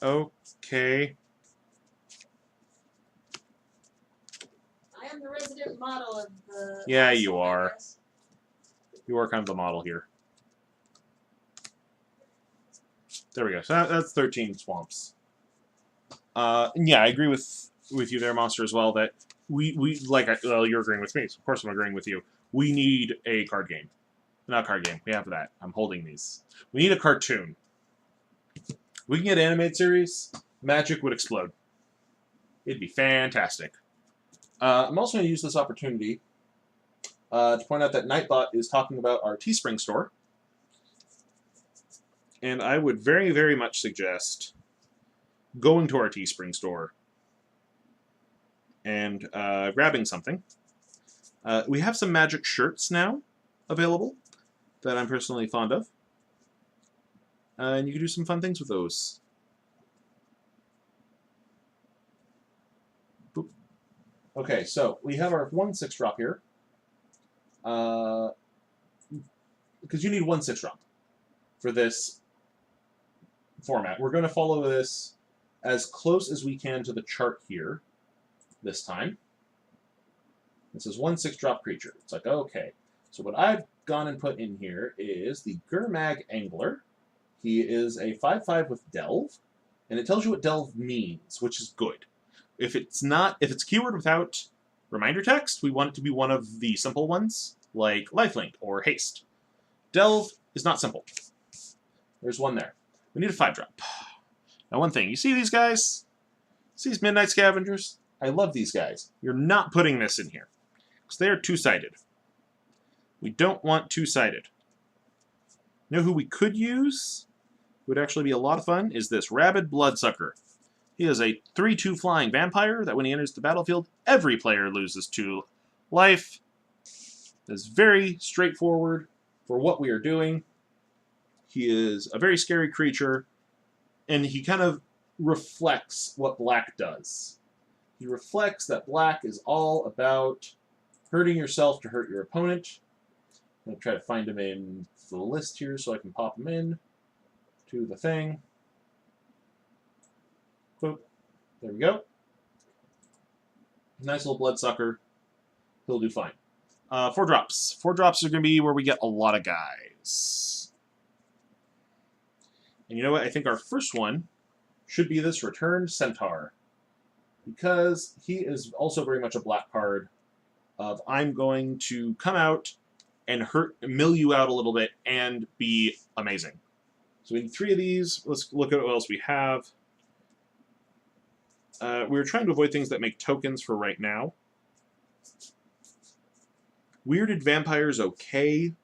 Okay. I am the resident model of the... Yeah, you asshole, I are. guess. You are kind of the model here. There we go. So that's 13 swamps. Yeah, I agree with you there, Monster, as well, that we like, well, you're agreeing with me, so of course I'm agreeing with you. We need a card game. Not a card game. We have that. I'm holding these. We need a cartoon. We can get an animated series. Magic would explode. It'd be fantastic. I'm also going to use this opportunity to point out that Nightbot is talking about our Teespring store. And I would very, very much suggest going to our Teespring store and grabbing something. We have some magic shirts now available that I'm personally fond of. And you can do some fun things with those. Boop. Okay, so we have our 1/6 drop here. Because you need 1/6 drop for this format. We're going to follow this as close as we can to the chart here this time. This is 1/6 drop creature. It's like, okay. So what I've gone and put in here is the Gurmag Angler. He is a 5/5 with Delve, and it tells you what Delve means, which is good. If it's keyword without reminder text, we want it to be one of the simple ones, like Lifelink or Haste. Delve is not simple. There's one there. We need a 5-drop. Now, one thing. You see these guys? See these Midnight Scavengers? I love these guys. You're not putting this in here, because they are two-sided. We don't want two-sided. You know who we could use? Would actually be a lot of fun, is this Rabid Bloodsucker. He is a 3/2 flying vampire that when he enters the battlefield, every player loses 2 life. It's very straightforward for what we are doing. He is a very scary creature, and he kind of reflects what black does. He reflects that black is all about hurting yourself to hurt your opponent. I'm going to try to find him in the list here so I can pop him in to the thing. Boop. There we go. Nice little bloodsucker. He'll do fine. 4 drops. 4 drops are going to be where we get a lot of guys. And you know what? I think our first one should be this Returned Centaur. Because he is also very much a black card of I'm going to come out and mill you out a little bit and be amazing. So we need 3 of these. Let's look at what else we have. We're trying to avoid things that make tokens for right now. Weirded Vampire's okay,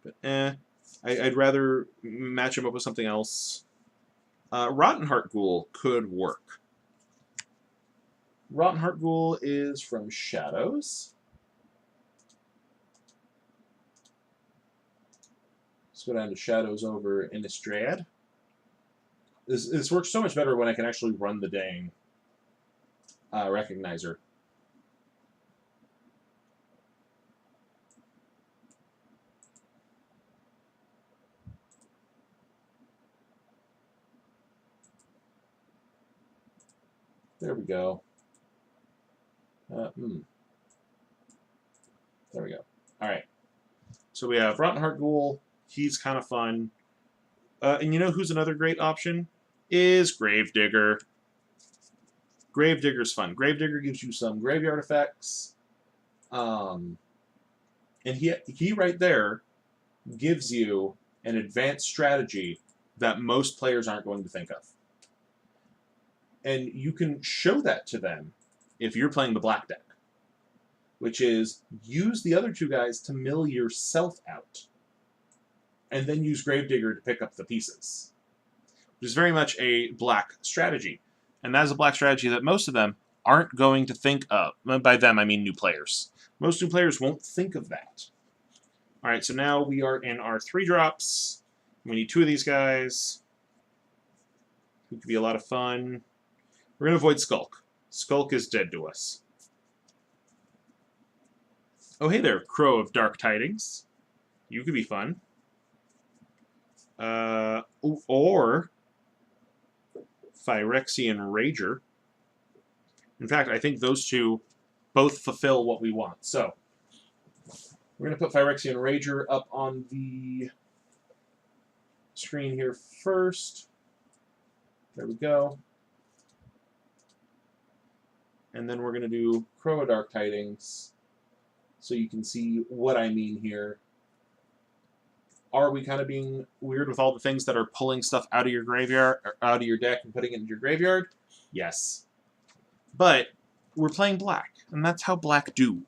but I'd rather match him up with something else. Rotten Heart Ghoul could work. Rotten Heart Ghoul is from Shadows. Let's go down to Shadows over Innistrad. This works so much better when I can actually run the dang recognizer. There we go. There we go. All right. So we have Rotten Heart Ghoul. He's kind of fun. And you know who's another great option? Is Gravedigger. Gravedigger's fun. Gravedigger gives you some graveyard effects. And he right there gives you an advanced strategy that most players aren't going to think of. And you can show that to them if you're playing the black deck, which is use the other 2 guys to mill yourself out, and then use Gravedigger to pick up the pieces, which is very much a black strategy. And that is a black strategy that most of them aren't going to think of. By them, I mean new players. Most new players won't think of that. All right, so now we are in our 3 drops. We need 2 of these guys. Who could be a lot of fun. We're going to avoid Skulk. Skulk is dead to us. Oh, hey there, Crow of Dark Tidings. You could be fun. Or Phyrexian Rager. In fact, I think those 2 both fulfill what we want. So, we're going to put Phyrexian Rager up on the screen here first. There we go. And then we're going to do Crow of Dark Tidings so you can see what I mean here. Are we kind of being weird with all the things that are pulling stuff out of your graveyard, or out of your deck and putting it into your graveyard? Yes. But we're playing black, and that's how black do.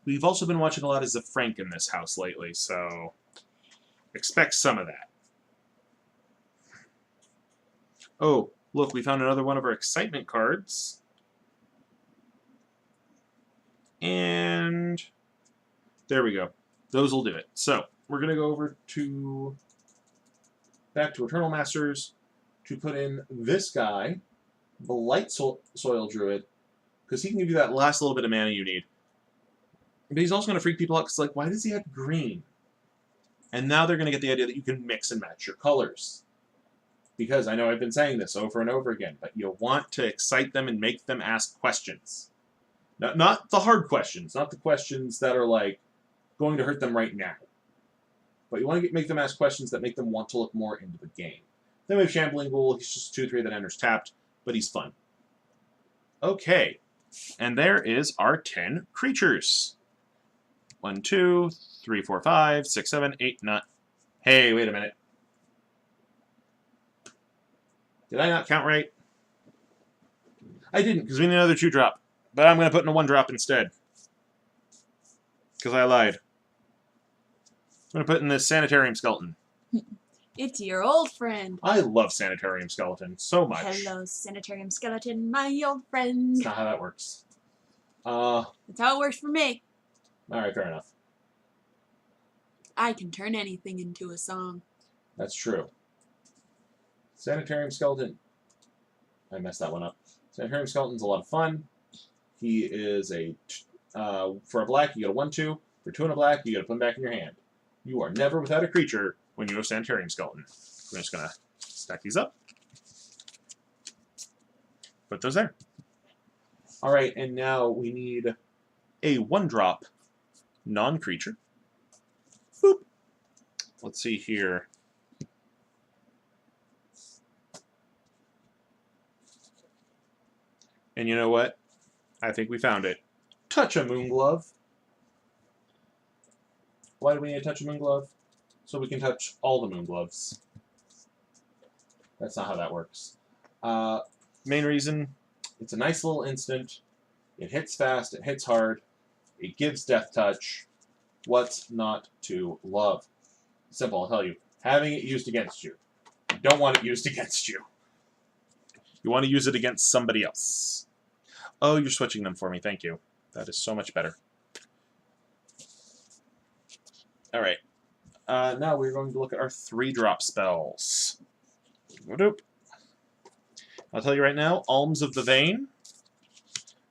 We've also been watching a lot of Zefrank in this house lately, so expect some of that. Oh, look, we found another one of our excitement cards. And there we go. Those will do it. So we're going to go over to back to Eternal Masters to put in this guy, the Light Soil Druid, because he can give you that last little bit of mana you need. But he's also going to freak people out because, like, why does he have green? And now they're going to get the idea that you can mix and match your colors. Because I know I've been saying this over and over again, but you want to excite them and make them ask questions. Not the hard questions, not the questions that are, like, going to hurt them right now. But you want to make them ask questions that make them want to look more into the game. Then we have Shambling Ghoul. He's just 2/3 that enters tapped, but he's fun. Okay, and there is our 10 creatures. 1, 2, 3, 4, 5, 6, 7, 8, 9. Hey, wait a minute. Did I not count right? I didn't, because we need another 2-drop. But I'm going to put in a 1-drop instead. Because I lied. I'm going to put in this Sanitarium Skeleton. It's your old friend. I love Sanitarium Skeleton so much. Hello, Sanitarium Skeleton, my old friend. That's not how that works. That's how it works for me. Alright, fair enough. I can turn anything into a song. That's true. Sanitarium Skeleton. I messed that one up. Sanitarium Skeleton's a lot of fun. He is a... for a black, you get a 1/2. For 2 and a black, you get to put him back in your hand. You are never without a creature when you have Sanitarium Skeleton. I'm just going to stack these up. Put those there. Alright, and now we need a 1-drop non-creature. Boop. Let's see here. And you know what? I think we found it. Touch a Moonglove. Why do we need to touch a Moonglove? So we can touch all the Moongloves. That's not how that works. Main reason, it's a nice little instant. It hits fast, it hits hard, it gives Death Touch. What's not to love? Simple, I'll tell you. Having it used against you. You don't want it used against you. You want to use it against somebody else. Oh, you're switching them for me. Thank you. That is so much better. Alright. Now we're going to look at our 3-drop spells. I'll tell you right now, Alms of the Vein.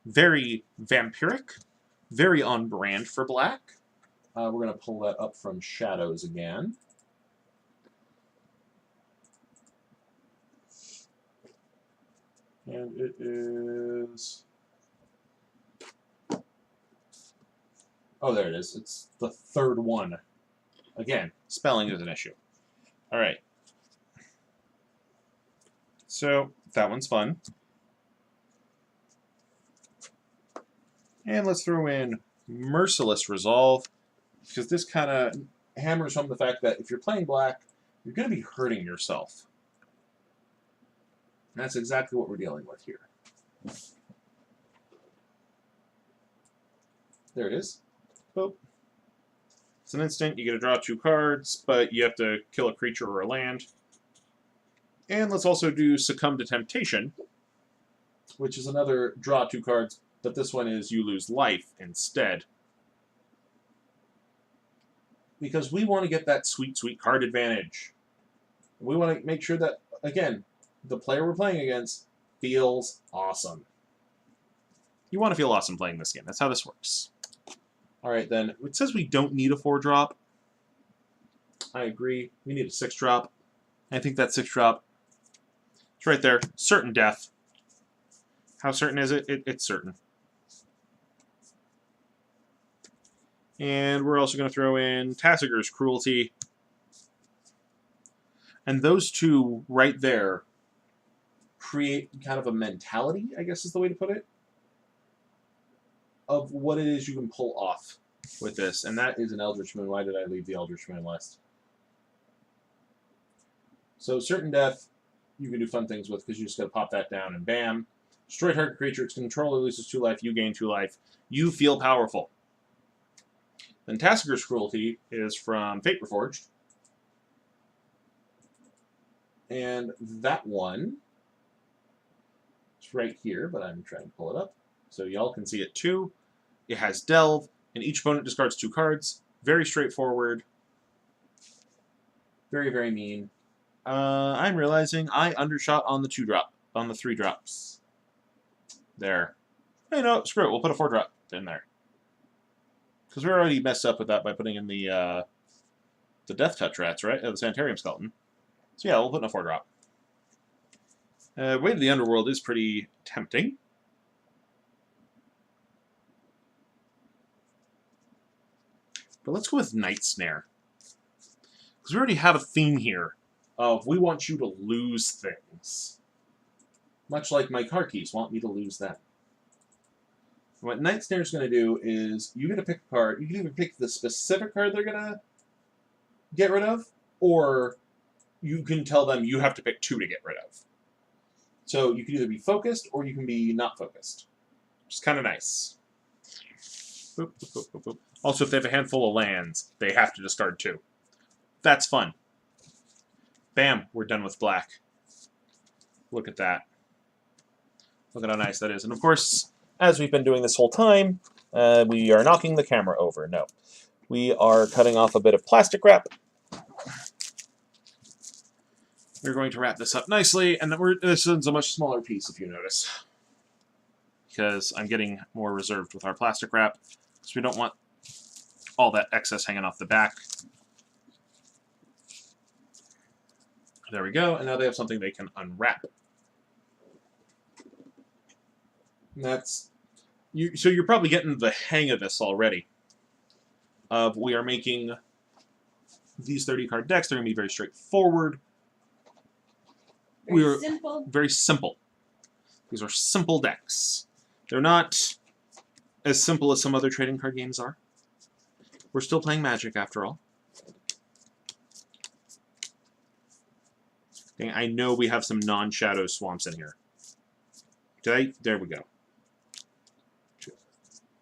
Very vampiric. Very on brand for black. We're going to pull that up from Shadows again. And it is... Oh, there it is. It's the 3rd one. Again, spelling is an issue. Alright. So, that one's fun. And let's throw in Merciless Resolve, because this kind of hammers home the fact that if you're playing black, you're going to be hurting yourself. And that's exactly what we're dealing with here. There it is. Boop. It's an instant. You get to draw 2 cards, but you have to kill a creature or a land. And let's also do Succumb to Temptation, which is another draw 2 cards, but this one is you lose life instead. Because we want to get that sweet, sweet card advantage. We want to make sure that, again, the player we're playing against feels awesome. You want to feel awesome playing this game. That's how this works. Alright then, it says we don't need a 4-drop. I agree. We need a 6-drop. I think that 6-drop, it's right there. Certain death. How certain is it? It's certain. And we're also going to throw in Tassiger's Cruelty. And those two right there create kind of a mentality, I guess is the way to put it, of what it is you can pull off with this. And that is an Eldritch Moon. Why did I leave the Eldritch Moon list? So certain death, you can do fun things with because you just got to pop that down and bam. Destroy target creature. Its controller loses 2 life. You gain 2 life. You feel powerful. Then Tassiger's Cruelty is from Fate Reforged. And that one is right here, but I'm trying to pull it up so y'all can see it too. It has Delve, and each opponent discards 2 cards. Very straightforward. Very, very mean. I'm realizing I undershot on the 2-drop, on the 3 drops. There. Hey, no, screw it. We'll put a 4-drop in there. Because we already messed up with that by putting in the Death Touch Rats, right? The Sanitarium Skeleton. So yeah, we'll put in a 4-drop. Way to the Underworld is pretty tempting. But let's go with Night Snare. Because we already have a theme here of we want you to lose things. Much like my car keys want me to lose them. What Night Snare is going to do is you get to pick a card. You can either pick the specific card they're going to get rid of, or you can tell them you have to pick 2 to get rid of. So you can either be focused or you can be not focused. Which is kind of nice. Boop, boop, boop, boop, boop. Also, if they have a handful of lands, they have to discard 2. That's fun. Bam, we're done with black. Look at that. Look at how nice that is. And of course, as we've been doing this whole time, we are knocking the camera over. No. We are cutting off a bit of plastic wrap. We're going to wrap this up nicely, and this is a much smaller piece, if you notice. Because I'm getting more reserved with our plastic wrap, because we don't want all that excess hanging off the back. There we go, and now they have something they can unwrap. And that's so you're probably getting the hang of this already. We are making these 30-card decks. They're going to be very straightforward. Simple. Very simple. These are simple decks. They're not as simple as some other trading card games are. We're still playing Magic after all. Dang, I know we have some non-shadow swamps in here. There we go.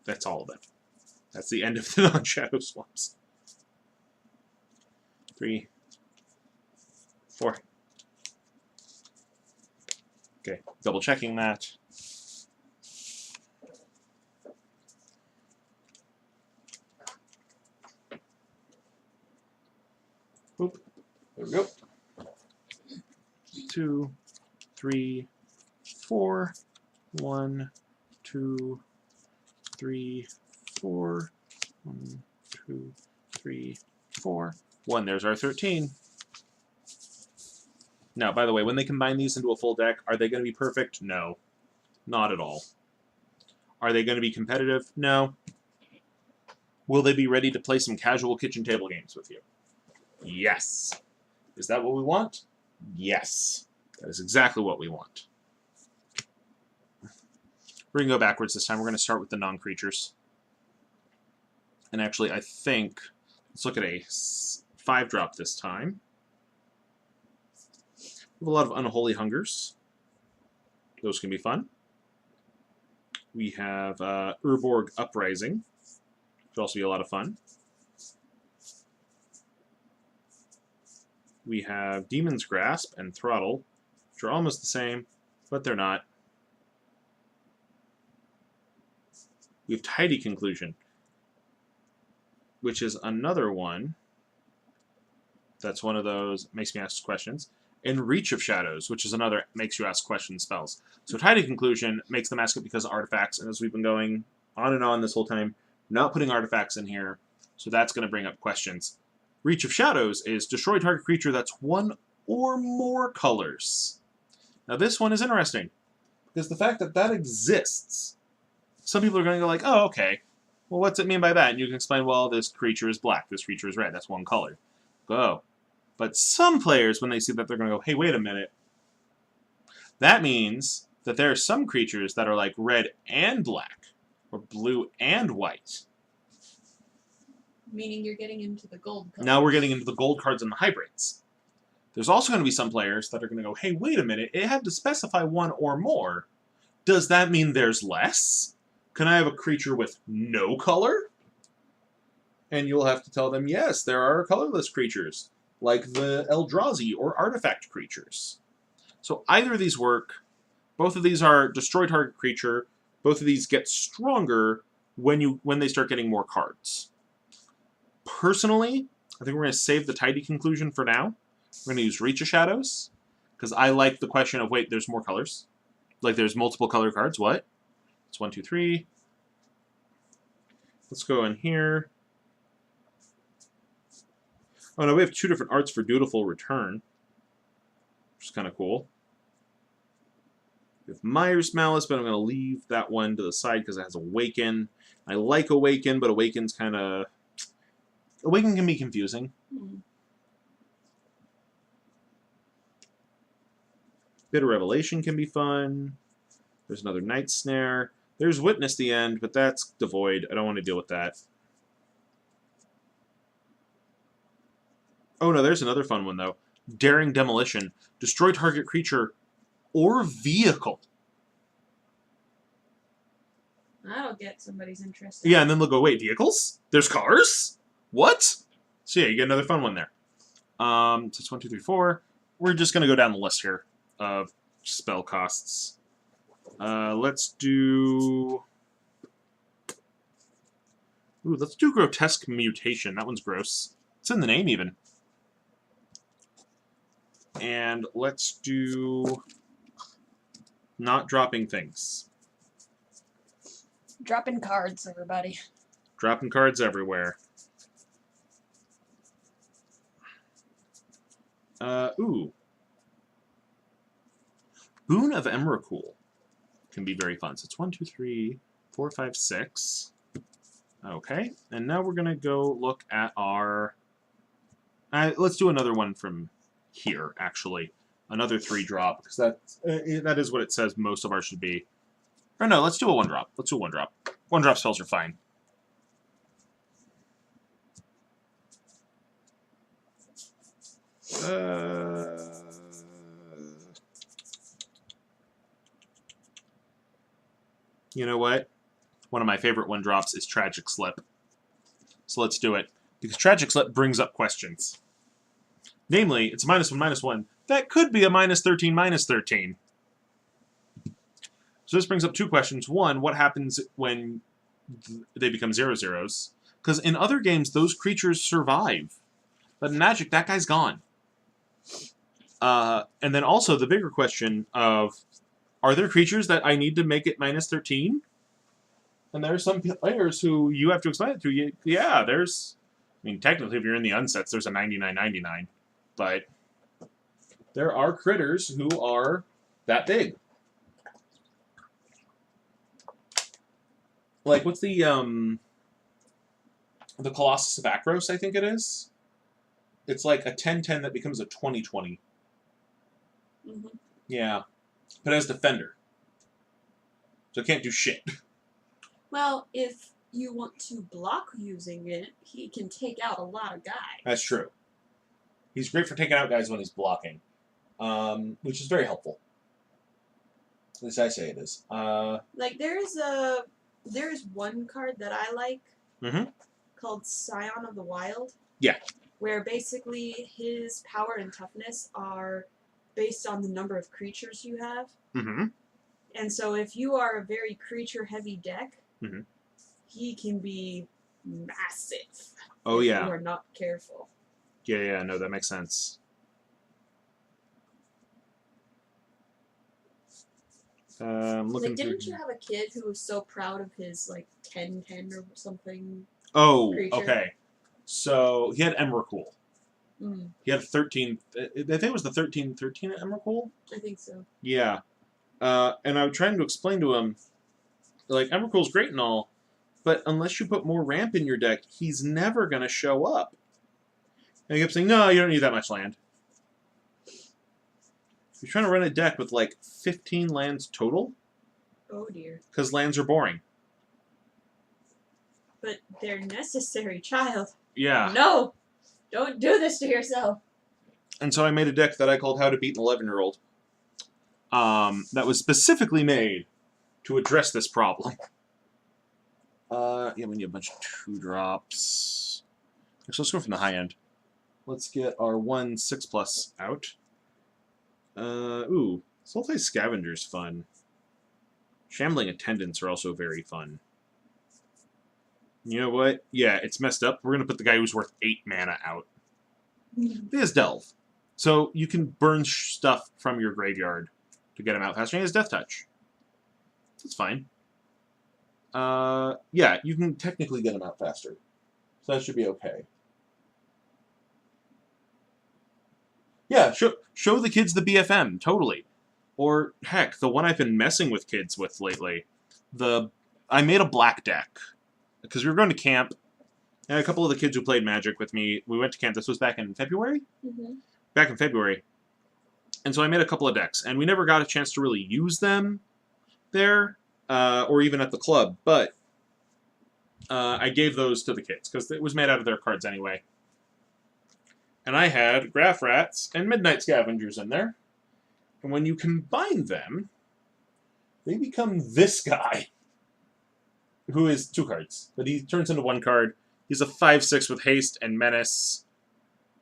That's all of it. That's the end of the non-shadow swamps. 3, 4. Okay, double checking that. Oop. There we go. 2, 3, 4. 1, 2, 3, 4. 1, 2, 3, 4. 1. There's our 13. Now, by the way, when they combine these into a full deck, are they going to be perfect? No. Not at all. Are they going to be competitive? No. Will they be ready to play some casual kitchen table games with you? Yes. Is that what we want? Yes. That is exactly what we want. We're going to go backwards this time. We're going to start with the non-creatures. And actually, I think, let's look at a 5-drop this time. We have a lot of Unholy Hungers. Those can be fun. We have Urborg Uprising, which will also be a lot of fun. We have Demon's Grasp and Throttle, which are almost the same, but they're not. We have Tidy Conclusion, which is another one that's one of those makes me ask questions. And Reach of Shadows, which is another makes you ask questions spells. So Tidy Conclusion makes them ask it because of artifacts, and as we've been going on and on this whole time, not putting artifacts in here, so that's going to bring up questions. Reach of Shadows is destroy target creature that's 1 or more colors. Now this one is interesting, because the fact that that exists, some people are going to go like, oh, okay, well, what's it mean by that? And you can explain, well, this creature is black, this creature is red, that's 1 color. Go. But some players, when they see that, they're going to go, hey, wait a minute. That means that there are some creatures that are like red and black, or blue and white. Meaning you're getting into the gold colors. Now we're getting into the gold cards and the hybrids. There's also going to be some players that are going to go, hey, wait a minute, it had to specify one or more. Does that mean there's less? Can I have a creature with no color? And you'll have to tell them, yes, there are colorless creatures, like the Eldrazi or artifact creatures. So either of these work. Both of these are destroy target creature. Both of these get stronger when they start getting more cards. Personally, I think we're going to save the tidy conclusion for now. We're going to use Reach of Shadows, because I like the question of, wait, there's more colors. Like, there's multiple color cards. What? It's 1, 2, 3. Let's go in here. Oh, no, we have 2 different arts for Dutiful Return, which is kind of cool. We have Myers Malice, but I'm going to leave that one to the side because it has Awaken. I like Awaken, but Awaken's kind of... Awaken can be confusing. Bit of Revelation can be fun. There's another Night Snare. There's Witness the End, but that's devoid. I don't want to deal with that. Oh no, there's another fun one though. Daring Demolition. Destroy target creature or vehicle. That'll get somebody's interest. Yeah, and then they'll go, wait, vehicles? There's cars? What? So yeah, you get another fun one there. So it's 1, 2, 3, 4. We're just going to go down the list here of spell costs. Let's do... Ooh, let's do Grotesque Mutation. That one's gross. It's in the name, even. And let's do... Not dropping things. Dropping cards, everybody. Dropping cards everywhere. Ooh. Boon of Emrakul can be very fun. So it's 1, 2, 3, 4, 5, 6. Okay, and now we're going to go look at our... let's do another one from here, actually. Another 3-drop, because that is what it says most of ours should be. Or no, let's do a 1-drop. Let's do a 1-drop. 1-drop spells are fine. You know what? One of my favorite 1-drops is Tragic Slip. So let's do it. Because Tragic Slip brings up questions. Namely, it's a -1/-1. That could be a -13, -13. So this brings up 2 questions. One, what happens when they become 0/0s? Because in other games, those creatures survive. But in Magic, that guy's gone. And then also the bigger question of, are there creatures that I need to make it -13? And there are some players who you have to explain it to. Yeah, there's... I mean, technically, if you're in the unsets, there's a 99/99. But there are critters who are that big. Like, what's the Colossus of Akros, I think it is? It's like a 10/10 that becomes a 20/20. Mm-hmm. Yeah. But as Defender. So it can't do shit. Well, if you want to block using it, he can take out a lot of guys. That's true. He's great for taking out guys when he's blocking. Which is very helpful. At least I say it is. Like, there's one card that I like called Scion of the Wild. Yeah. Where basically his power and toughness are based on the number of creatures you have. Mm-hmm. And so if you are a very creature-heavy deck, Mm-hmm. he can be massive. Oh, if yeah. you are not careful. Yeah, no, that makes sense. I'm looking Like, didn't through... you have a kid who was so proud of his, like, 10/10 or something? Oh, creature? okay. So, he had Emrakul. Mm, He had 13... I think it was the 13/13 at Emrakul? I think so. Yeah. And I'm trying to explain to him, like, Emrakul's great and all, but unless you put more ramp in your deck, he's never going to show up. And he kept saying, no, you don't need that much land. You're trying to run a deck with like 15 lands total? Oh dear. Because lands are boring. But they're necessary, child. Yeah. No! Don't do this to yourself. And so I made a deck that I called How to Beat an 11-Year-Old. That was specifically made to address this problem. Yeah, we need a bunch of 2-drops. Actually, let's go from the high end. Let's get our 1 6+ out. Ooh, Sultai Scavenger's fun. Shambling Attendants are also very fun. You know what? Yeah, it's messed up. We're going to put the guy who's worth 8 mana out. He has Delve. So you can burn stuff from your graveyard to get him out faster. And he has Death Touch. That's fine. Yeah, you can technically get him out faster. So that should be okay. Yeah, show the kids the BFM, totally. Or, heck, the one I've been messing with kids with lately. I made a black deck. Because we were going to camp, and a couple of the kids who played Magic with me, we went to camp. This was back in February? Mm-hmm. Back in February. And so I made a couple of decks, and we never got a chance to really use them there, or even at the club, but I gave those to the kids, because it was made out of their cards anyway. And I had Graph Rats and Midnight Scavengers in there. And when you combine them, they become this guy, who is 2 cards. But he turns into 1 card. He's a 5/6 with haste and menace.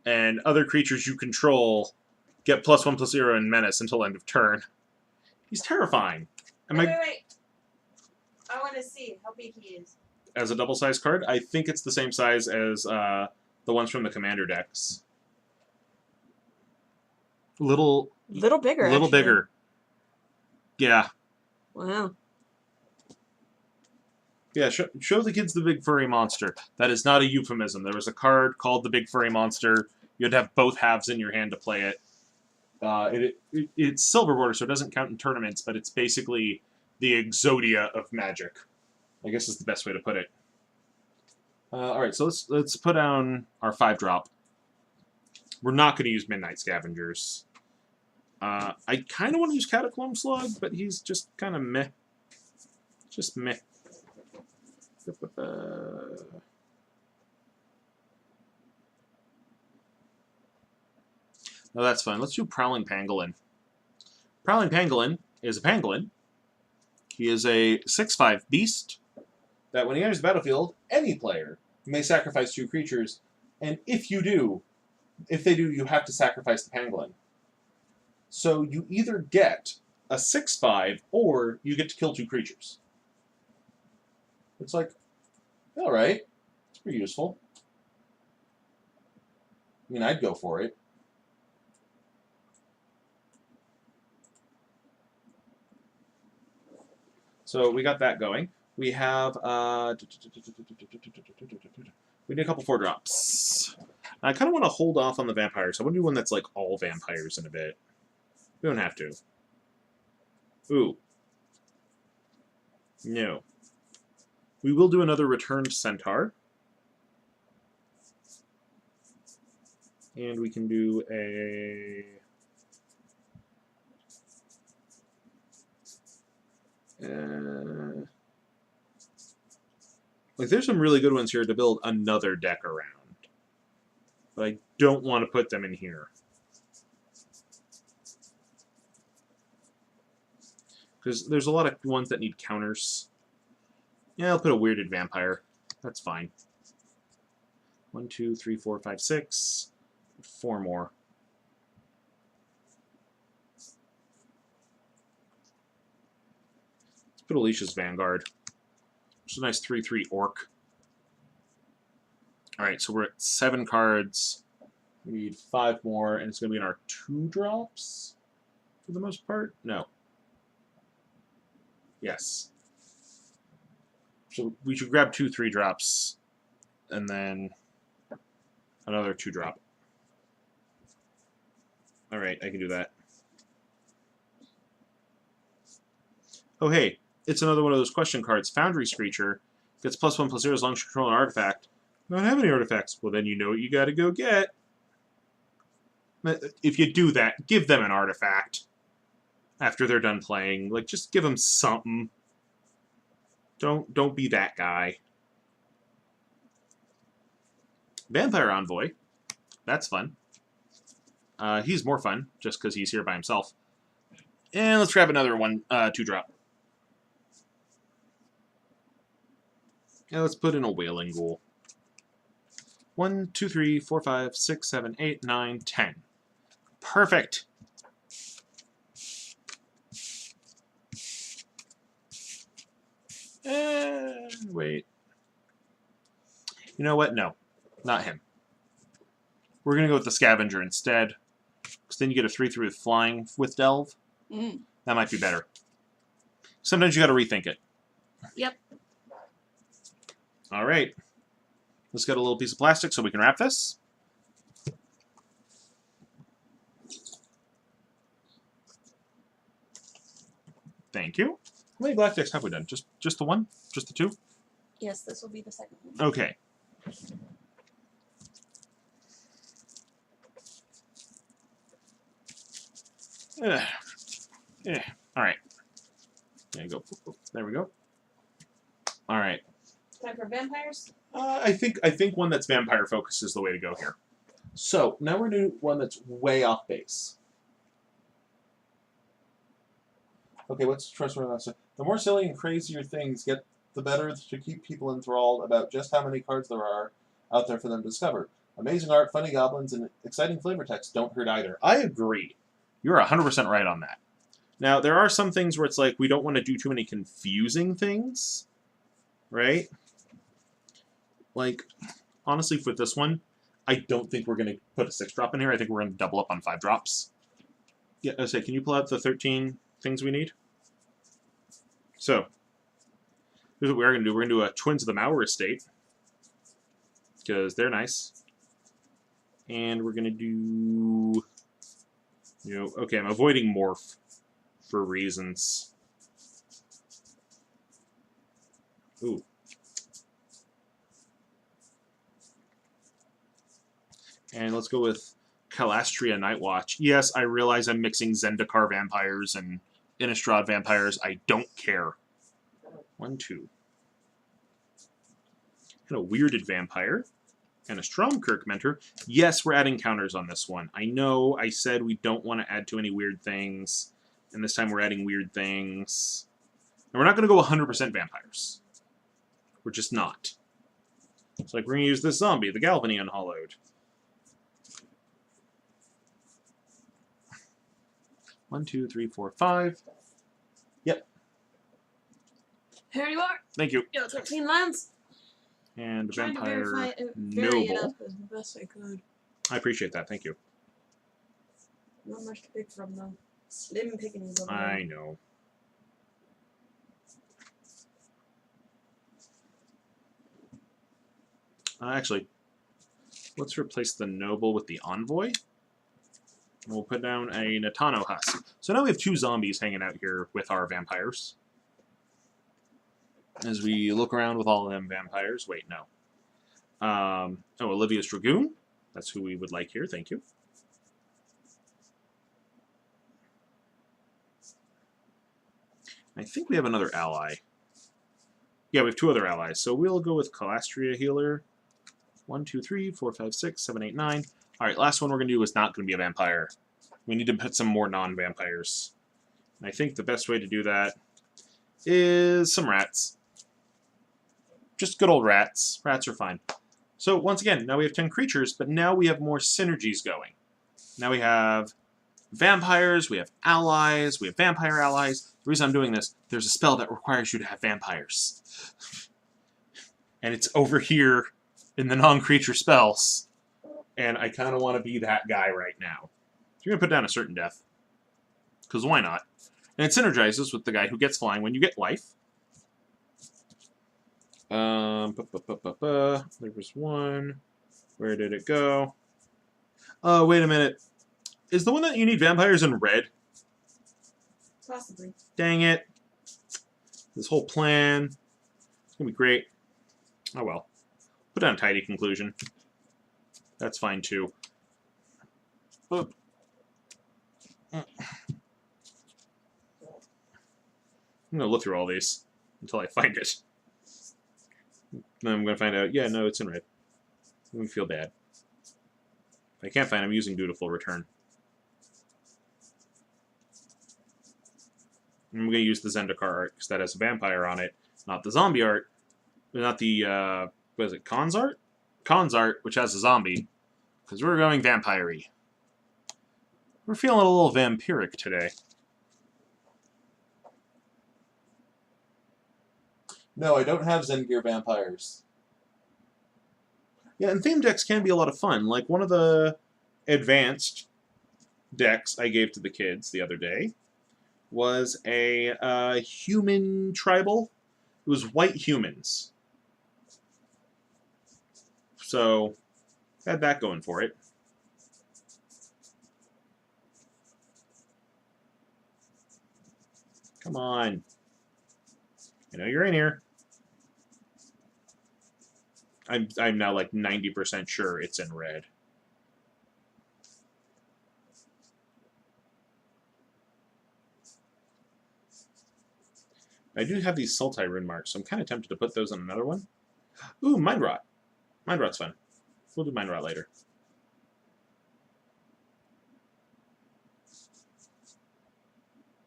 And other creatures you control get +1/+0 and menace until end of turn. He's terrifying. Wait. I want to see how big he is. As a double-sized card, I think it's the same size as the ones from the Commander decks. Little bigger, A little actually. bigger. Yeah. Wow. Yeah, show the kids the big furry monster. That is not a euphemism. There was a card called the big furry monster. You'd have both halves in your hand to play it. It's silver border, so it doesn't count in tournaments, but it's basically the Exodia of Magic, I guess is the best way to put it. Alright, so let's put down our 5-drop. We're not going to use Midnight Scavengers. I kind of want to use Cataclysm Slug, but he's just kind of meh. Just meh. No, that's fine. Let's do Prowling Pangolin. Prowling Pangolin is a pangolin. He is a 6/5 beast that when he enters the battlefield, any player may sacrifice 2 creatures, and if they do, you have to sacrifice the pangolin. So you either get a 6/5 or you get to kill 2 creatures. It's like, alright, it's pretty useful. I mean, I'd go for it. So we got that going. We have, we need a couple 4-drops. I kind of want to hold off on the vampires. I want to do one that's like all vampires in a bit. We don't have to. Ooh. No. We will do another returned centaur. And we can do a... like, there's some really good ones here to build another deck around. But I don't want to put them in here. Because there's a lot of ones that need counters. Yeah, I'll put a weirded vampire. That's fine. 1, 2, 3, 4, 5, 6. 4 more. Let's put Alicia's Vanguard. It's a nice 3/3 orc. Alright, so we're at 7 cards. We need 5 more, and it's going to be in our 2-drops for the most part? No. Yes. So we should grab 2 3-drops, and then another 2-drop. Alright, I can do that. Oh hey, it's another one of those question cards. Foundry Screecher gets +1/+0 as long as you control an artifact. I don't have any artifacts. Well, then you know what you gotta go get. If you do that, give them an artifact after they're done playing. Like, just give them something. Don't be that guy. Vampire Envoy. That's fun. He's more fun, just because he's here by himself. And let's grab another one, 2-drop. And let's put in a Wailing Ghoul. 1, 2, 3, 4, 5, 6, 7, 8, 9, 10. Perfect! Wait. You know what? No. Not him. We're going to go with the Scavenger instead. Because then you get a 3/3 with flying with Delve. Mm. That might be better. Sometimes you got to rethink it. Yep. Alright. Let's get a little piece of plastic so we can wrap this. Thank you. How many black decks have we done? Just the one? Just the 2? Yes, this will be the second one. Okay. Alright. There you go. There we go. Alright. Time for vampires? I think one that's vampire focused is the way to go here. So, now we're going to do one that's way off base. Okay, what's trustworthy? The more silly and crazier things get, the better to keep people enthralled about just how many cards there are out there for them to discover. Amazing art, funny goblins, and exciting flavor text don't hurt either. I agree. You're 100% right on that. Now, there are some things where it's like, we don't want to do too many confusing things, right? Like, honestly, for this one, I don't think we're going to put a 6-drop in here. I think we're going to double up on 5 drops. Yeah, I say, can you pull out the 13 things we need? So, here's what we're going to do. We're going to do a Twins of the Mauer Estate, because they're nice. And we're going to do... okay, I'm avoiding Morph for reasons. Ooh. And let's go with Calastria Nightwatch. Yes, I realize I'm mixing Zendikar vampires and Innistrad vampires. I don't care. 1, 2. And a Weirded Vampire. And a Stromkirk Mentor. Yes, we're adding counters on this one. I know I said we don't want to add too many weird things. And this time we're adding weird things. And we're not going to go 100% vampires. We're just not. It's like we're going to use this zombie, the Galvany Unhollowed. 1, 2, 3, 4, 5. Yep. Here you are. Thank you. You got 13 lands. And the Trying Vampire to vary it Noble. up as best I could. I appreciate that. Thank you. Not much to pick from though. Slim pickings over I there. know. Actually, let's replace the Noble with the Envoy. We'll put down a Natano Husk. So now we have 2 zombies hanging out here with our vampires. As we look around with all of them vampires. Wait, no. Oh, Olivia's Dragoon. That's who we would like here. Thank you. I think we have another ally. Yeah, we have 2 other allies. So we'll go with Calastria Healer. 1, 2, 3, 4, 5, 6, 7, 8, 9. Alright, last one we're going to do is not going to be a vampire. We need to put some more non-vampires. And I think the best way to do that is some rats. Just good old rats. Rats are fine. So, once again, now we have 10 creatures, but now we have more synergies going. Now we have vampires, we have allies, we have vampire allies. The reason I'm doing this, there's a spell that requires you to have vampires. And it's over here in the non-creature spells. And I kind of want to be that guy right now. So you're going to put down a certain death. Because why not? And it synergizes with the guy who gets flying when you get life. There was one. Where did it go? Oh, wait a minute. Is the one that you need vampires in red? Possibly. Dang it. This whole plan. It's going to be great. Oh well. Put down a tidy conclusion. That's fine too. Boop. I'm going to look through all these until I find it. Then I'm going to find out, yeah, no, it's in red. I'm going to feel bad. If I can't find it, I'm using Dutiful Return. I'm going to use the Zendikar art, because that has a vampire on it, not the zombie art. Not the, what is it, Khan's art? Khan's art, which has a zombie, because we're going vampire-y. We're feeling a little vampiric today. No, I don't have Zengear vampires. Yeah, and theme decks can be a lot of fun. Like, one of the advanced decks I gave to the kids the other day was a human tribal. It was white humans. So, had that going for it. Come on. I know you're in here. I'm now like 90% sure it's in red. I do have these Sultai rune marks, so I'm kind of tempted to put those on another one. Ooh, Mind Rot. Mind Rot's fun. We'll do Mind Rot later.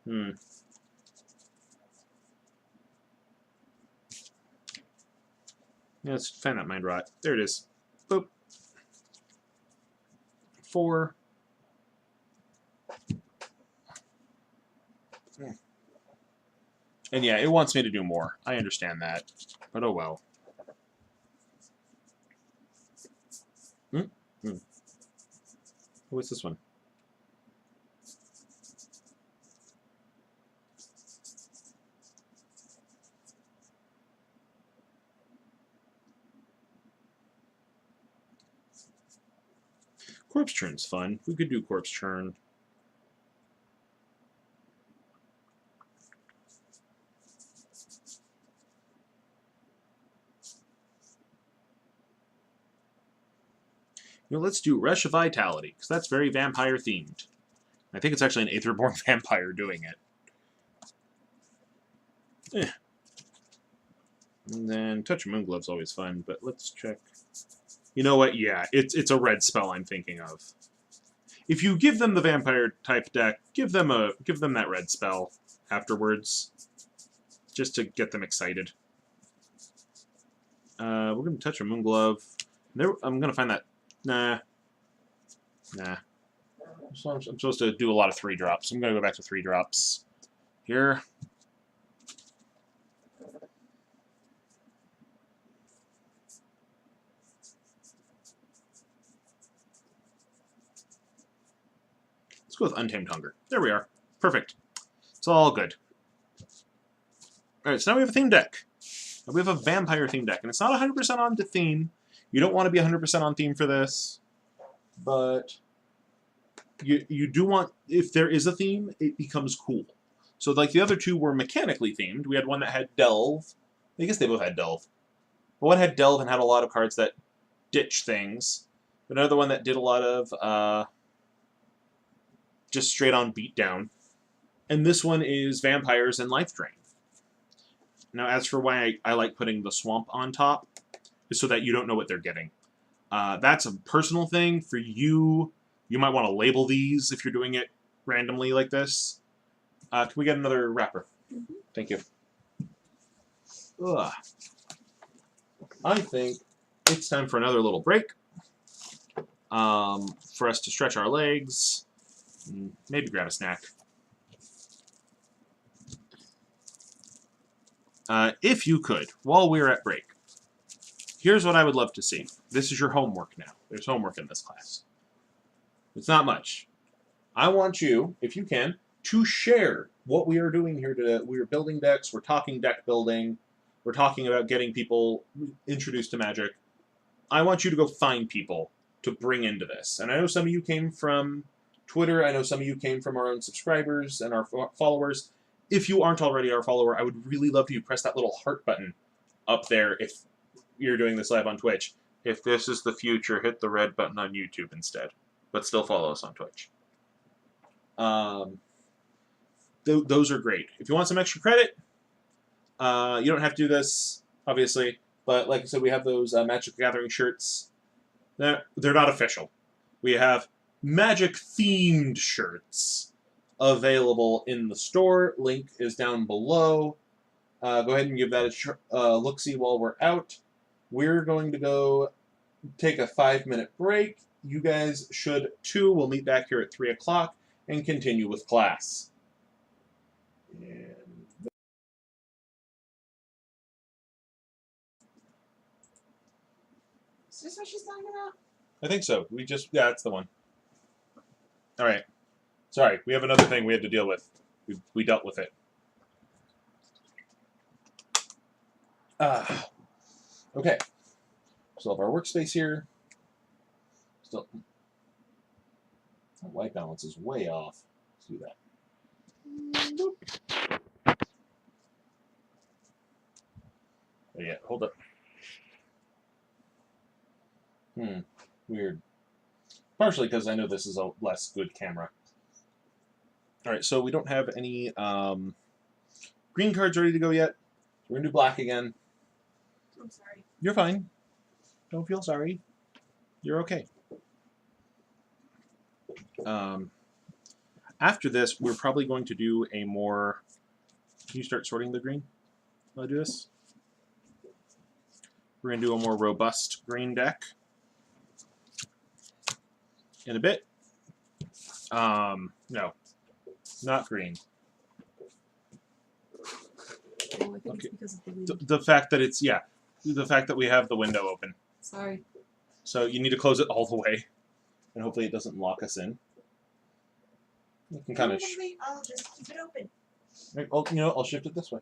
Yeah, let's find out Mind Rot. There it is. Boop. 4. And yeah, it wants me to do more. I understand that. But oh well. What's this one? Corpse Churn's fun. We could do Corpse Churn. You know, let's do Rush of Vitality, because that's very vampire-themed. I think it's actually an Aetherborn vampire doing it. And then Touch of Moonglove's always fun, but let's check. You know what? Yeah, it's a red spell I'm thinking of. If you give them the vampire-type deck, give them that red spell afterwards, just to get them excited. We're going to Touch a Moonglove. I'm going to find that. Nah. So I'm supposed to do a lot of 3-drops. I'm going to go back to 3-drops here. Let's go with Untamed Hunger. There we are. Perfect. It's all good. Alright, so now we have a theme deck. Now we have a vampire theme deck, and it's not 100% on to theme. You don't want to be 100% on theme for this, but you do want, if there is a theme, it becomes cool. So like the other two were mechanically themed. We had one that had Delve. I guess they both had Delve. But one had Delve and had a lot of cards that ditch things. Another one that did a lot of just straight on beatdown. And this one is vampires and life drain. Now as for why I like putting the swamp on top, is so that you don't know what they're getting. That's a personal thing. For you, you might want to label these if you're doing it randomly like this. Can we get another wrapper? Mm-hmm. Thank you. Ugh. I think it's time for another little break. For us to stretch our legs, and maybe grab a snack. If you could, while we're at break, here's what I would love to see. This is your homework now. There's homework in this class. It's not much. I want you, if you can, to share what we are doing here today. We are building decks. We're talking deck building. We're talking about getting people introduced to Magic. I want you to go find people to bring into this. And I know some of you came from Twitter. I know some of you came from our own subscribers and our followers. If you aren't already our follower, I would really love you to press that little heart button up there if you're doing this live on Twitch. If this is the future, hit the red button on YouTube instead. but still follow us on Twitch. Those are great. If you want some extra credit, you don't have to do this, obviously. But like I said, we have those Magic the Gathering shirts. They're not official. We have Magic-themed shirts available in the store. Link is down below. Go ahead and give that a look-see while we're out. We're going to go take a 5-minute break. You guys should too. We'll meet back here at 3 o'clock and continue with class. And Is this what she's talking about? I think so. Yeah, that's the one. All right. Sorry, we have another thing we had to deal with. We dealt with it. Okay. Still have our workspace here. Still, our white balance is way off. Let's do that. Boop. Oh, yeah, hold up. Weird. Partially because I know this is a less good camera. Alright, so we don't have any green cards ready to go yet. We're going to do black again. I'm sorry. You're fine. Don't feel sorry. You're okay. After this, we're probably going to do a more... Can you start sorting the green while I do this? We're going to do a more robust green deck in a bit. No, not green. Oh, I think it's because of the wind. The fact that it's, yeah, the fact that we have the window open. Sorry. So you need to close it all the way, and hopefully it doesn't lock us in. You can kind of... I'll just keep it open. Well, you know, I'll shift it this way.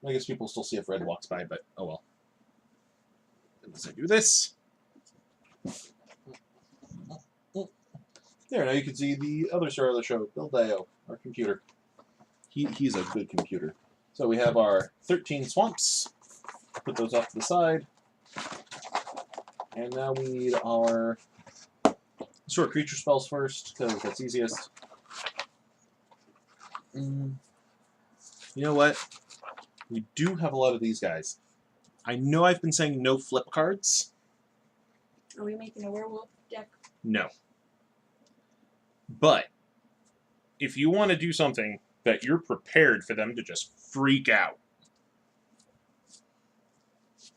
I guess people still see if Red walks by, but oh well. Unless I do this. There, now you can see the other star of the show, Bill Dio, our computer. He's a good computer. So we have our 13 swamps. Put those off to the side. And now we need our sort of creature spells first, because that's easiest. You know what? We do have a lot of these guys. I know I've been saying no flip cards. Are we making a werewolf deck? No. But if you want to do something that you're prepared for them to just freak out,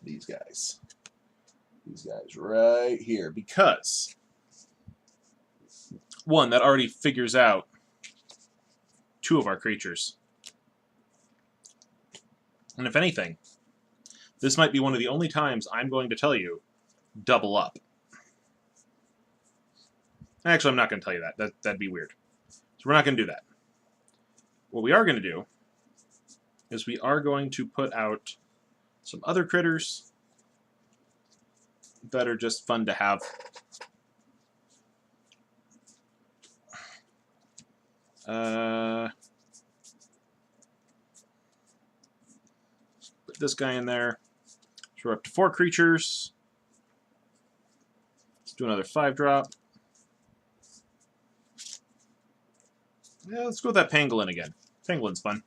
these guys right here, because one, that already figures out 2 of our creatures. And if anything, this might be one of the only times I'm going to tell you, double up. Actually, I'm not going to tell you that. That'd be weird. So we're not going to do that. What we are going to do is we are going to put out some other critters that are just fun to have. Put this guy in there. So we're up to 4 creatures. Let's do another 5-drop. Yeah, let's go with that pangolin again. Pangolin's fun.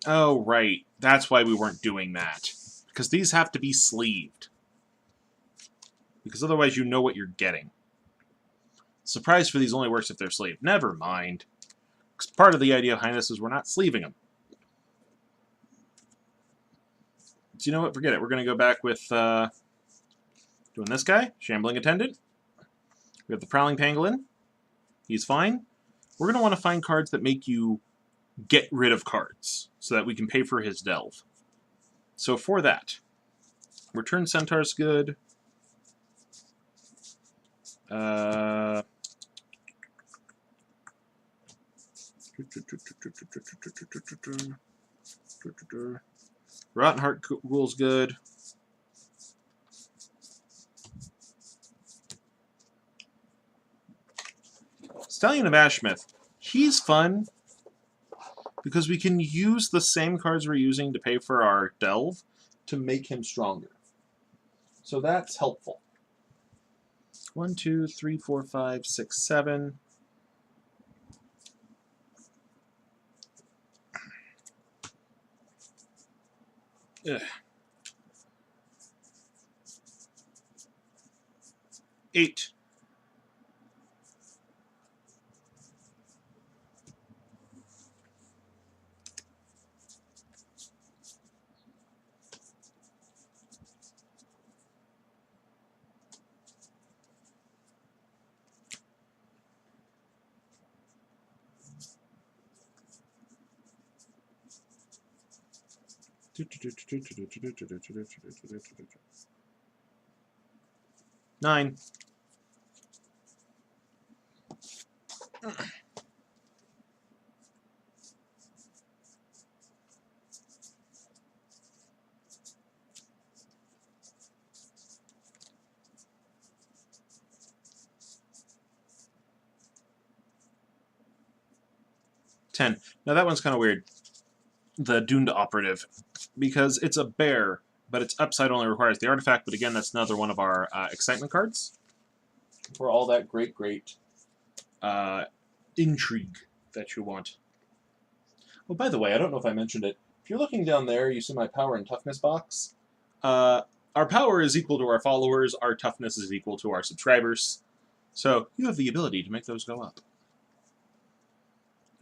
Oh, right. That's why we weren't doing that. Because these have to be sleeved. Because otherwise you know what you're getting. Surprise for these only works if they're sleeved. Never mind. Because part of the idea behind this is we're not sleeving them. So you know what? Forget it. We're going to go back with doing this guy. Shambling Attendant. We have the Prowling Pangolin. He's fine. We're going to want to find cards that make you get rid of cards so that we can pay for his delve. So for that, Return Centaur's good. Rotten Heart Ghoul's good. Stallion of Ashmith, he's fun because we can use the same cards we're using to pay for our delve to make him stronger. So that's helpful. 1, 2, 3, 4, 5, 6, 7. Ugh. 8. Nine. Ten. Now that one's kind of weird. The Doomed Operative, because it's a bear, but its upside only requires the artifact. But again, that's another one of our excitement cards. For all that great Intrigue that you want. Oh, by the way, I don't know if I mentioned it. If you're looking down there, you see my power and toughness box. Our power is equal to our followers. Our toughness is equal to our subscribers. So you have the ability to make those go up.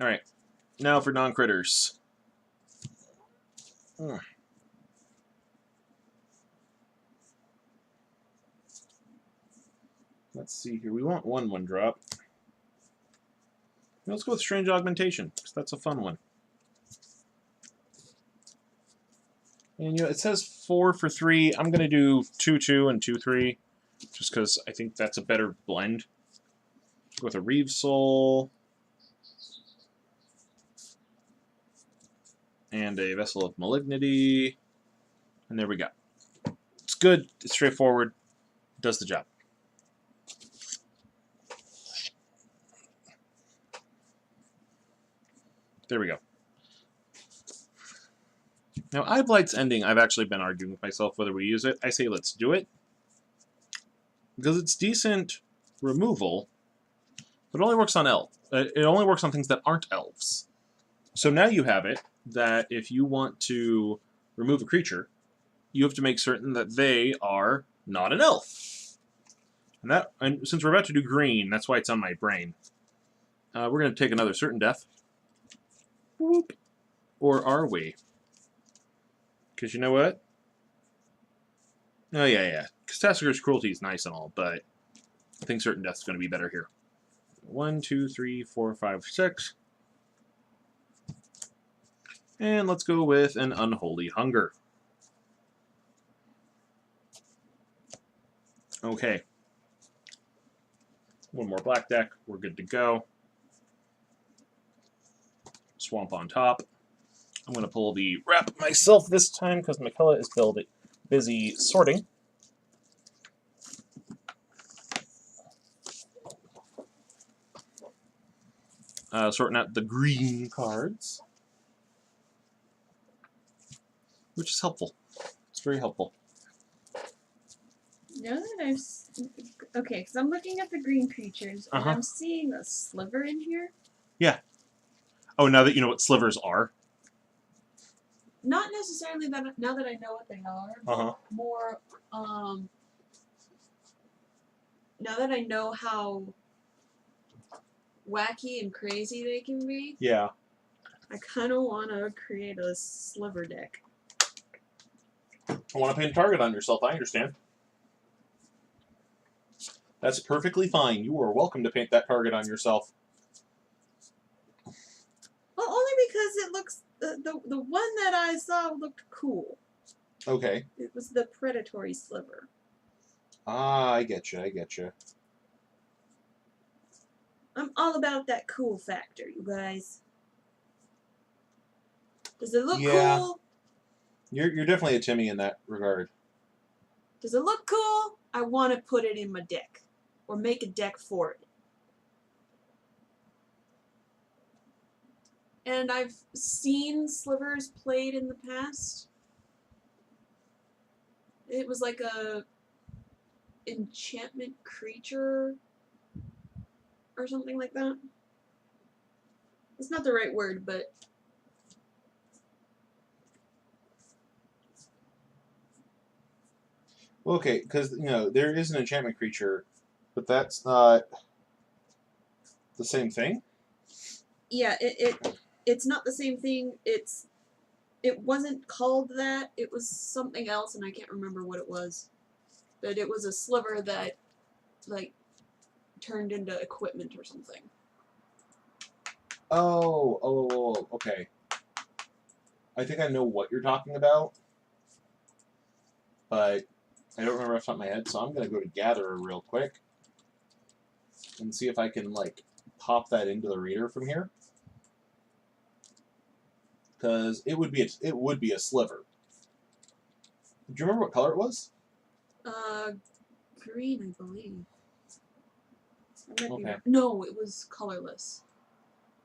All right. Now for non-critters. Let's see here. We want 1/1 drop. Let's go with Strange Augmentation, because that's a fun one. And you know, it says 4 for 3. I'm going to do 2/2 and 2/3, just because I think that's a better blend. Go with a Reeve Soul. And a Vessel of Malignity. And there we go. It's good. It's straightforward. Does the job. There we go. Now, Eye of Light's ending, I've actually been arguing with myself whether we use it. I say let's do it. Because it's decent removal, but it only works on it only works on things that aren't elves. So now you have it that if you want to remove a creature, you have to make certain that they are not an elf. And since we're about to do green, that's why it's on my brain. We're going to take another certain death. Whoop. Or are we? Because you know what? Oh, yeah. Catastrophe's Cruelty is nice and all, but I think certain death's going to be better here. 1, 2, 3, 4, 5, 6. And let's go with an Unholy Hunger. Okay. One more black deck. We're good to go. Swamp on top. I'm going to pull the wrap myself this time because Mikella is busy sorting. Sorting out the green cards. Which is helpful. It's very helpful. Now that okay, because I'm looking at the green creatures and I'm seeing a sliver in here. Yeah. Oh, now that you know what slivers are. Not necessarily that now that I know what they are, but more now that I know how wacky and crazy they can be. Yeah. I kind of want to create a sliver deck. I want to paint a target on yourself, I understand. That's perfectly fine. You are welcome to paint that target on yourself. Well, only because it looks the one that I saw looked cool. Okay. It was the predatory sliver. Ah, I get you. I'm all about that cool factor, you guys. Does it look cool? You're definitely a Timmy in that regard. Does it look cool? I want to put it in my deck. Or make a deck for it. And I've seen slivers played in the past. It was like a enchantment creature or something like that. It's not the right word, but Well, okay, because there is an enchantment creature, but that's not the same thing. yeah, it's not the same thing. It wasn't called that. It was something else, and I can't remember what it was. But it was a sliver that like turned into equipment or something. Oh, okay. I think I know what you're talking about, but I don't remember off the top of my head, so I'm going to go to Gatherer real quick and see if I can, like, pop that into the reader from here. Because it would be a sliver. Do you remember what color it was? Green, I believe. Okay. No, it was colorless.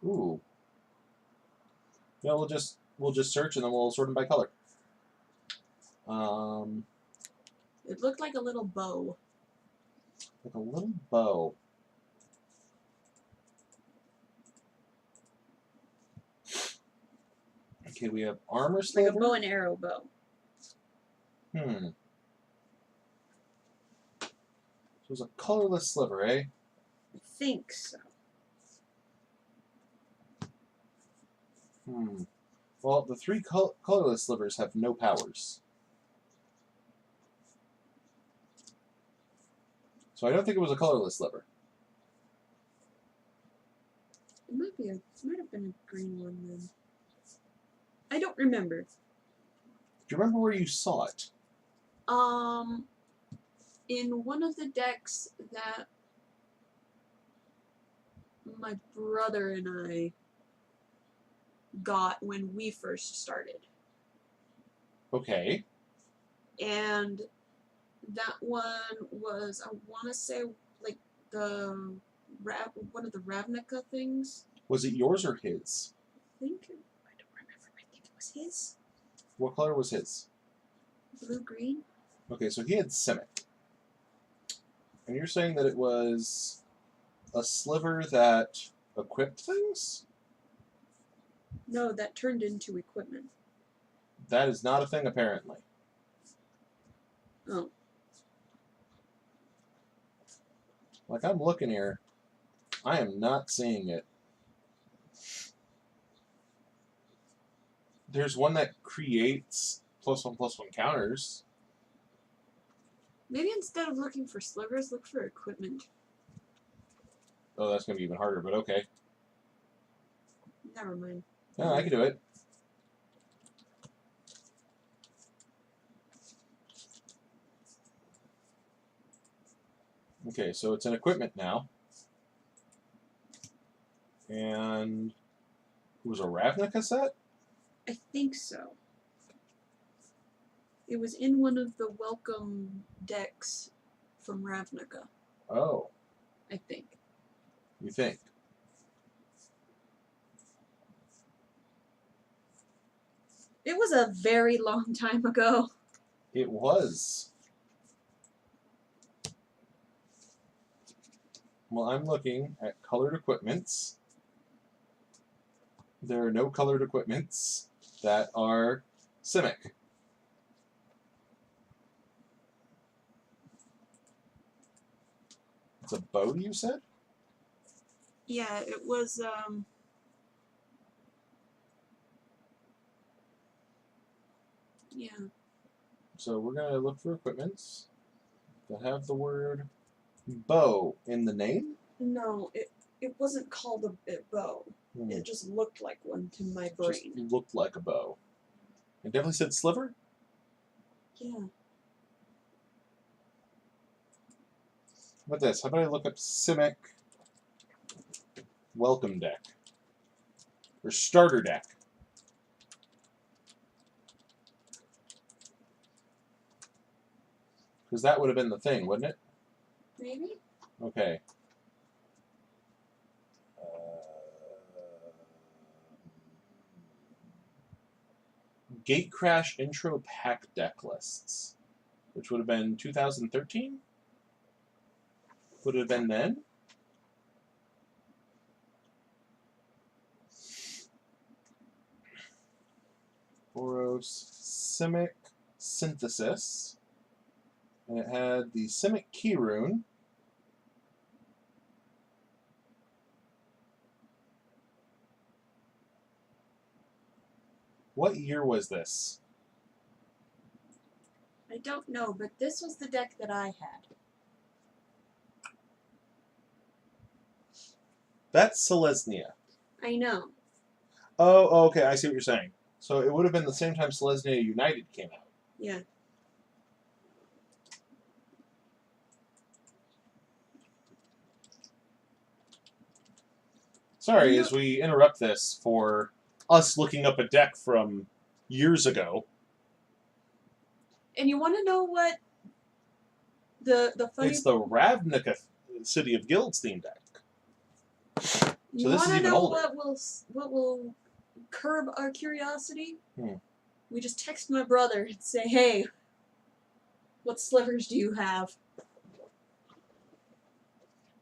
Ooh. Yeah, we'll just search and then we'll sort them by color. It looked like a little bow. Like a little bow. Okay, we have armor sliver. Like a bow and arrow bow. So it's a colorless sliver, eh? I think so. Well, the three colorless slivers have no powers. So I don't think it was a colorless sliver. It might have been a green one then. I don't remember. Do you remember where you saw it? In one of the decks that my brother and I got when we first started. Okay. And that one was, I want to say, like one of the Ravnica things. Was it yours or his? I don't remember. I think it was his. What color was his? Blue-green. Okay, so he had Simic. And you're saying that it was a sliver that equipped things? No, that turned into equipment. That is not a thing, apparently. Oh. Like, I'm looking here. I am not seeing it. There's one that creates +1/+1 counters. Maybe instead of looking for slivers, look for equipment. Oh, that's going to be even harder, but okay. Never mind. Yeah, I can do it. Okay, so it's an equipment now. And it was a Ravnica set? I think so. It was in one of the welcome decks from Ravnica, Oh, I think. you think? It was a very long time ago. It was. Well, I'm looking at colored equipments. There are no colored equipments that are Simic. It's a bow, you said? Yeah, it was, yeah. So we're going to look for equipments that have the word bow in the name? No, it wasn't called a bow. It just looked like one to my brain. Just looked like a bow. It definitely said sliver? Yeah. How about this? How about I look up Simic welcome deck? Or starter deck? Because that would have been the thing, wouldn't it? Maybe? Okay. Gate Crash Intro Pack Deck Lists, which would have been 2013? Would it have been then? Boros Simic Synthesis. And it had the Simic Key Rune. What year was this? I don't know, but this was the deck that I had. That's Selesnya. I know. Oh, okay, I see what you're saying. So it would have been the same time Selesnya United came out. Yeah. Sorry, No. as we interrupt this for us looking up a deck from years ago. And you want to know what the funny? It's the Ravnica City of Guilds theme deck. You so this want is to even know older. what will curb our curiosity? Hmm. We just text my brother and say, "Hey, what slivers do you have?"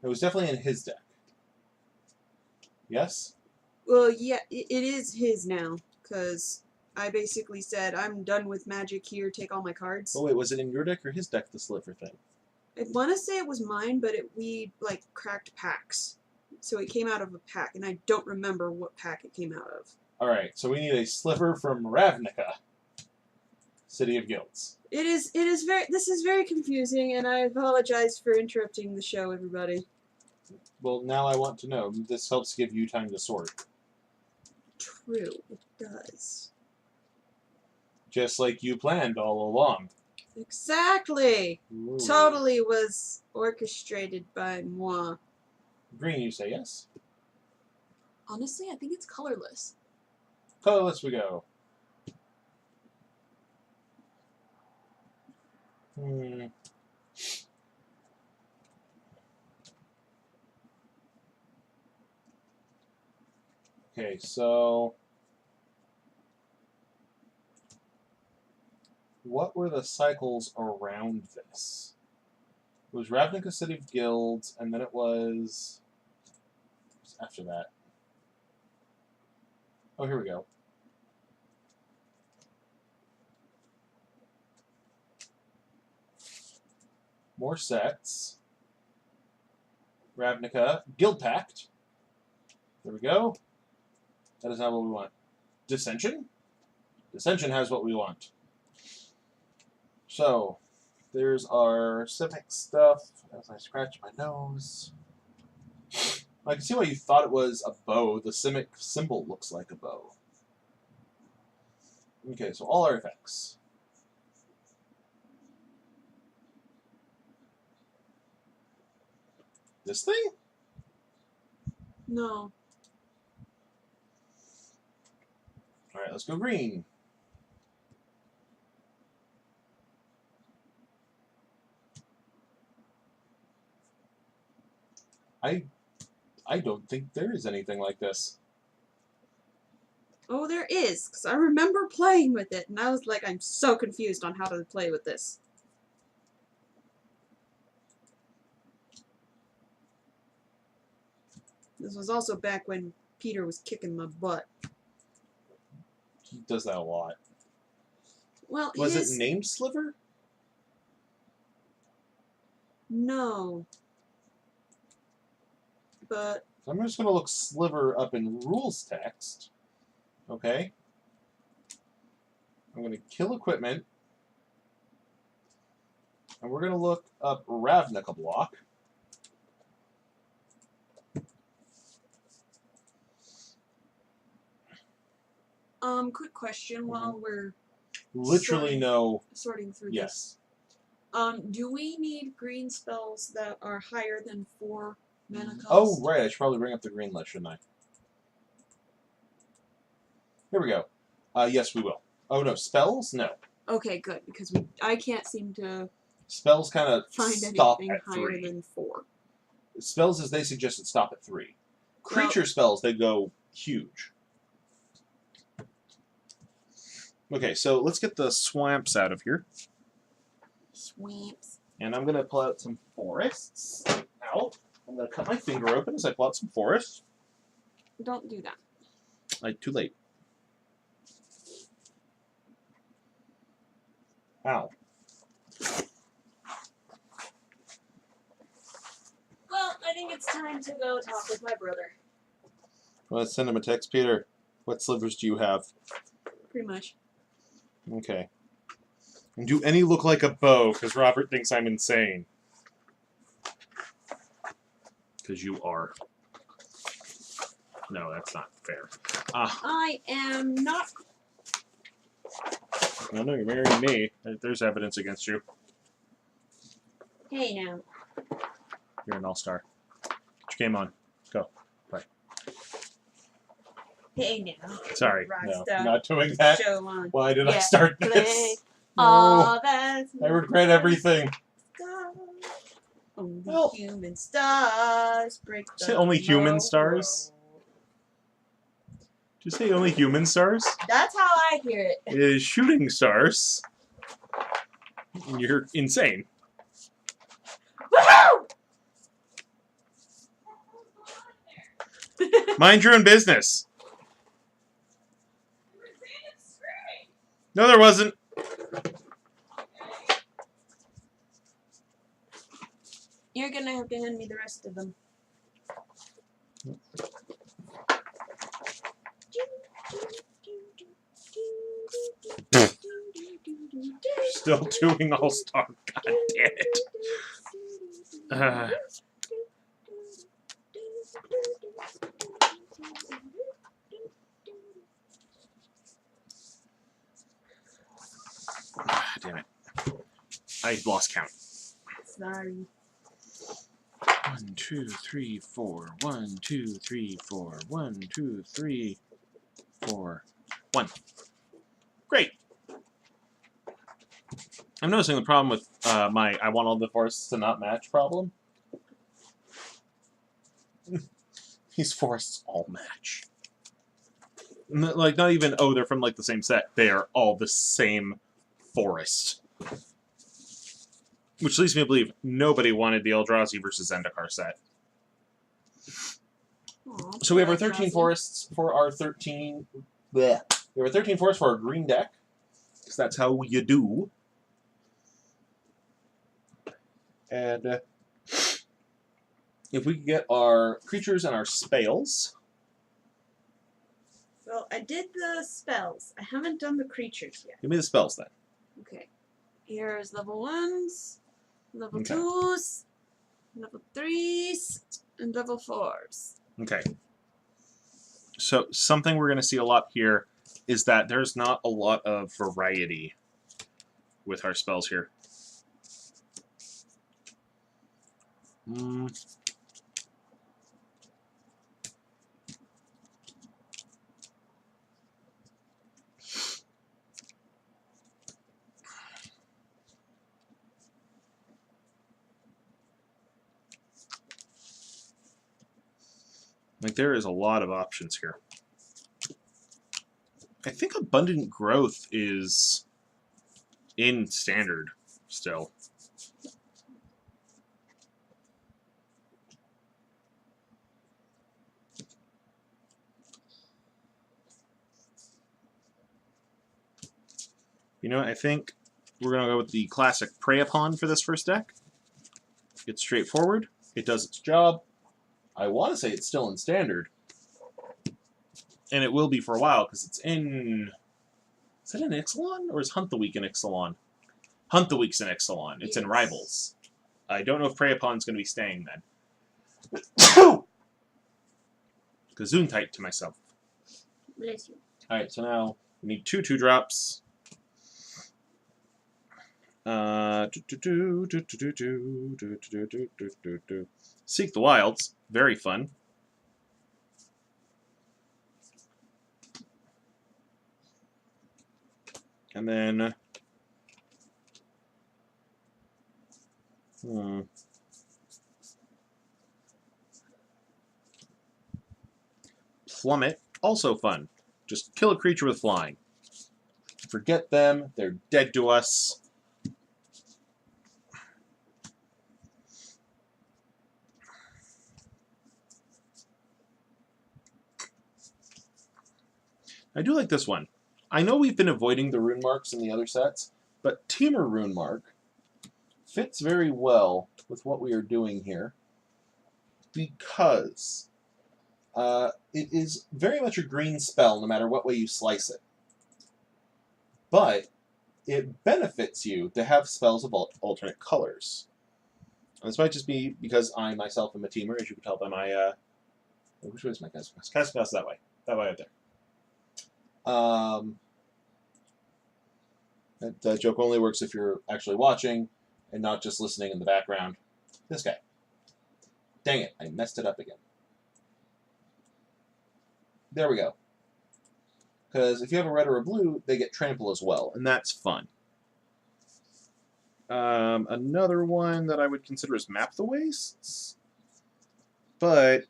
It was definitely in his deck. Yes? Well, yeah, it is his now, because I basically said, "I'm done with magic here, take all my cards." Oh wait, was it in your deck or his deck, the sliver thing? I want to say it was mine, but we, like, cracked packs. So it came out of a pack, and I don't remember what pack it came out of. Alright, so we need a sliver from Ravnica City of Guilds. This is very confusing, and I apologize for interrupting the show, everybody. Well, now I want to know. This helps give you time to sort. True, it does. Just like you planned all along. Exactly! Ooh. Totally was orchestrated by moi. Green, you say yes? Honestly, I think it's colorless. Colorless we go. Okay, so what were the cycles around this? It was Ravnica City of Guilds, and then it was after that. Oh, here we go. More sets. Ravnica Guild Pact. There we go. That is not what we want. Dissension? Dissension has what we want. So, there's our Simic stuff. As I scratch my nose. I can see why you thought it was a bow. The Simic symbol looks like a bow. Okay, so all our effects. This thing? No. Alright, let's go green. I don't think there is anything like this. Oh, there is, because I remember playing with it, and I was like, I'm so confused on how to play with this. This was also back when Peter was kicking my butt. He does that a lot. Well, Was it named Sliver? No. But So I'm just going to look Sliver up in rules text. Okay. I'm going to kill equipment. And we're going to look up Ravnica block. quick question while we're Literally no. sorting through Yes. this. Do we need green spells that are higher than 4 mana cost? Oh, right. I should probably bring up the green list, shouldn't I? Here we go. Yes, we will. Oh, no. Spells? No. Okay, good, because I can't seem to Spells kind of find stop anything at higher 3. than 4. Spells, as they suggested, stop at 3. Creature spells, they go huge. Okay, so let's get the swamps out of here. Swamps. And I'm going to pull out some forests. Ow! I'm gonna cut my finger open as I plot some forest. Don't do that. Too late. Ow. Well, I think it's time to go talk with my brother. Let's send him a text, Peter. What slivers do you have? Pretty much. Okay. And do any look like a bow? Because Robert thinks I'm insane. Because you are. No, that's not fair. I am not. No, you're marrying me. There's evidence against you. Hey now. You're an all-star. Get your game on. Go. Play. Hey now. Sorry. Rock No, star. I'm not doing that. Show on. Why did I Yeah, start play. this? Oh, No. that's I regret everything. Only Well- human stars break the Say only human stars? world. Did you say only human stars? That's how I hear it. It is shooting stars. You're insane. Woohoo! Mind your own business. No, there wasn't. You're gonna have to hand me the rest of them. Still doing all-star. God damn it. Damn it. I lost count. Sorry. 1, 2, 3, 4. 1, 2, 3, 4. 1, 2, 3, 4. 1. Great. I'm noticing the problem with my I want all the forests to not match problem. These forests all match. Like, not even, oh, they're from, like, the same set. They are all the same forest. Which leads me to believe nobody wanted the Eldrazi versus Zendikar set. Aw, So we have our poor 13 Eldrazi. forests for our 13... Bleh. We have our 13 forests for our green deck. Because that's how you do. And if we could get our creatures and our spells... Well, I did the spells. I haven't done the creatures yet. Give me the spells, then. Okay. Here's level 1s, level Okay. 2s, level 3s, and level 4s. Okay. So, something we're going to see a lot here is that there's not a lot of variety with our spells here. Like, there is a lot of options here. I think Abundant Growth is in Standard still. You know what? I think we're going to go with the classic Prey Upon for this first deck. It's straightforward. It does its job. I want to say it's still in Standard. And it will be for a while, because it's in... Is it in Ixalan? Or is Hunt the Week in Ixalan? Hunt the Week's in Ixalan. It's in Yes. Rivals. I don't know if Prey Upon's going to be staying then. Gazoon-tight to myself. Bless you. Alright, so now we need 2 2-drops. Seek the Wilds. Very fun. And then... Plummet. Also fun. Just kill a creature with flying. Forget them. They're dead to us. I do like this one. I know we've been avoiding the rune marks in the other sets, but Teamer rune mark fits very well with what we are doing here because it is very much a green spell no matter what way you slice it. But it benefits you to have spells of alternate colors. And this might just be because I myself am a teamer, as you can tell by my... which way is my cast pass? Cast pass that way. That way out there. That joke only works if you're actually watching and not just listening in the background. This guy. Dang it, I messed it up again. There we go. Because if you have a red or a blue, they get trample as well, and that's fun. Another one that I would consider is Map the Wastes. But,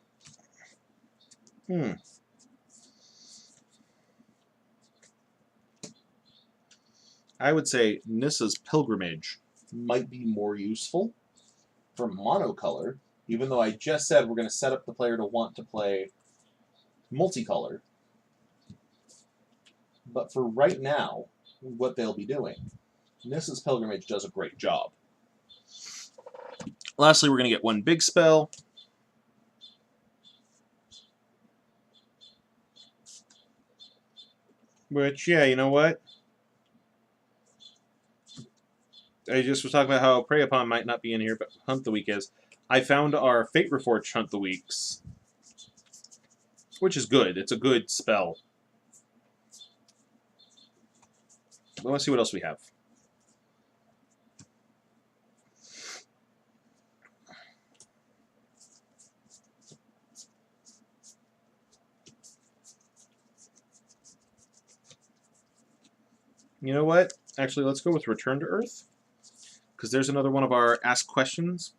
I would say Nissa's Pilgrimage might be more useful for monocolor, even though I just said we're going to set up the player to want to play multicolor. But for right now, what they'll be doing, Nissa's Pilgrimage does a great job. Lastly, we're going to get one big spell. Which, yeah, you know what? I just was talking about how Prey Upon might not be in here, but Hunt the Week is. I found our Fate Reforged Hunt the Weeks, which is good. It's a good spell. But let's see what else we have. You know what? Actually, let's go with Return to Earth, because there's another one of our Ask Questions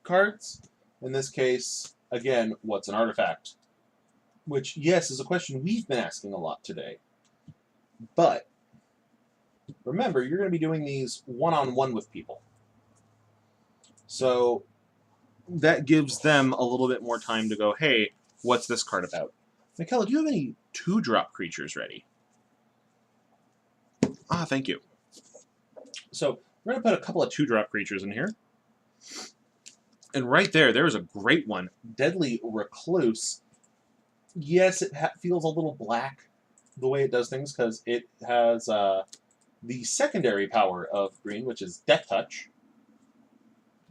cards. In this case, again, what's an artifact? Which, yes, is a question we've been asking a lot today. But remember, you're going to be doing these one-on-one with people. So that gives them a little bit more time to go, hey, what's this card about? Mikella, do you have any 2-drop creatures ready? Ah, thank you. So we're going to put a couple of 2-drop creatures in here. And right there is a great one. Deadly Recluse. Yes, it feels a little black the way it does things because it has the secondary power of green, which is Death Touch.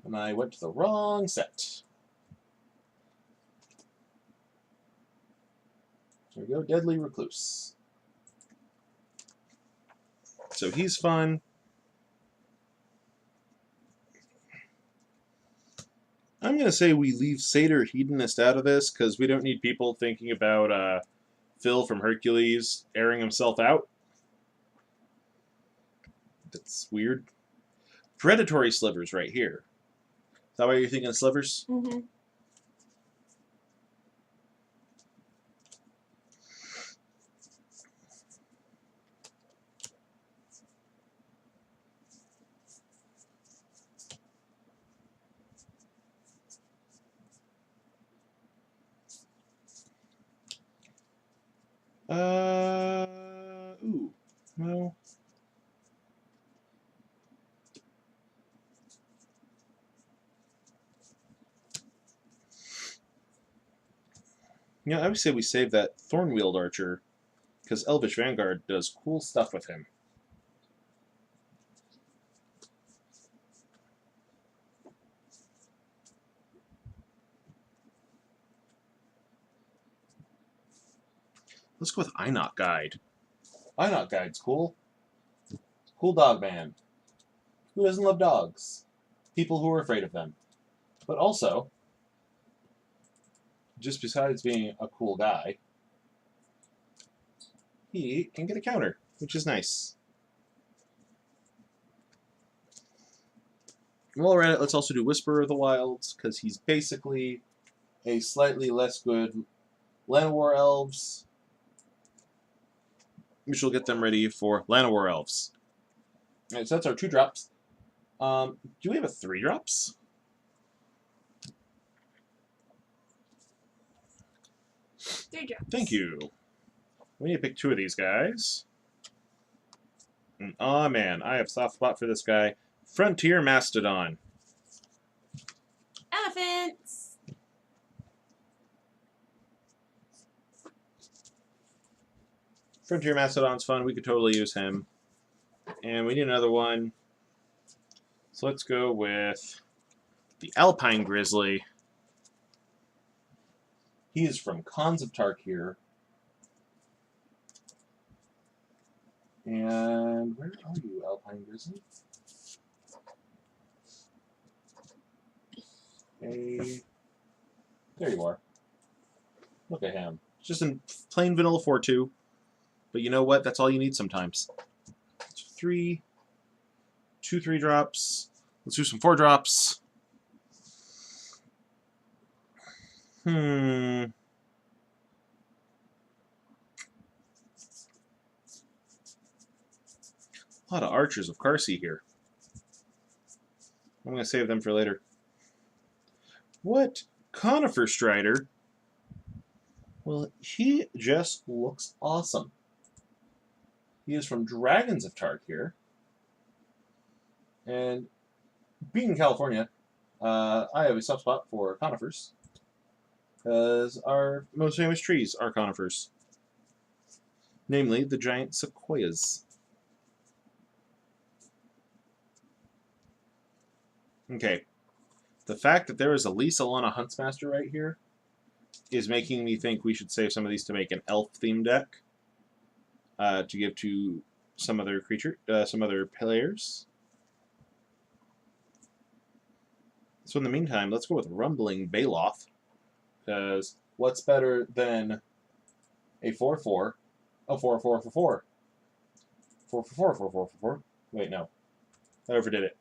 And I went to the wrong set. There we go, Deadly Recluse. So he's fun. I'm going to say we leave Satyr Hedonist out of this because we don't need people thinking about Phil from Hercules airing himself out. That's weird. Predatory Slivers right here. Is that why you're thinking of slivers? Mm-hmm. Ooh. Well. Yeah, I would say we save that Thornwield Archer, because Elvish Vanguard does cool stuff with him. Let's go with Einok Guide. Einok Guide's cool. Cool dog man. Who doesn't love dogs? People who are afraid of them. But also, just besides being a cool guy, he can get a counter, which is nice. While we're at it, let's also do Whisperer of the Wilds, because he's basically a slightly less good Llanowar Elves, which will get them ready for Llanowar Elves. Alright, so that's our 2-drops. Do we have a 3-drops? There you go. Thank you. We need to pick 2 of these guys. And, oh man, I have a soft spot for this guy. Frontier Mastodon. Elephants! Frontier Mastodon's fun. We could totally use him. And we need another one. So let's go with the Alpine Grizzly. He is from Khans of Tarkir. And where are you, Alpine Grizzly? There you are. Look at him. Just in plain vanilla 4-2. But you know what? That's all you need sometimes. 3, 2 3-drops. Let's do some 4-drops. A lot of archers of Carsey here. I'm going to save them for later. What? Conifer Strider? Well, he just looks awesome. He is from Dragons of Tarkir. And being in California, I have a soft spot for conifers. Because our Most famous trees are conifers. Namely, the giant sequoias. Okay. The fact that there is a Lisa Lana Huntsmaster right here is making me think we should save some of these to make an elf theme deck to give to some other some other players. So in the meantime, let's go with Rumbling Baloth, because what's better than a 4/4, a 4/4 for 4? 4 for 4, 4 4 for 4. Wait, no. I overdid it.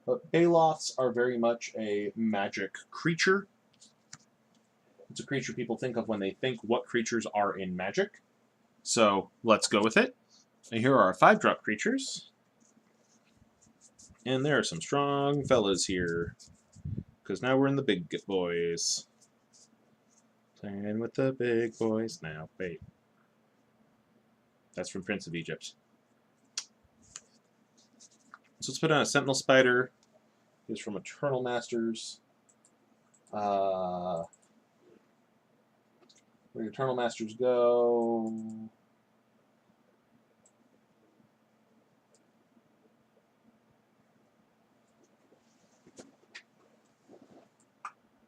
But Baloths are very much a magic creature. It's a creature people think of when they think what creatures are in magic. So let's go with it. And here are our 5-drop creatures. And there are some strong fellas here. Because now we're in the big boys. Playing with the big boys now. Wait. That's from Prince of Egypt. So let's put on a Sentinel Spider. He's from Eternal Masters. Where Eternal Masters go?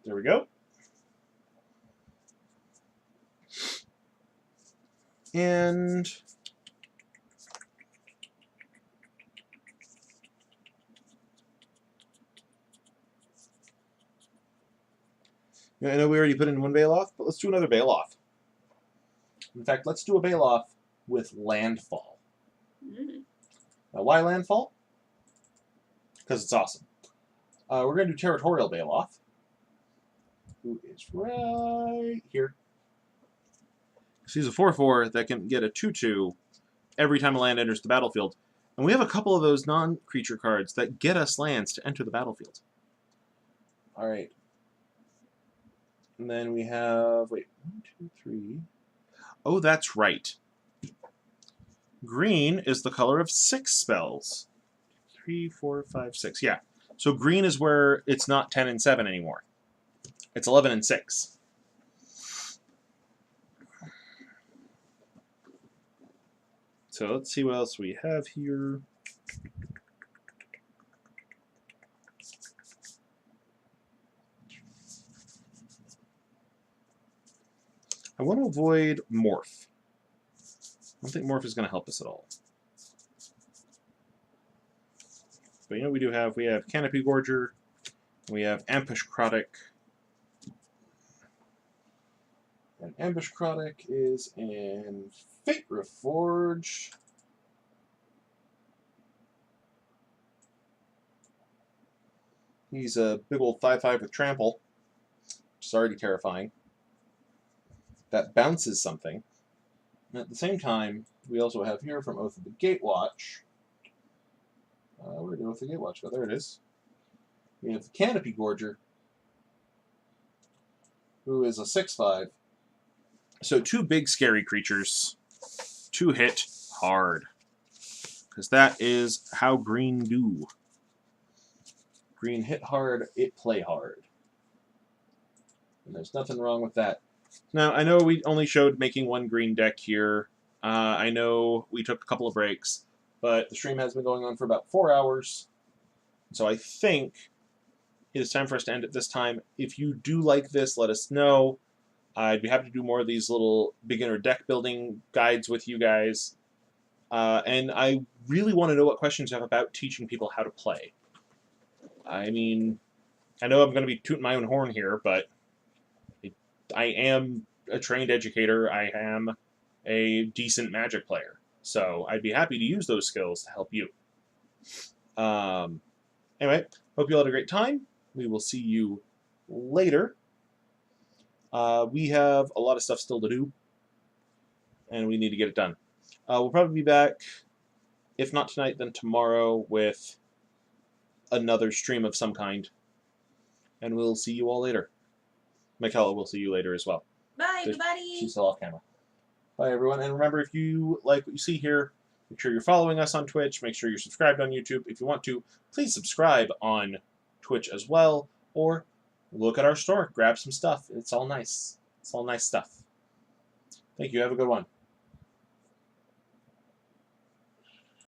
There we go. And yeah, I know we already put in one Baloth, but let's do another Baloth. In fact, let's do a Baloth with Landfall. Now, why Landfall? Because it's awesome. We're going to do Territorial Baloth, who is right here. So he's a 4/4 that can get a 2/2 every time a land enters the battlefield. And we have a couple of those non-creature cards that get us lands to enter the battlefield. All right. And then we have, wait, 1, 2, 3. Oh, that's right. Green is the color of 6 spells. 3, 4, 5, 6. Yeah. So green is where it's not 10 and 7 anymore. It's 11 and 6. So let's see what else we have here. I want to avoid Morph. I don't think Morph is going to help us at all. But you know what we do have? We have Canopy Gorger. We have Ambush Crotic. And Ambush Crotic is in Fate Reforge. He's a big old 5/5 with Trample, which is already terrifying. That bounces something. And at the same time, we also have here from Oath of the Gatewatch. Where did Oath of the Gatewatch go? There it is. We have the Canopy Gorger, who is a 6/5. So 2 big scary creatures. 2 hit hard. Because that is how green do. Green hit hard, it play hard. And there's nothing wrong with that. Now, I know we only showed making 1 green deck here. I know we took a couple of breaks, but The stream has been going on for about 4 hours. so I think it is time for us to end it this time. If you do like this, let us know. I'd be happy to do more of these little beginner deck building guides with you guys. And I really want to know what questions you have about teaching people how to play. I mean, I know I'm going to be tooting my own horn here, but I am a trained educator. I am a decent Magic player. So I'd be happy to use those skills to help you. Anyway, hope you all had a great time. We will see you later. We have a lot of stuff still to do, and we need to get it done. We'll probably be back, if not tonight, then tomorrow with another stream of some kind. And we'll see you all later. Mikella will see you later as well. Bye, There's- everybody. She's still off camera. Bye, everyone. And remember, if you like what you see here, make sure you're following us on Twitch. Make sure you're subscribed on YouTube. If you want to, please subscribe on Twitch as well. Or look at our store. Grab some stuff. It's all nice. It's all nice stuff. Thank you. Have a good one.